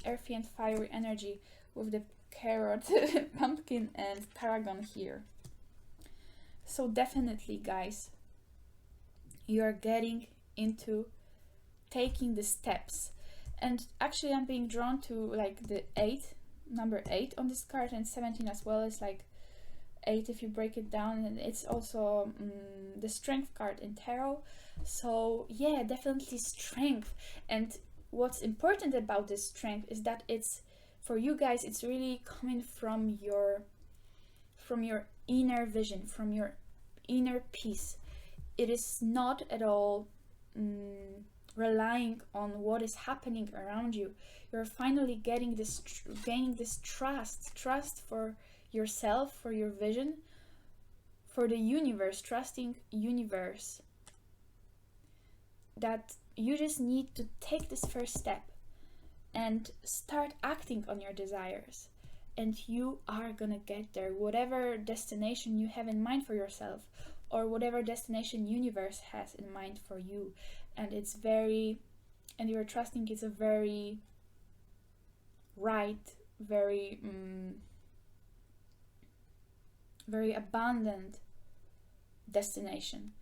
Earthy and fiery energy with the carrot, pumpkin, and tarragon here. So definitely, guys, you are getting into taking the steps. And actually, I'm being drawn to like the number 8 on this card, and 17 as well. Is like 8 if you break it down, and it's also the strength card in tarot. So yeah, definitely strength. And what's important about this strength is that it's, for you guys, it's really coming from your inner vision, from your inner peace. It is not at all relying on what is happening around you. You're finally gaining this trust for yourself, for your vision, for the universe, trusting universe, that you just need to take this first step and start acting on your desires, and you are gonna get there, whatever destination you have in mind for yourself, or whatever destination universe has in mind for you. And it's very, and you're trusting it's a very right, very very abundant destination,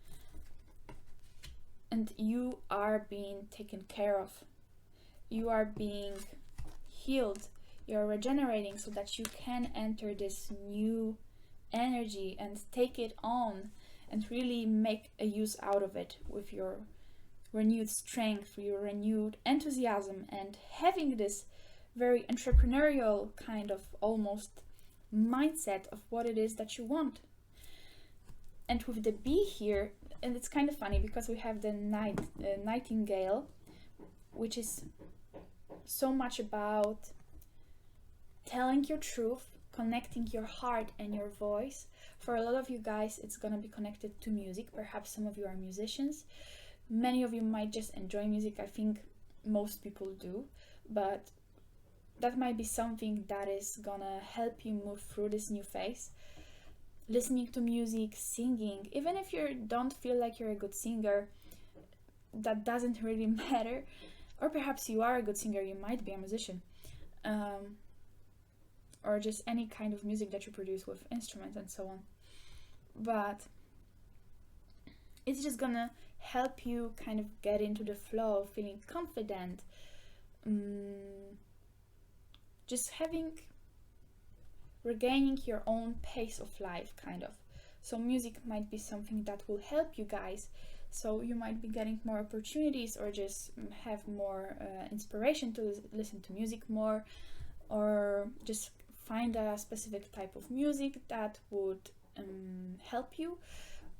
and you are being taken care of, you are being healed, you're regenerating, so that you can enter this new energy and take it on and really make a use out of it with your renewed strength, your renewed enthusiasm, and having this very entrepreneurial kind of almost mindset of what it is that you want. And with the bee here, and it's kind of funny because we have the nightingale, which is so much about telling your truth, connecting your heart and your voice. For a lot of you guys, it's gonna be connected to music. Perhaps some of you are musicians. Many of you might just enjoy music. I think most people do, but that might be something that is gonna help you move through this new phase. Listening to music, singing, even if you don't feel like you're a good singer, that doesn't really matter. Or perhaps you are a good singer, you might be a musician. Or just any kind of music that you produce with instruments and so on. But it's just gonna help you kind of get into the flow, feeling confident, just regaining your own pace of life, kind of. So music might be something that will help you guys. So you might be getting more opportunities, or just have more inspiration to listen to music more, or just find a specific type of music that would help you.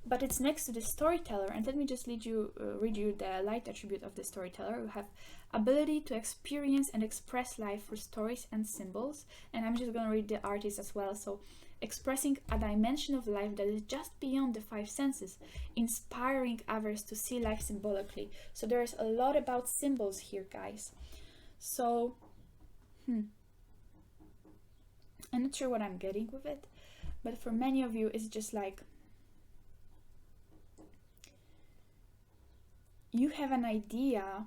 But it's next to the storyteller, and let me just read you the light attribute of the storyteller. You have ability to experience and express life through stories and symbols, and I'm just going to read the artist as well. So expressing a dimension of life that is just beyond the five senses, inspiring others to see life symbolically. So there's a lot about symbols here, guys. So I'm not sure what I'm getting with it, but for many of you it's just like you have an idea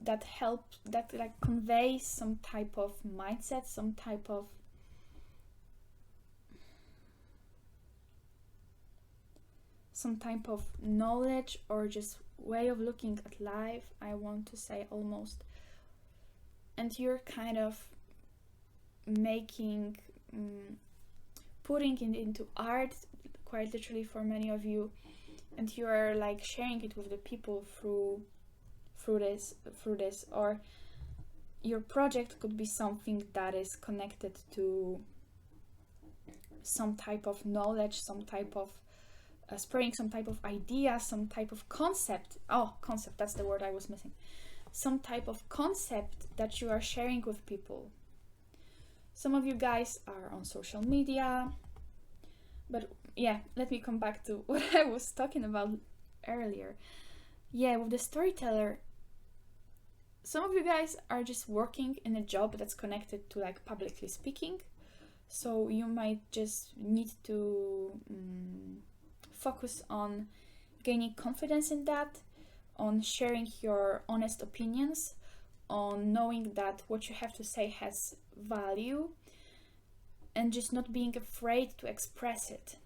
that like conveys some type of mindset, some type of knowledge, or just way of looking at life, I want to say, almost. And you're kind of making putting it into art, quite literally, for many of you, and you are like sharing it with the people through this, or your project could be something that is connected to some type of knowledge, some type of spreading some type of idea, some type of concept. Concept, that's the word I was missing. Some type of concept that you are sharing with people. Some of you guys are on social media, but yeah, let me come back to what I was talking about earlier. Yeah, with the storyteller, some of you guys are just working in a job that's connected to like publicly speaking, so you might just need to focus on gaining confidence in that, on sharing your honest opinions, on knowing that what you have to say has value, and just not being afraid to express it,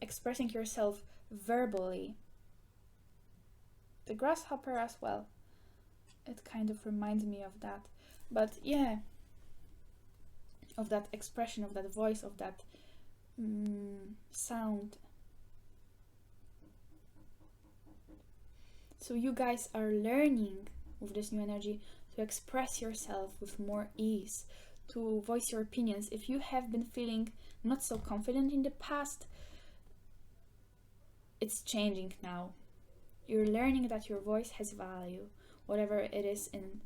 expressing yourself verbally. The grasshopper as well, it kind of reminds me of that. But yeah, of that expression, of that voice, of that sound. So you guys are learning with this new energy to express yourself with more ease, to voice your opinions. If you have been feeling not so confident in the past, it's changing now. You're learning that your voice has value, whatever it is, in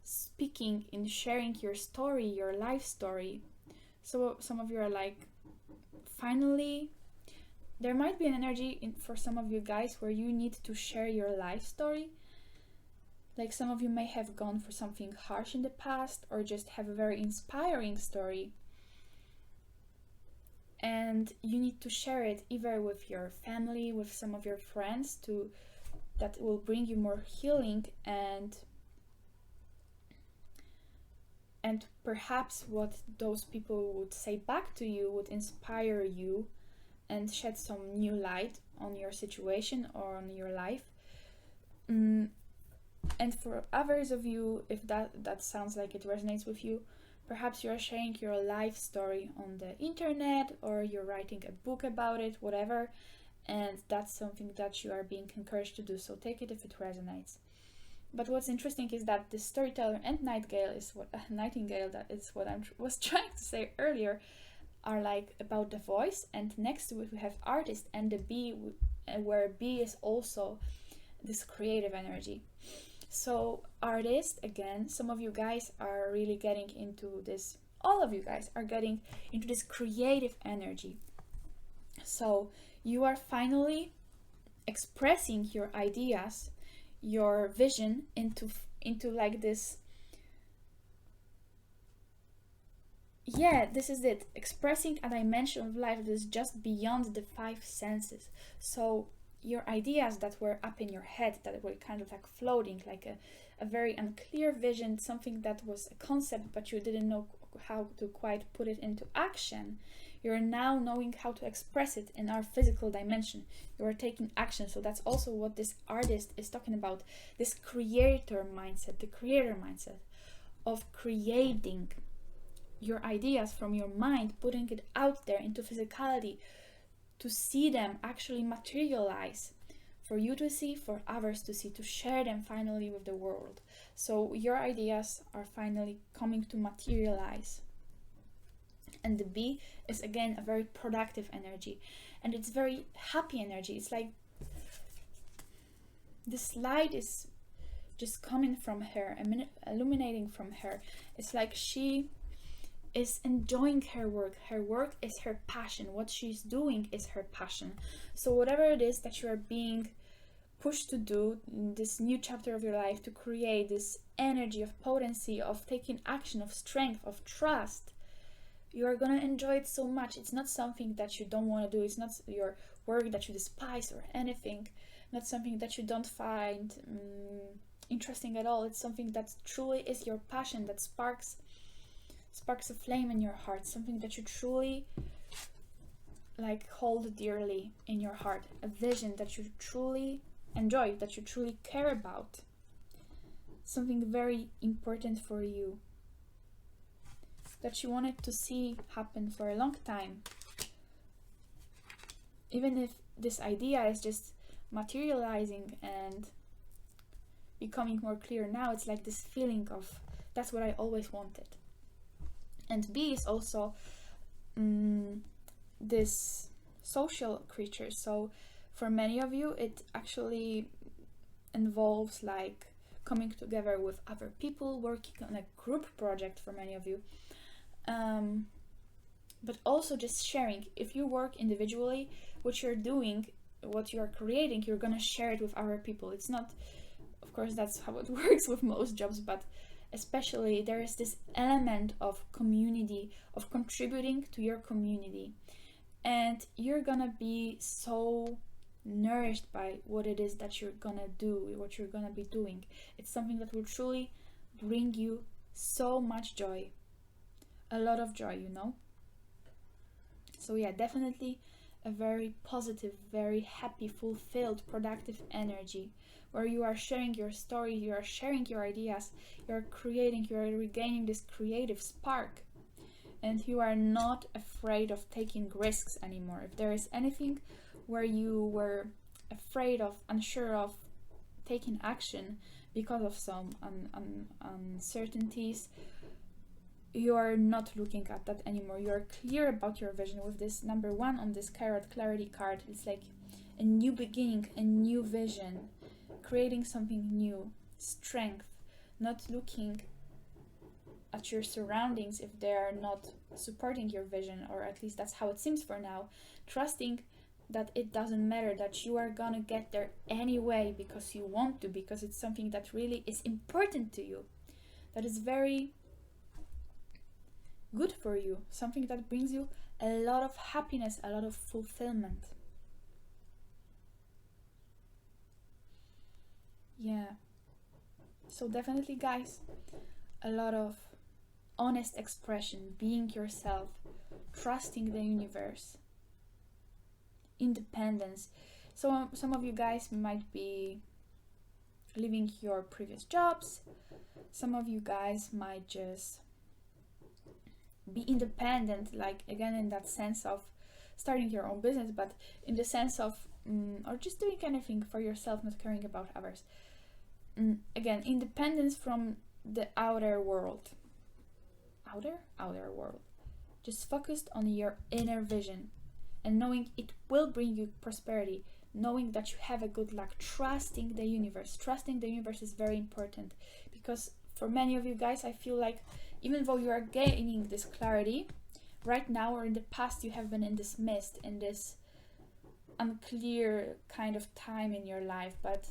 speaking, in sharing your story, your life story. So some of you are like, finally. There might be an energy for some of you guys where you need to share your life story. Like some of you may have gone for something harsh in the past, or just have a very inspiring story. And you need to share it either with your family, with some of your friends, that will bring you more healing, and perhaps what those people would say back to you would inspire you and shed some new light on your situation or on your life. And for others of you, if that sounds like it resonates with you, perhaps you're sharing your life story on the internet, or you're writing a book about it, whatever, and that's something that you are being encouraged to do. So take it if it resonates. But what's interesting is that the storyteller and nightingale, that is what I was trying to say earlier, are like about the voice, and next to it we have artist and the bee, where bee is also this creative energy. So artists, again, some of you guys are really getting into this, all of you guys are getting into this creative energy. So you are finally expressing your ideas, your vision into like this. Yeah, this is it. Expressing a dimension of life that is just beyond the five senses. So your ideas that were up in your head, that were kind of like floating, like a very unclear vision, something that was a concept, but you didn't know how to quite put it into action. You're now knowing how to express it in our physical dimension. You are taking action. So that's also what this artist is talking about. This creator mindset, the creator mindset of creating your ideas from your mind, putting it out there into physicality, to see them actually materialize, for you to see, for others to see, to share them finally with the world. So your ideas are finally coming to materialize. And the bee is again a very productive energy, and it's very happy energy. It's like this light is just coming from her, illuminating from her. It's like she is enjoying her work. Her work is her passion. What she's doing is her passion. So whatever it is that you are being pushed to do in this new chapter of your life, to create this energy of potency, of taking action, of strength, of trust, you are gonna enjoy it so much. It's not something that you don't want to do. It's not your work that you despise or anything. Not something that you don't find interesting at all. It's something that truly is your passion, that sparks a flame in your heart, something that you truly like hold dearly in your heart, a vision that you truly enjoy, that you truly care about, something very important for you, that you wanted to see happen for a long time. Even if this idea is just materializing and becoming more clear now, it's like this feeling of, that's what I always wanted. And bee is also this social creature. So for many of you, it actually involves like coming together with other people, working on a group project for many of you. But also just sharing. If you work individually, what you're doing, what you're creating, you're gonna share it with other people. It's not, of course, that's how it works with most jobs, but especially there is this element of community, of contributing to your community, and you're gonna be so nourished by what it is that you're gonna do, what you're gonna be doing. It's something that will truly bring you so much joy, a lot of joy, you know. So yeah, definitely a very positive, very happy, fulfilled, productive energy, where you are sharing your story, you are sharing your ideas, you are creating, you are regaining this creative spark, and you are not afraid of taking risks anymore. If there is anything where you were afraid of, unsure of taking action because of some uncertainties, you are not looking at that anymore. You are clear about your vision with this number 1 on this clarity card. It's like a new beginning, a new vision, creating something new, strength, not looking at your surroundings if they are not supporting your vision, or at least that's how it seems for now, trusting that it doesn't matter, that you are gonna get there anyway because you want to, because it's something that really is important to you, that is very good for you, something that brings you a lot of happiness, a lot of fulfillment. Yeah, so definitely guys, a lot of honest expression, being yourself, trusting the universe, independence. So some of you guys might be leaving your previous jobs, some of you guys might just be independent, like again in that sense of starting your own business, but in the sense of or just doing anything for yourself, not caring about others. Again, independence from the outer world, outer world, just focused on your inner vision and knowing it will bring you prosperity, knowing that you have a good luck, trusting the universe. Trusting the universe is very important, because for many of you guys, I feel like even though you are gaining this clarity right now, or in the past, you have been in this mist, in this unclear kind of time in your life. But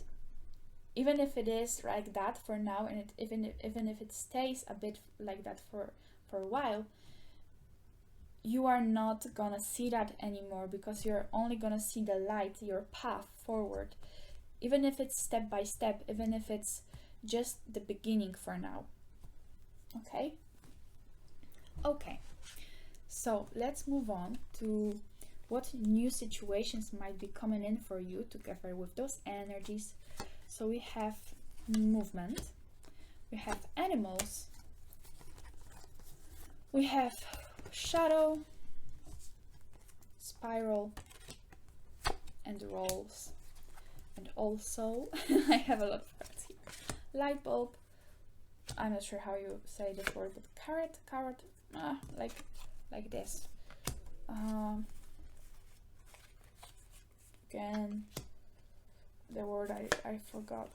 even if it is like that for now, and even if it stays a bit like that for a while, you are not gonna see that anymore, because you're only gonna see the light, your path forward, even if it's step by step, even if it's just the beginning for now. Okay, so let's move on to what new situations might be coming in for you together with those energies. So we have movement, we have animals, we have shadow, spiral, and rolls. And also, I have a lot of cards here. Light bulb, I'm not sure how you say this word, but carrot, like this. Again, the word I forgot.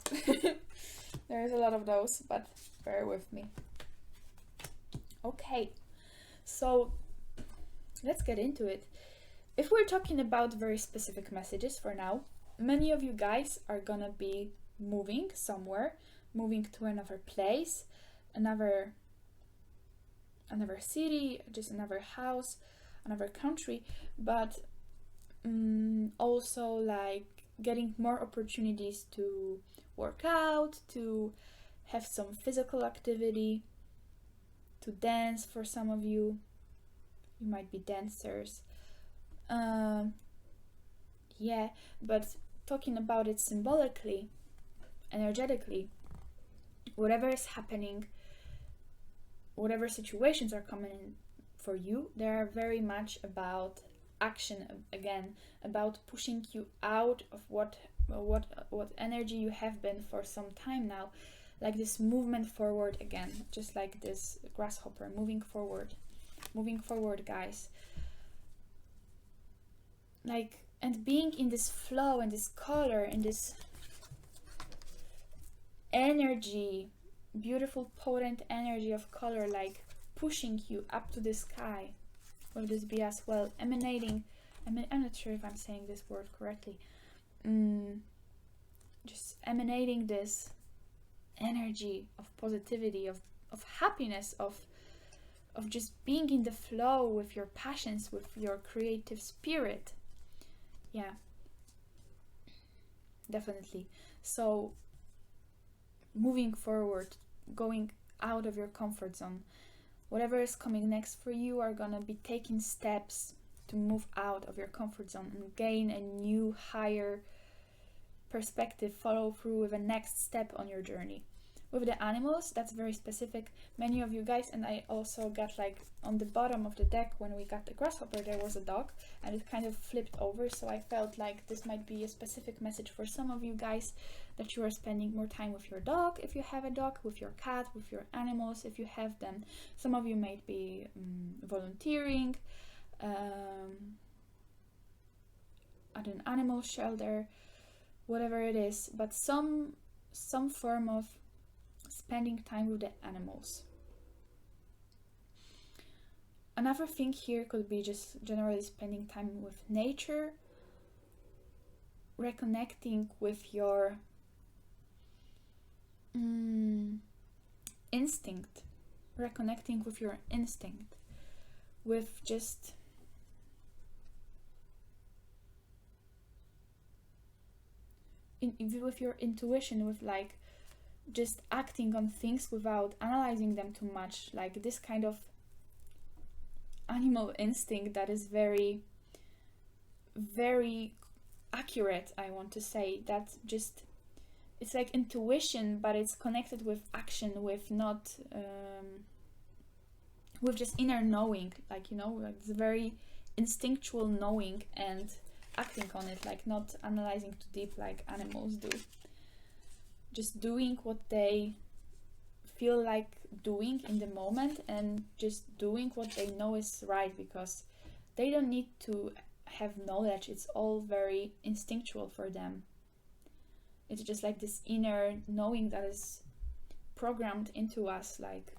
There's a lot of those, but bear with me. Okay, so let's get into it. If we're talking about very specific messages for now, many of you guys are gonna be moving somewhere, moving to another place, another city, just another house, another country, but also like getting more opportunities to work out, to have some physical activity, to dance. For some of you, you might be dancers. Yeah, but talking about it symbolically, energetically, whatever is happening, whatever situations are coming in for you, they are very much about action, again, about pushing you out of what energy you have been for some time now, like this movement forward again, just like this grasshopper moving forward, guys. Like, and being in this flow and this color and this energy, beautiful potent energy of color, like pushing you up to the sky. Will this be as well emanating? I'm not sure if I'm saying this word correctly. Just emanating this energy of positivity, of happiness, of just being in the flow with your passions, with your creative spirit. Yeah, definitely. So moving forward, going out of your comfort zone, whatever is coming next for you are gonna be taking steps to move out of your comfort zone and gain a new, higher perspective, follow through with a next step on your journey. With the animals, that's very specific. Many of you guys, and I also got like on the bottom of the deck when we got the grasshopper, there was a dog and it kind of flipped over. So I felt like this might be a specific message for some of you guys, that you are spending more time with your dog if you have a dog, with your cat, with your animals if you have them. Some of you might be volunteering at an animal shelter, whatever it is, but some form of spending time with the animals. Another thing here could be just generally spending time with nature, reconnecting with your instinct, with just with your intuition, with like just acting on things without analyzing them too much, like this kind of animal instinct that is very, very accurate. I want to say that just, it's like intuition, but it's connected with action, with not with just inner knowing, like, you know, like it's very instinctual knowing and acting on it, like not analyzing too deep like animals do, just doing what they feel like doing in the moment and just doing what they know is right, because they don't need to have knowledge. It's all very instinctual for them. It's just like this inner knowing that is programmed into us. Like,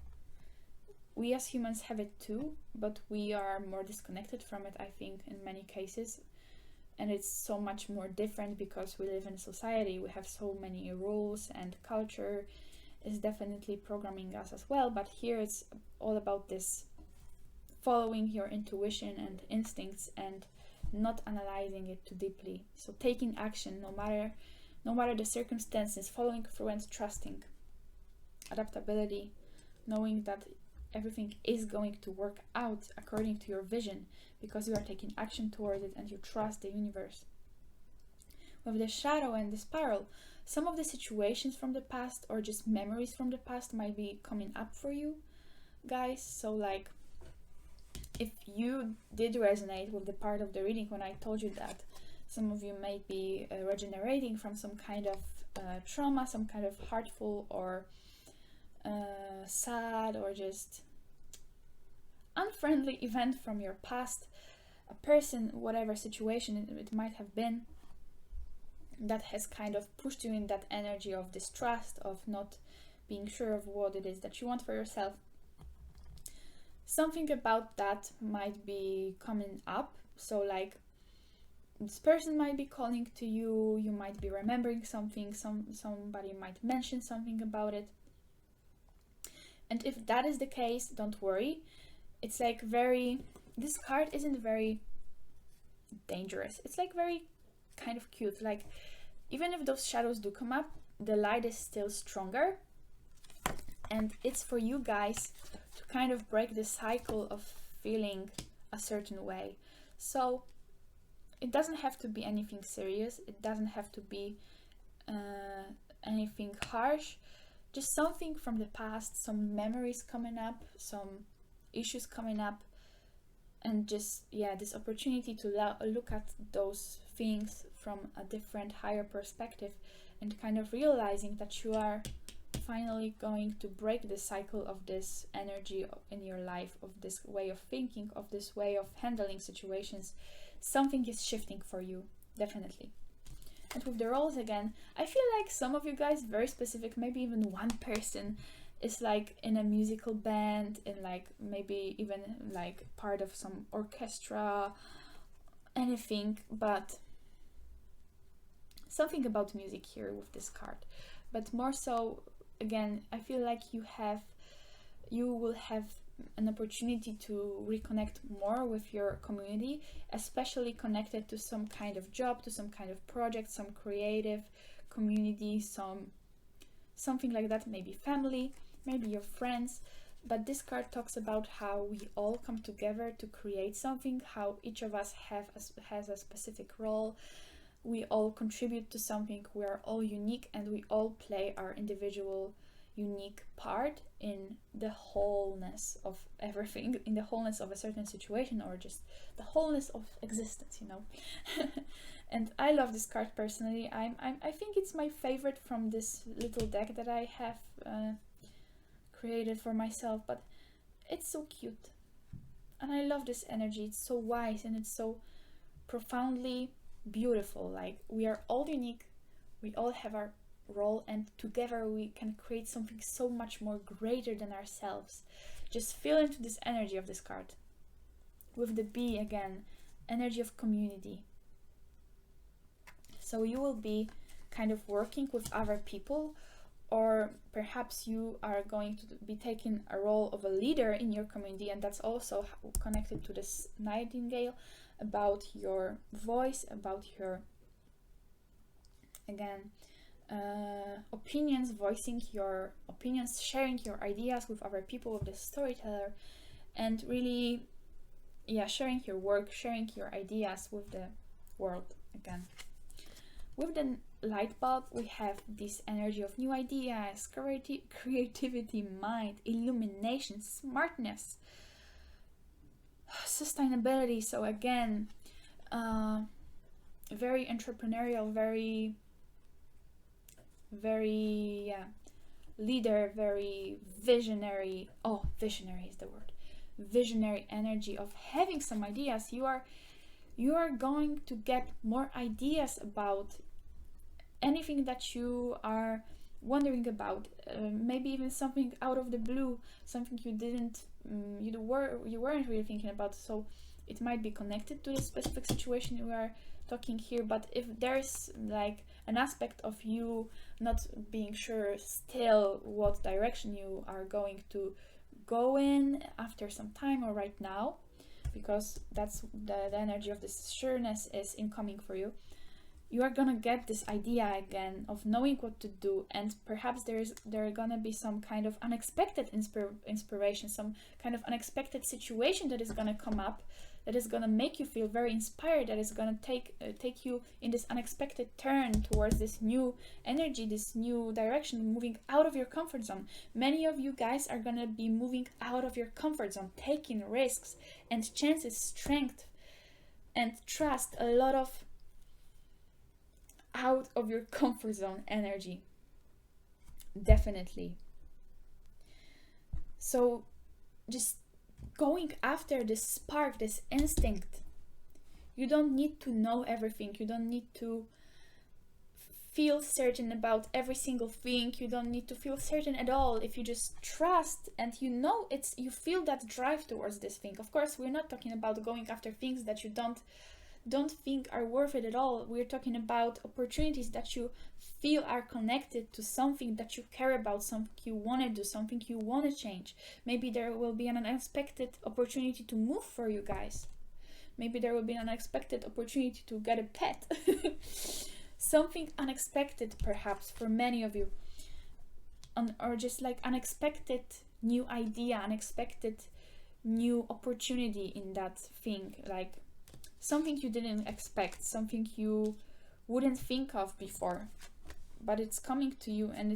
we as humans have it too, but we are more disconnected from it, I think, in many cases. And it's so much more different because we live in society. We have so many rules, and culture is definitely programming us as well. But here it's all about this following your intuition and instincts and not analyzing it too deeply. So taking action, no matter the circumstances, following through and trusting. Adaptability, knowing that everything is going to work out according to your vision because you are taking action towards it and you trust the universe. With the shadow and the spiral, some of the situations from the past or just memories from the past might be coming up for you, guys. So like, if you did resonate with the part of the reading when I told you that some of you may be regenerating from some kind of trauma, some kind of hurtful or sad or just unfriendly event from your past, a person, whatever situation it might have been, that has kind of pushed you in that energy of distrust, of not being sure of what it is that you want for yourself. Something about that might be coming up. So like, this person might be calling to you, you might be remembering something, somebody might mention something about it. And if that is the case, don't worry. It's like this card isn't very dangerous. It's like very kind of cute. Like, even if those shadows do come up, the light is still stronger. And it's for you guys to kind of break the cycle of feeling a certain way. So it doesn't have to be anything serious. It doesn't have to be anything harsh. Just something from the past, some memories coming up, some issues coming up, and just, yeah, this opportunity to look at those things from a different, higher perspective, and kind of realizing that you are finally going to break the cycle of this energy in your life, of this way of thinking, of this way of handling situations. Something is shifting for you, definitely. And with the roles again, I feel like some of you guys, very specific, maybe even one person is like in a musical band, and like maybe even like part of some orchestra, anything, but something about music here with this card. But more so, again, I feel like you will have an opportunity to reconnect more with your community, especially connected to some kind of job, to some kind of project, some creative community, something like that, maybe family, maybe your friends. But this card talks about how we all come together to create something, how each of us has a specific role. We all contribute to something. We are all unique, and we all play our individual unique part in the wholeness of everything, in the wholeness of a certain situation, or just the wholeness of existence, you know. And I love this card personally. I think it's my favorite from this little deck that I have created for myself, but it's so cute, and I love this energy. It's so wise and it's so profoundly beautiful. Like, we are all unique, we all have our role, and together we can create something so much more greater than ourselves. Just feel into this energy of this card. With the B again, energy of community. So you will be kind of working with other people, or perhaps you are going to be taking a role of a leader in your community, and that's also connected to this nightingale, about your voice, about your, again, opinions, voicing your opinions, sharing your ideas with other people, with the storyteller, and really, yeah, sharing your work, sharing your ideas with the world again. With the light bulb, we have this energy of new ideas, creativity, mind, illumination, smartness, sustainability. So again, very entrepreneurial, very leader, very visionary. Oh, visionary is the word. Visionary energy of having some ideas. You are you are going to get more ideas about anything that you are wondering about, maybe even something out of the blue, something you didn't you weren't really thinking about. So it might be connected to the specific situation we are talking here, but if there's like an aspect of you not being sure still what direction you are going to go in after some time or right now, because that's the energy of this sureness is incoming for you, you are gonna get this idea again of knowing what to do, and perhaps there are gonna be some kind of unexpected inspiration, some kind of unexpected situation that is gonna come up, that is gonna make you feel very inspired, that is gonna take you in this unexpected turn towards this new energy, this new direction, moving out of your comfort zone. Many of you guys are gonna be moving out of your comfort zone, taking risks and chances, strength and trust, a lot of out of your comfort zone energy, definitely. So just going after this spark, this instinct. You don't need to know everything, you don't need to feel certain about every single thing, you don't need to feel certain at all. If you just trust and you feel that drive towards this thing. Of course, we're not talking about going after things that you don't think are worth it at all. We're talking about opportunities that you feel are connected to something that you care about, something you want to do, something you want to change. Maybe there will be an unexpected opportunity to move for you guys. Maybe there will be an unexpected opportunity to get a pet. Something unexpected perhaps for many of you. Or just like unexpected new idea, unexpected new opportunity in that thing, like something you didn't expect, something you wouldn't think of before, but it's coming to you, and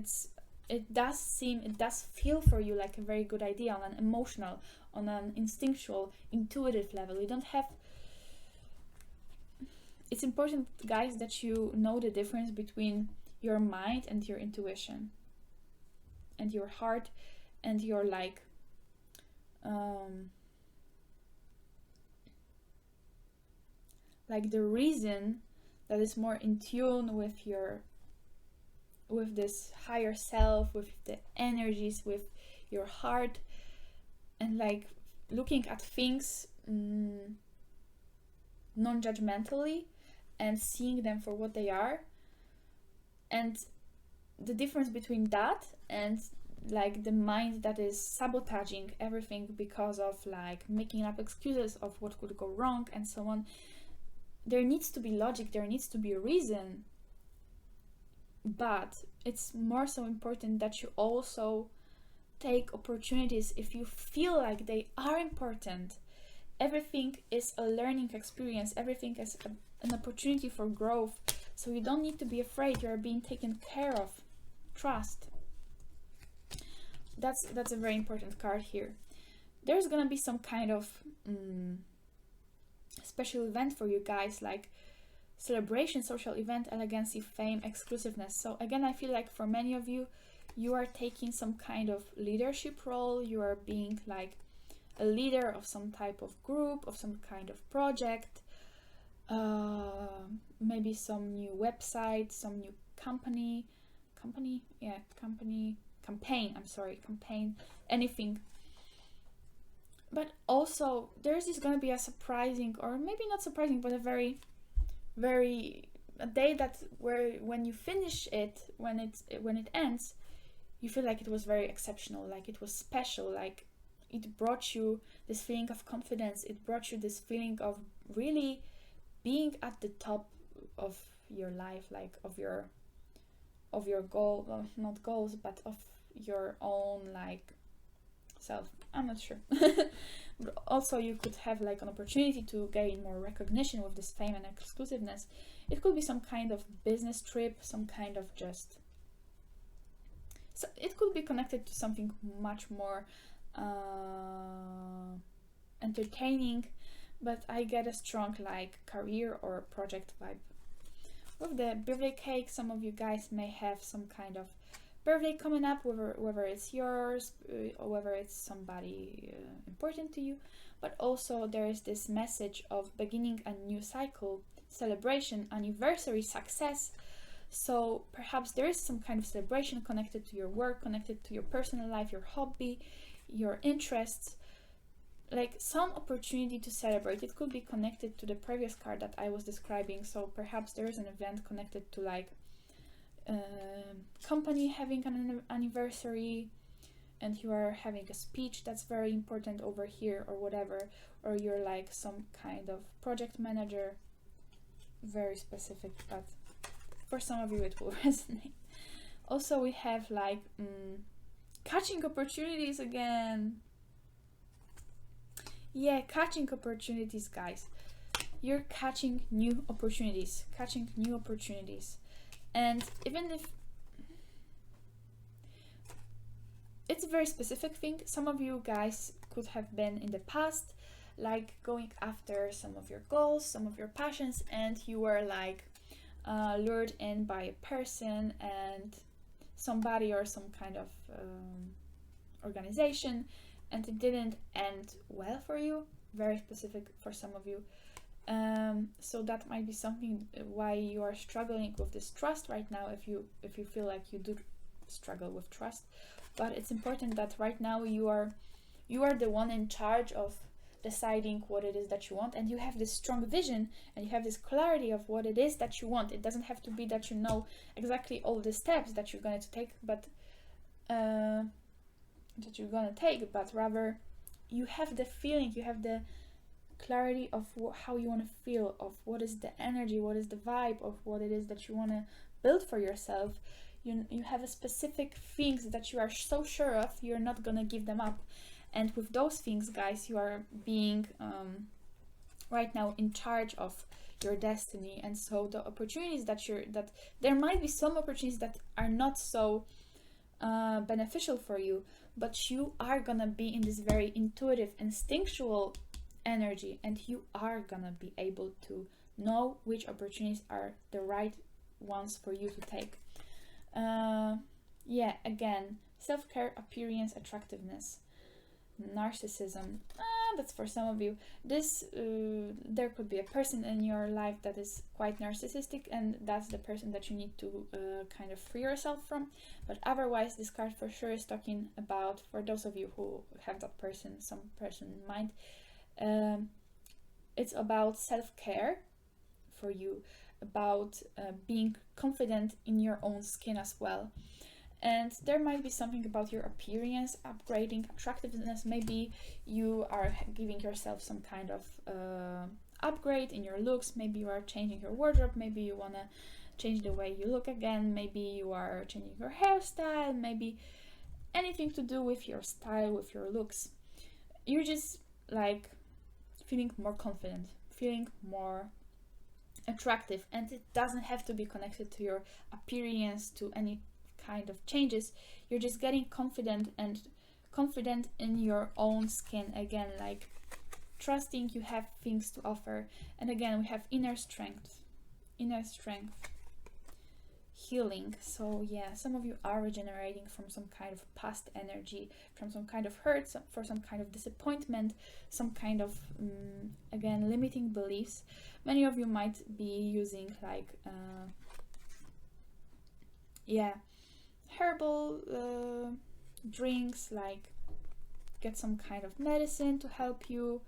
it does feel for you like a very good idea on an emotional, on an instinctual, intuitive level. You don't have. It's important, guys, that you know the difference between your mind and your intuition, and your heart, and your like. Like the reason that is more in tune with this higher self, with the energies, with your heart, and like looking at things non-judgmentally and seeing them for what they are. And the difference between that and like the mind that is sabotaging everything because of like making up excuses of what could go wrong and so on. There needs to be logic, there needs to be a reason, but it's more so important that you also take opportunities if you feel like they are important. Everything is a learning experience, everything is an opportunity for growth, so you don't need to be afraid, you're being taken care of. Trust. That's a very important card here. There's gonna be some kind of special event for you guys, like celebration, social event, elegancy, fame, exclusiveness. So again, I feel like for many of you, you are taking some kind of leadership role, you are being like a leader of some type of group, of some kind of project, maybe some new website, some new campaign, anything. But also there's going to be a surprising, or maybe not surprising, but a very a day that when you finish it, when it ends, you feel like it was very exceptional, like it was special, like it brought you this feeling of confidence, it brought you this feeling of really being at the top of your life, like of your goal, well, not goals, but of your own like self. I'm not sure. But also you could have like an opportunity to gain more recognition with this fame and exclusiveness. It could be some kind of business trip, some kind of just, so it could be connected to something much more entertaining, but I get a strong like career or project vibe. With the birthday cake, some of you guys may have some kind of birthday coming up, whether it's yours or whether it's somebody important to you. But also there is this message of beginning a new cycle, celebration, anniversary, success. So perhaps there is some kind of celebration connected to your work, connected to your personal life, your hobby, your interests, like some opportunity to celebrate. It could be connected to the previous card that I was describing. So perhaps there is an event connected to like company having an anniversary, and you are having a speech that's very important over here or whatever, or you're like some kind of project manager. Very specific, but for some of you it will resonate. Also we have like catching opportunities again. Yeah, catching opportunities, guys. You're catching new opportunities, and even if it's a very specific thing, some of you guys could have been in the past like going after some of your goals, some of your passions, and you were like lured in by a person and somebody or some kind of organization, and it didn't end well for you. Very specific for some of you. So that might be something why you are struggling with this trust right now, if you feel like you do struggle with trust. But it's important that right now you are the one in charge of deciding what it is that you want, and you have this strong vision and you have this clarity of what it is that you want. It doesn't have to be that you know exactly all the steps that you're going to take, but rather you have the feeling, you have the clarity of how you want to feel, of what is the energy, what is the vibe of what it is that you want to build for yourself. You have a specific things that you are so sure of, you're not gonna give them up. And with those things, guys, you are being right now in charge of your destiny. And so the opportunities that there might be some opportunities that are not so beneficial for you, but you are gonna be in this very intuitive, instinctual energy, and you are gonna be able to know which opportunities are the right ones for you to take. Yeah, again, self-care, appearance, attractiveness, narcissism. That's for some of you. This there could be a person in your life that is quite narcissistic, and that's the person that you need to kind of free yourself from. But otherwise, this card for sure is talking about, for those of you who have that person, some person in mind, it's about self-care for you, about being confident in your own skin as well. And there might be something about your appearance, upgrading, attractiveness. Maybe you are giving yourself some kind of upgrade in your looks. Maybe you are changing your wardrobe. Maybe you want to change the way you look again. Maybe you are changing your hairstyle. Maybe anything to do with your style, with your looks. You're just like feeling more confident, feeling more attractive, and it doesn't have to be connected to your appearance, to any kind of changes. You're just getting confident and confident in your own skin again, like trusting you have things to offer. And again, we have inner strength, healing. So yeah, some of you are regenerating from some kind of past energy, from some kind of hurt, for some kind of disappointment, some kind of again, limiting beliefs. Many of you might be using like herbal drinks, like get some kind of medicine to help you.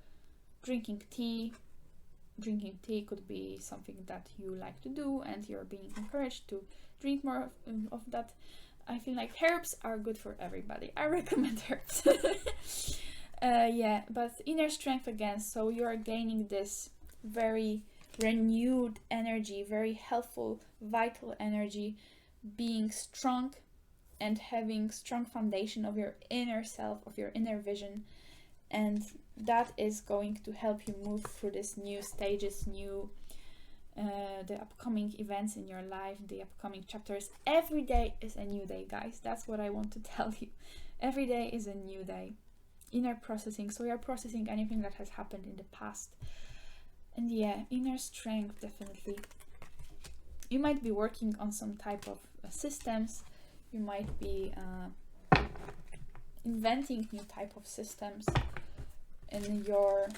Drinking tea could be something that you like to do, and you're being encouraged to drink more of that. I feel like herbs are good for everybody. I recommend herbs. Yeah, but inner strength again. So you're gaining this very renewed energy, very helpful, vital energy, being strong and having strong foundation of your inner self, of your inner vision. And that is going to help you move through this new stages, the upcoming events in your life, the upcoming chapters. Every day is a new day, guys. That's what I want to tell you. Every day is a new day. Inner processing. So we are processing anything that has happened in the past. And yeah, inner strength, definitely. You might be working on some type of systems. You might be inventing new type of systems in your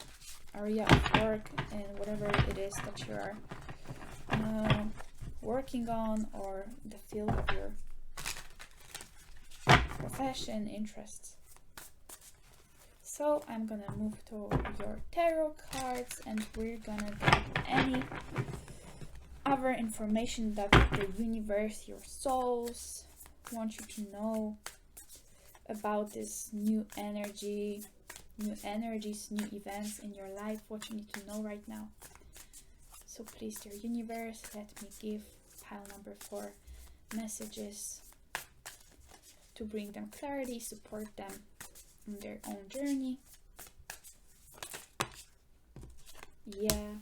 area of work and whatever it is that you are working on, or the field of your profession, interests. So I'm gonna move to your tarot cards, and we're gonna get any other information that the universe, your souls, want you to know about this new energy, new energies, new events in your life, what you need to know right now. So please, dear universe, let me give pile number 4 messages to bring them clarity, support them on their own journey. Yeah,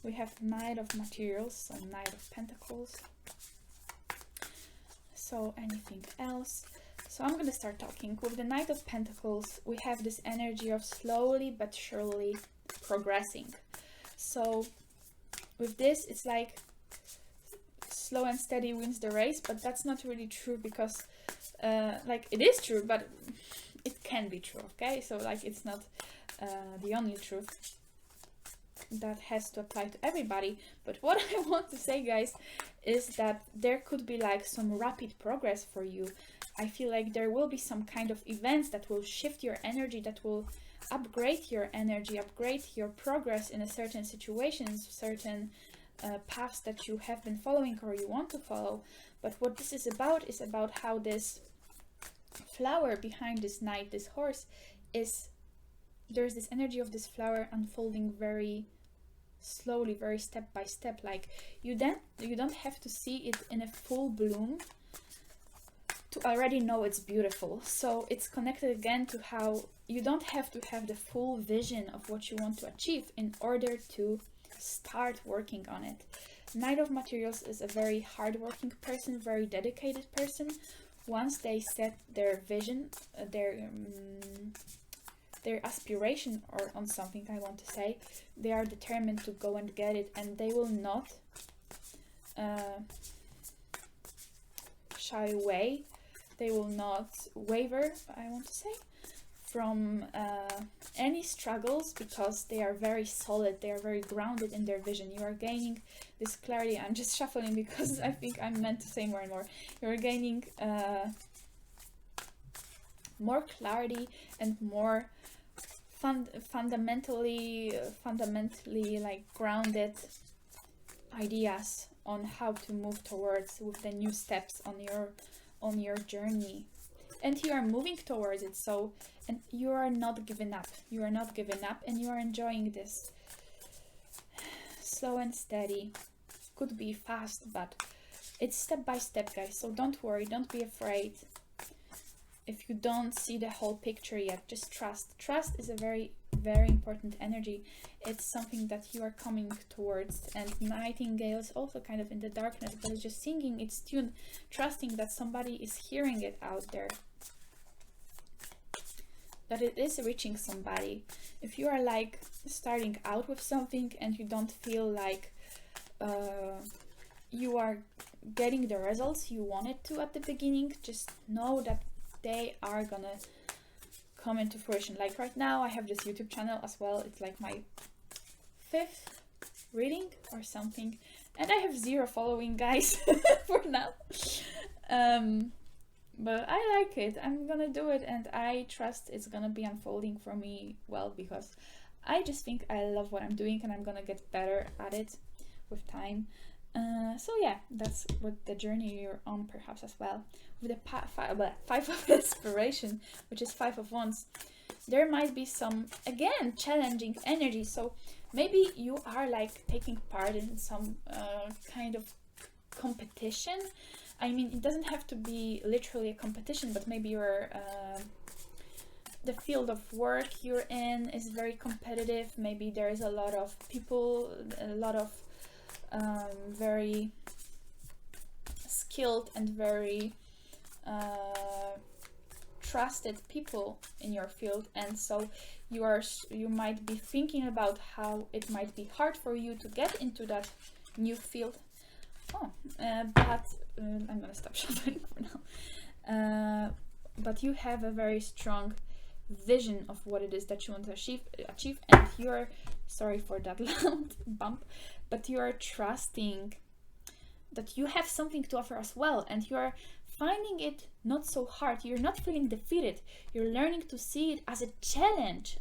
we have Knight of Materials, so Knight of Pentacles. So anything else? So I'm gonna start talking. With the Knight of Pentacles, we have this energy of slowly but surely progressing. So with this, it's like slow and steady wins the race, but that's not really true, because like it is true, but it can be true, okay? So like it's not the only truth that has to apply to everybody. But what I want to say, guys, is that there could be like some rapid progress for you. I feel like there will be some kind of events that will shift your energy, that will upgrade your energy, upgrade your progress in a certain situations, certain paths that you have been following or you want to follow. But what this is about how this flower behind this knight, this horse, is, there's this energy of this flower unfolding very slowly, very step by step. Like you don't have to see it in a full bloom to already know it's beautiful. So it's connected again to how you don't have to have the full vision of what you want to achieve in order to start working on it. Knight of Materials is a very hardworking person, very dedicated person. Once they set their vision, their aspiration or on something, I want to say, they are determined to go and get it, and they will not shy away. They will not waver, I want to say, from any struggles, because they are very solid, they are very grounded in their vision. You are gaining this clarity. I'm just shuffling because I think I'm meant to say more and more. You're gaining more clarity and more fundamentally like grounded ideas on how to move towards with the new steps on your journey, and you are moving towards it. So, and you are not giving up, and you are enjoying this slow and steady. Could be fast, but it's step by step, guys. So don't worry, don't be afraid if you don't see the whole picture yet. Just trust is a very, very important energy. It's something that you are coming towards. And nightingale is also kind of in the darkness, but it's just singing its tune, trusting that somebody is hearing it out there, that it is reaching somebody. If you are like starting out with something and you don't feel like you are getting the results you wanted to at the beginning, just know that they are gonna come into fruition. Like right now I have this YouTube channel as well. It's like my 5th reading or something, and I have 0 following, guys, for now. But I like it. I'm gonna do it, and I trust it's gonna be unfolding for me well, because I just think I love what I'm doing, and I'm gonna get better at it with time. So yeah, that's what the journey you're on perhaps as well. With the 5 of Inspiration, which is 5 of Wands, there might be some, again, challenging energy. So maybe you are like taking part in some kind of competition. I mean, it doesn't have to be literally a competition, but maybe you're the field of work you're in is very competitive. Maybe there is a lot of people, a lot of very skilled and very trusted people in your field, and so you might be thinking about how it might be hard for you to get into that new field. But I'm gonna stop shuffling for now. But you have a very strong vision of what it is that you want to achieve, and you're, sorry for that loud bump, but you are trusting that you have something to offer as well, and you are finding it not so hard. You're not feeling defeated. You're learning to see it as a challenge,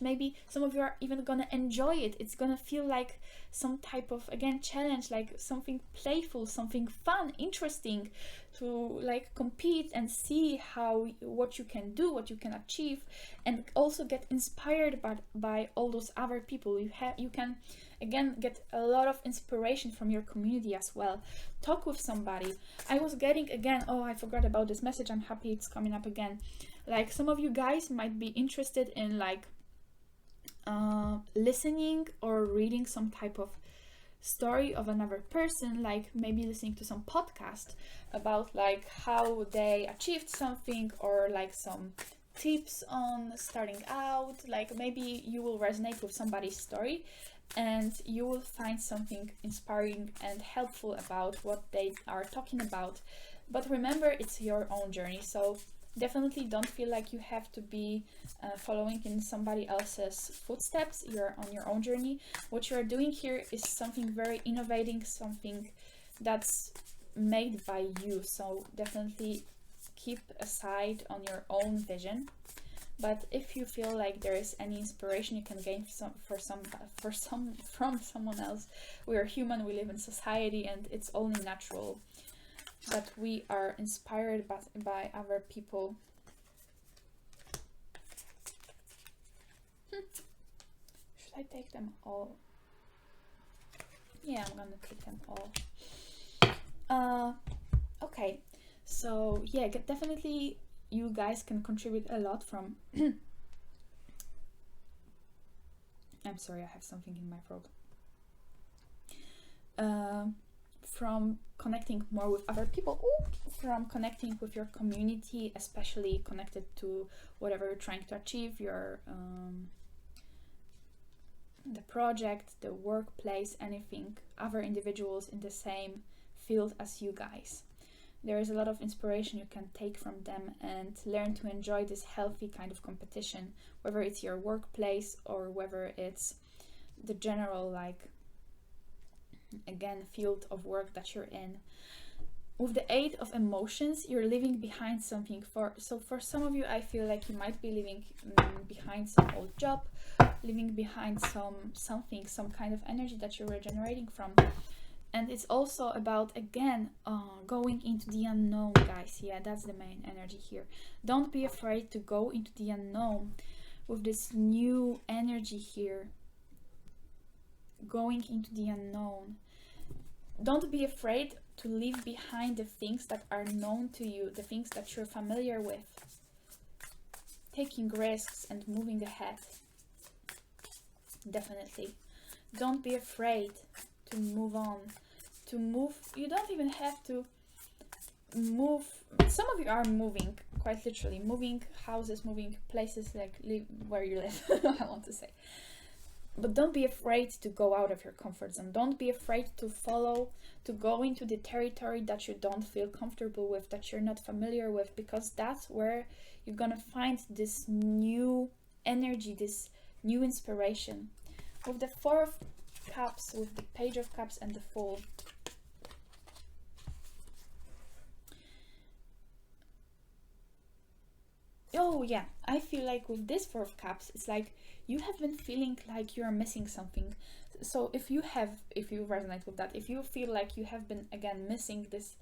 maybe some of you are even gonna enjoy it. It's gonna feel like some type of, again, challenge, like something playful, something fun, interesting, to like compete and see what you can do, what you can achieve, and also get inspired by all those other people. You can again get a lot of inspiration from your community as well. Talk with somebody. I was getting, again, oh, I forgot about this message, I'm happy it's coming up again. Like, some of you guys might be interested in like listening or reading some type of story of another person, like maybe listening to some podcast about like how they achieved something, or like some tips on starting out. Like, maybe you will resonate with somebody's story and you will find something inspiring and helpful about what they are talking about. But remember, it's your own journey, so definitely don't feel like you have to be following in somebody else's footsteps. You're on your own journey. What you are doing here is something very innovating, something that's made by you. So definitely keep aside on your own vision. But if you feel like there is any inspiration you can gain from someone else, we are human, we live in society, and it's only natural that we are inspired by other people. Should I take them all? Yeah, I'm gonna take them all. Okay, so yeah, definitely you guys can contribute a lot from I'm sorry, I have something in my throat. From connecting more with other people, from connecting with your community, especially connected to whatever you're trying to achieve, your the project, the workplace, anything, other individuals in the same field as you guys. There is a lot of inspiration you can take from them and learn to enjoy this healthy kind of competition, whether it's your workplace or whether it's the general, like, again, field of work that you're in. With the aid of emotions, you're leaving behind something. So for some of you, I feel like you might be leaving behind some old job, leaving behind some kind of energy that you're regenerating from. And it's also about, again, going into the unknown, guys. Yeah, that's the main energy here. Don't be afraid to go into the unknown with this new energy here. Going into the unknown. Don't be afraid to leave behind the things that are known to you, the things that you're familiar with. Taking risks and moving ahead. Definitely. Don't be afraid to move on. To move, you don't even have to move. Some of you are moving, quite literally, moving houses, moving places, like where you live, I want to say. But don't be afraid to go out of your comfort zone. Don't be afraid to go into the territory that you don't feel comfortable with, that you're not familiar with, because that's where you're gonna find this new energy, this new inspiration. With the Four of Cups, with the Page of Cups and the Fool. Oh yeah, I feel like with this Four of Cups, it's like you have been feeling like you're missing something. So if you resonate with that, if you feel like you have been, again, missing this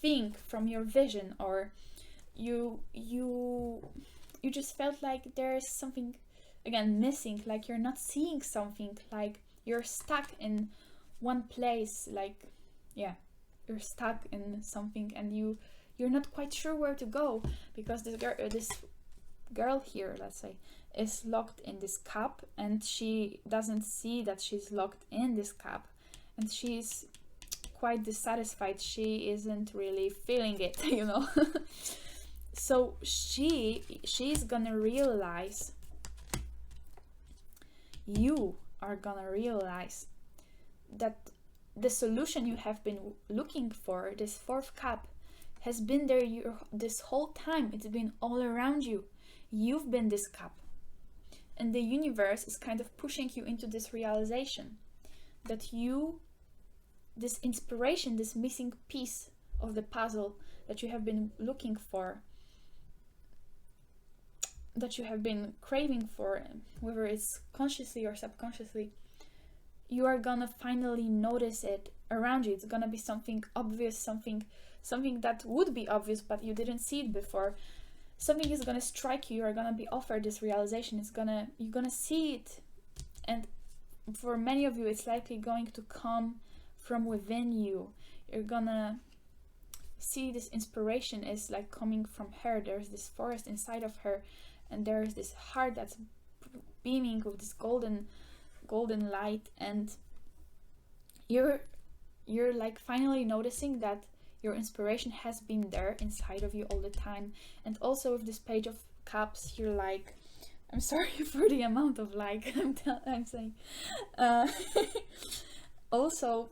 thing from your vision, or you just felt like there is something, again, missing, like you're not seeing something, like you're stuck in one place, like, yeah, you're stuck in something and you're not quite sure where to go, because this girl here, let's say, is locked in this cup, and she doesn't see that she's locked in this cup, and she's quite dissatisfied. She isn't really feeling it, you know. So she's gonna realize, you are gonna realize that the solution you have been looking for, this fourth cup, has been there this whole time. It's been all around you. You've been this cup. And the universe is kind of pushing you into this realization that you, this inspiration, this missing piece of the puzzle that you have been looking for, that you have been craving for, whether it's consciously or subconsciously, you are gonna finally notice it around you. It's gonna be something obvious, something that would be obvious but you didn't see it before. Something is gonna strike you. You are gonna be offered this realization. You're gonna see it, and for many of you, it's likely going to come from within you. You're gonna see this inspiration is like coming from her. There's this forest inside of her, and there's this heart that's beaming with this golden light, and you're like finally noticing that your inspiration has been there inside of you all the time. And also with this Page of Cups, you're like, I'm sorry for the amount of like I'm saying. Also,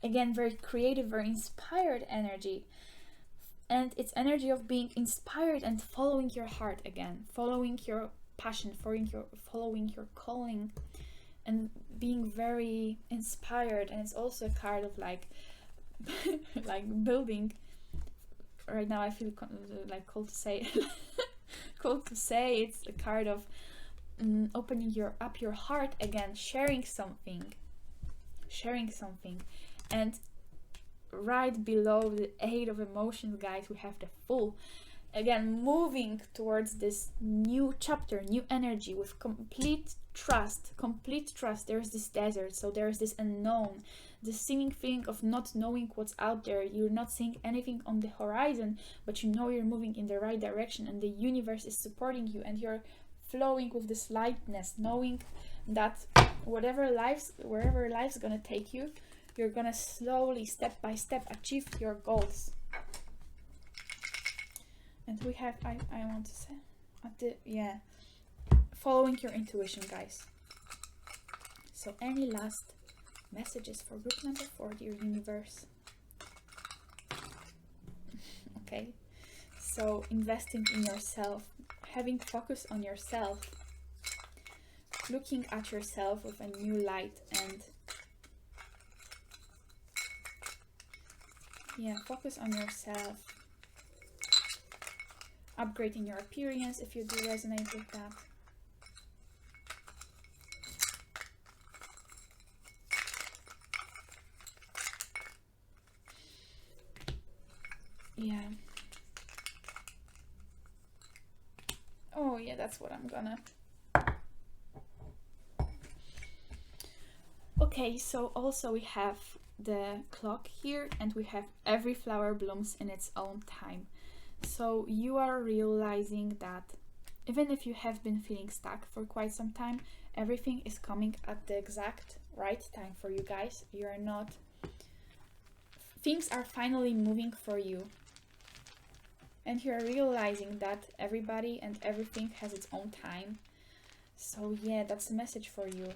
again, very creative, very inspired energy. And it's energy of being inspired and following your heart again, following your passion, following your calling, and being very inspired. And it's also a card of like like building. Right now I feel like called to say it's a card of opening up your heart again, sharing something. And right below the 8 of emotions, guys, we have the Fool. Again, moving towards this new chapter, new energy with complete trust. There's this desert, so there's this unknown, this seeming feeling of not knowing what's out there. You're not seeing anything on the horizon, but you know you're moving in the right direction, and the universe is supporting you, and you're flowing with this lightness, knowing that wherever life's gonna take you, you're gonna slowly, step by step, achieve your goals. And we have, I want to say, following your intuition, guys. So any last messages for group number 4, dear universe? Okay, so investing in yourself, having focus on yourself, looking at yourself with a new light, and focus on yourself. Upgrading your appearance if you do resonate with that. Yeah. Oh yeah, that's what I'm gonna. Okay, so also we have the clock here, and we have every flower blooms in its own time. So you are realizing that even if you have been feeling stuck for quite some time, everything is coming at the exact right time for you guys. You are not, things are finally moving for you, and you're realizing that everybody and everything has its own time. So yeah, that's a message for you,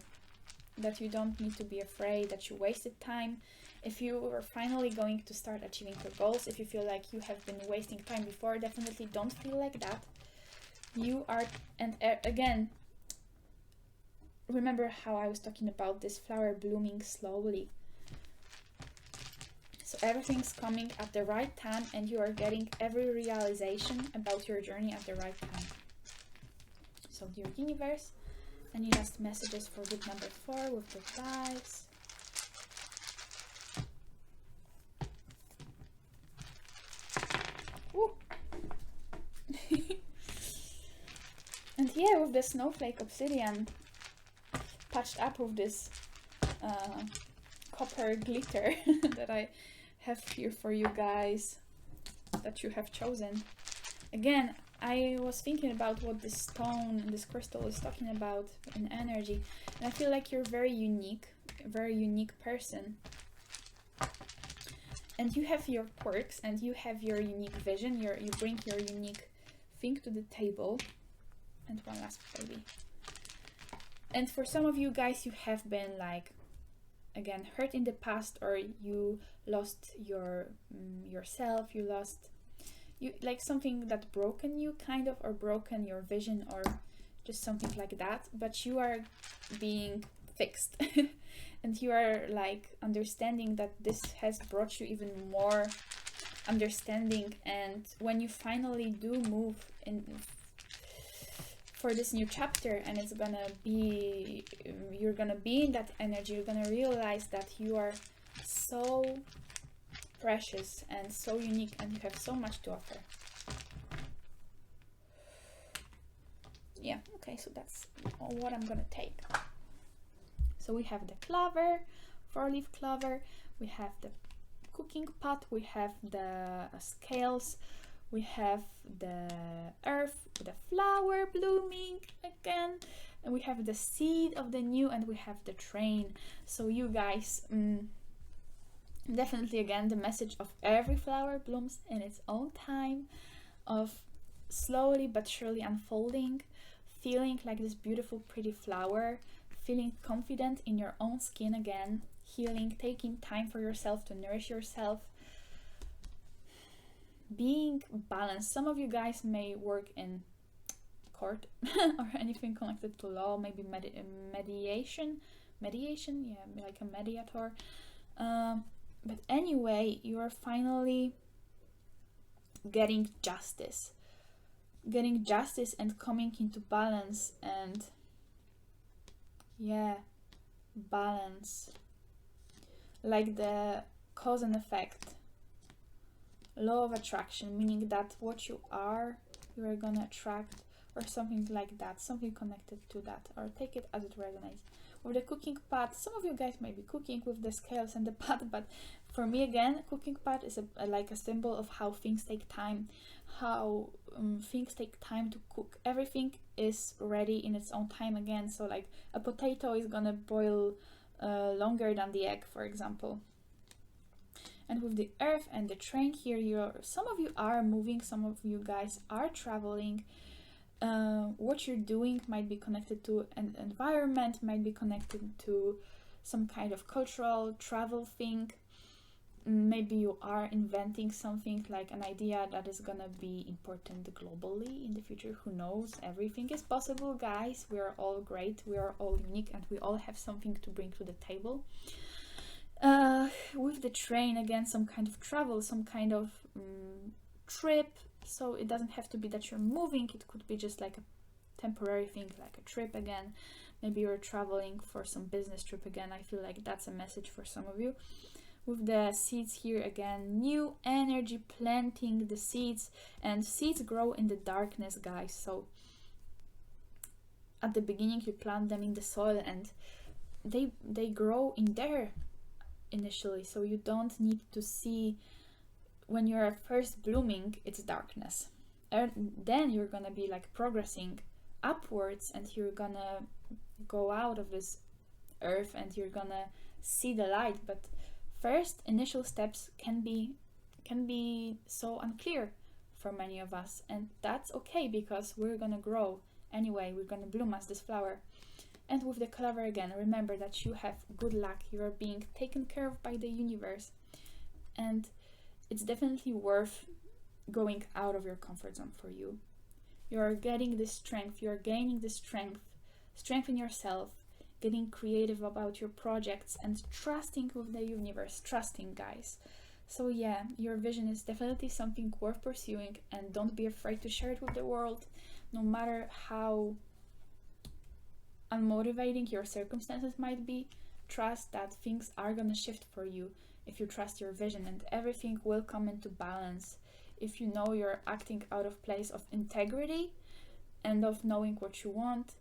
that you don't need to be afraid that you wasted time. If you are finally going to start achieving your goals, if you feel like you have been wasting time before, definitely don't feel like that. You are, and again, remember how I was talking about this flower blooming slowly. So everything's coming at the right time, and you are getting every realization about your journey at the right time. So dear universe, any last messages for group number 4 with the dice? And yeah, with the snowflake obsidian patched up with this copper glitter that I have here for you guys, that you have chosen. Again, I was thinking about what this stone and this crystal is talking about in energy, and I feel like you're very unique, a very unique person. And you have your quirks, and you have your unique vision, you bring your unique thing to the table. And one last baby. And for some of you guys, you have been like again hurt in the past, or you lost yourself, you lost like something that broken you kind of, or broken your vision, or just something like that, but you are being fixed and you are like understanding that this has brought you even more understanding. And when you finally do move in for this new chapter, and it's gonna be, you're gonna be in that energy, you're gonna realize that you are so precious and so unique, and you have so much to offer. Yeah, okay, so that's what I'm gonna take. So we have the clover, 4-leaf clover, we have the cooking pot, we have the scales, we have the earth, the flower blooming again, and we have the seed of the new, and we have the train. So you guys, definitely again the message of every flower blooms in its own time, of slowly but surely unfolding, feeling like this beautiful pretty flower, feeling confident in your own skin again, healing, taking time for yourself to nourish yourself, being balanced. Some of you guys may work in court or anything connected to law, maybe mediation, yeah, like a mediator. But anyway, you are finally getting justice and coming into balance, and yeah, balance, like the cause and effect, law of attraction, meaning that what you are gonna attract, or something like that, something connected to that, or take it as it resonates. With the cooking pot, some of you guys may be cooking with the scales and the pot, but for me again, cooking pot is like a symbol of how things take time, how things take time to cook. Everything is ready in its own time again. So like a potato is gonna boil longer than the egg, for example. And with the earth and the train here, some of you are moving, some of you guys are traveling. What you're doing might be connected to an environment, might be connected to some kind of cultural travel thing. Maybe you are inventing something, like an idea that is gonna be important globally in the future. Who knows? Everything is possible, guys. We are all great, we are all unique, and we all have something to bring to the table. With the train, again, some kind of travel, some kind of trip. So it doesn't have to be that you're moving, it could be just like a temporary thing, like a trip again. Maybe you're traveling for some business trip again. I feel like that's a message for some of you. With the seeds here again, new energy, planting the seeds, and seeds grow in the darkness, guys. So at the beginning you plant them in the soil, and they grow in there initially, so you don't need to see when you're first blooming it's darkness, and then you're gonna be like progressing upwards, and you're gonna go out of this earth and you're gonna see the light. But first initial steps can be so unclear for many of us, and that's okay, because we're gonna grow anyway, we're gonna bloom as this flower. And with the clover again, remember that you have good luck, you are being taken care of by the universe, and it's definitely worth going out of your comfort zone for you. You're getting this strength, you're gaining this strength in yourself, getting creative about your projects, and trusting with the universe, trusting, guys. So yeah, your vision is definitely something worth pursuing, and don't be afraid to share it with the world, no matter how unmotivating your circumstances might be. Trust that things are gonna shift for you if you trust your vision, and everything will come into balance if you know you're acting out of place of integrity and of knowing what you want,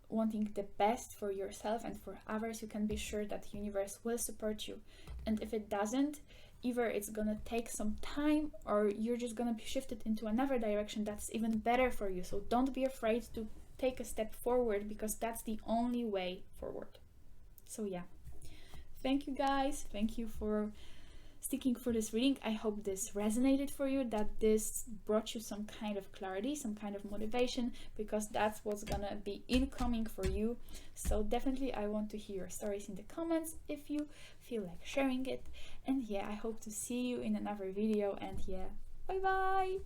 wanting the best for yourself and for others. You can be sure that the universe will support you. And if it doesn't, either it's gonna take some time, or you're just gonna be shifted into another direction that's even better for you. So don't be afraid to take a step forward, because that's the only way forward. So yeah, thank you guys, thank you for sticking for this reading. I hope this resonated for you, that this brought you some kind of clarity, some kind of motivation, because that's what's gonna be incoming for you. So definitely I want to hear your stories in the comments if you feel like sharing it. And yeah, I hope to see you in another video, and yeah, bye bye.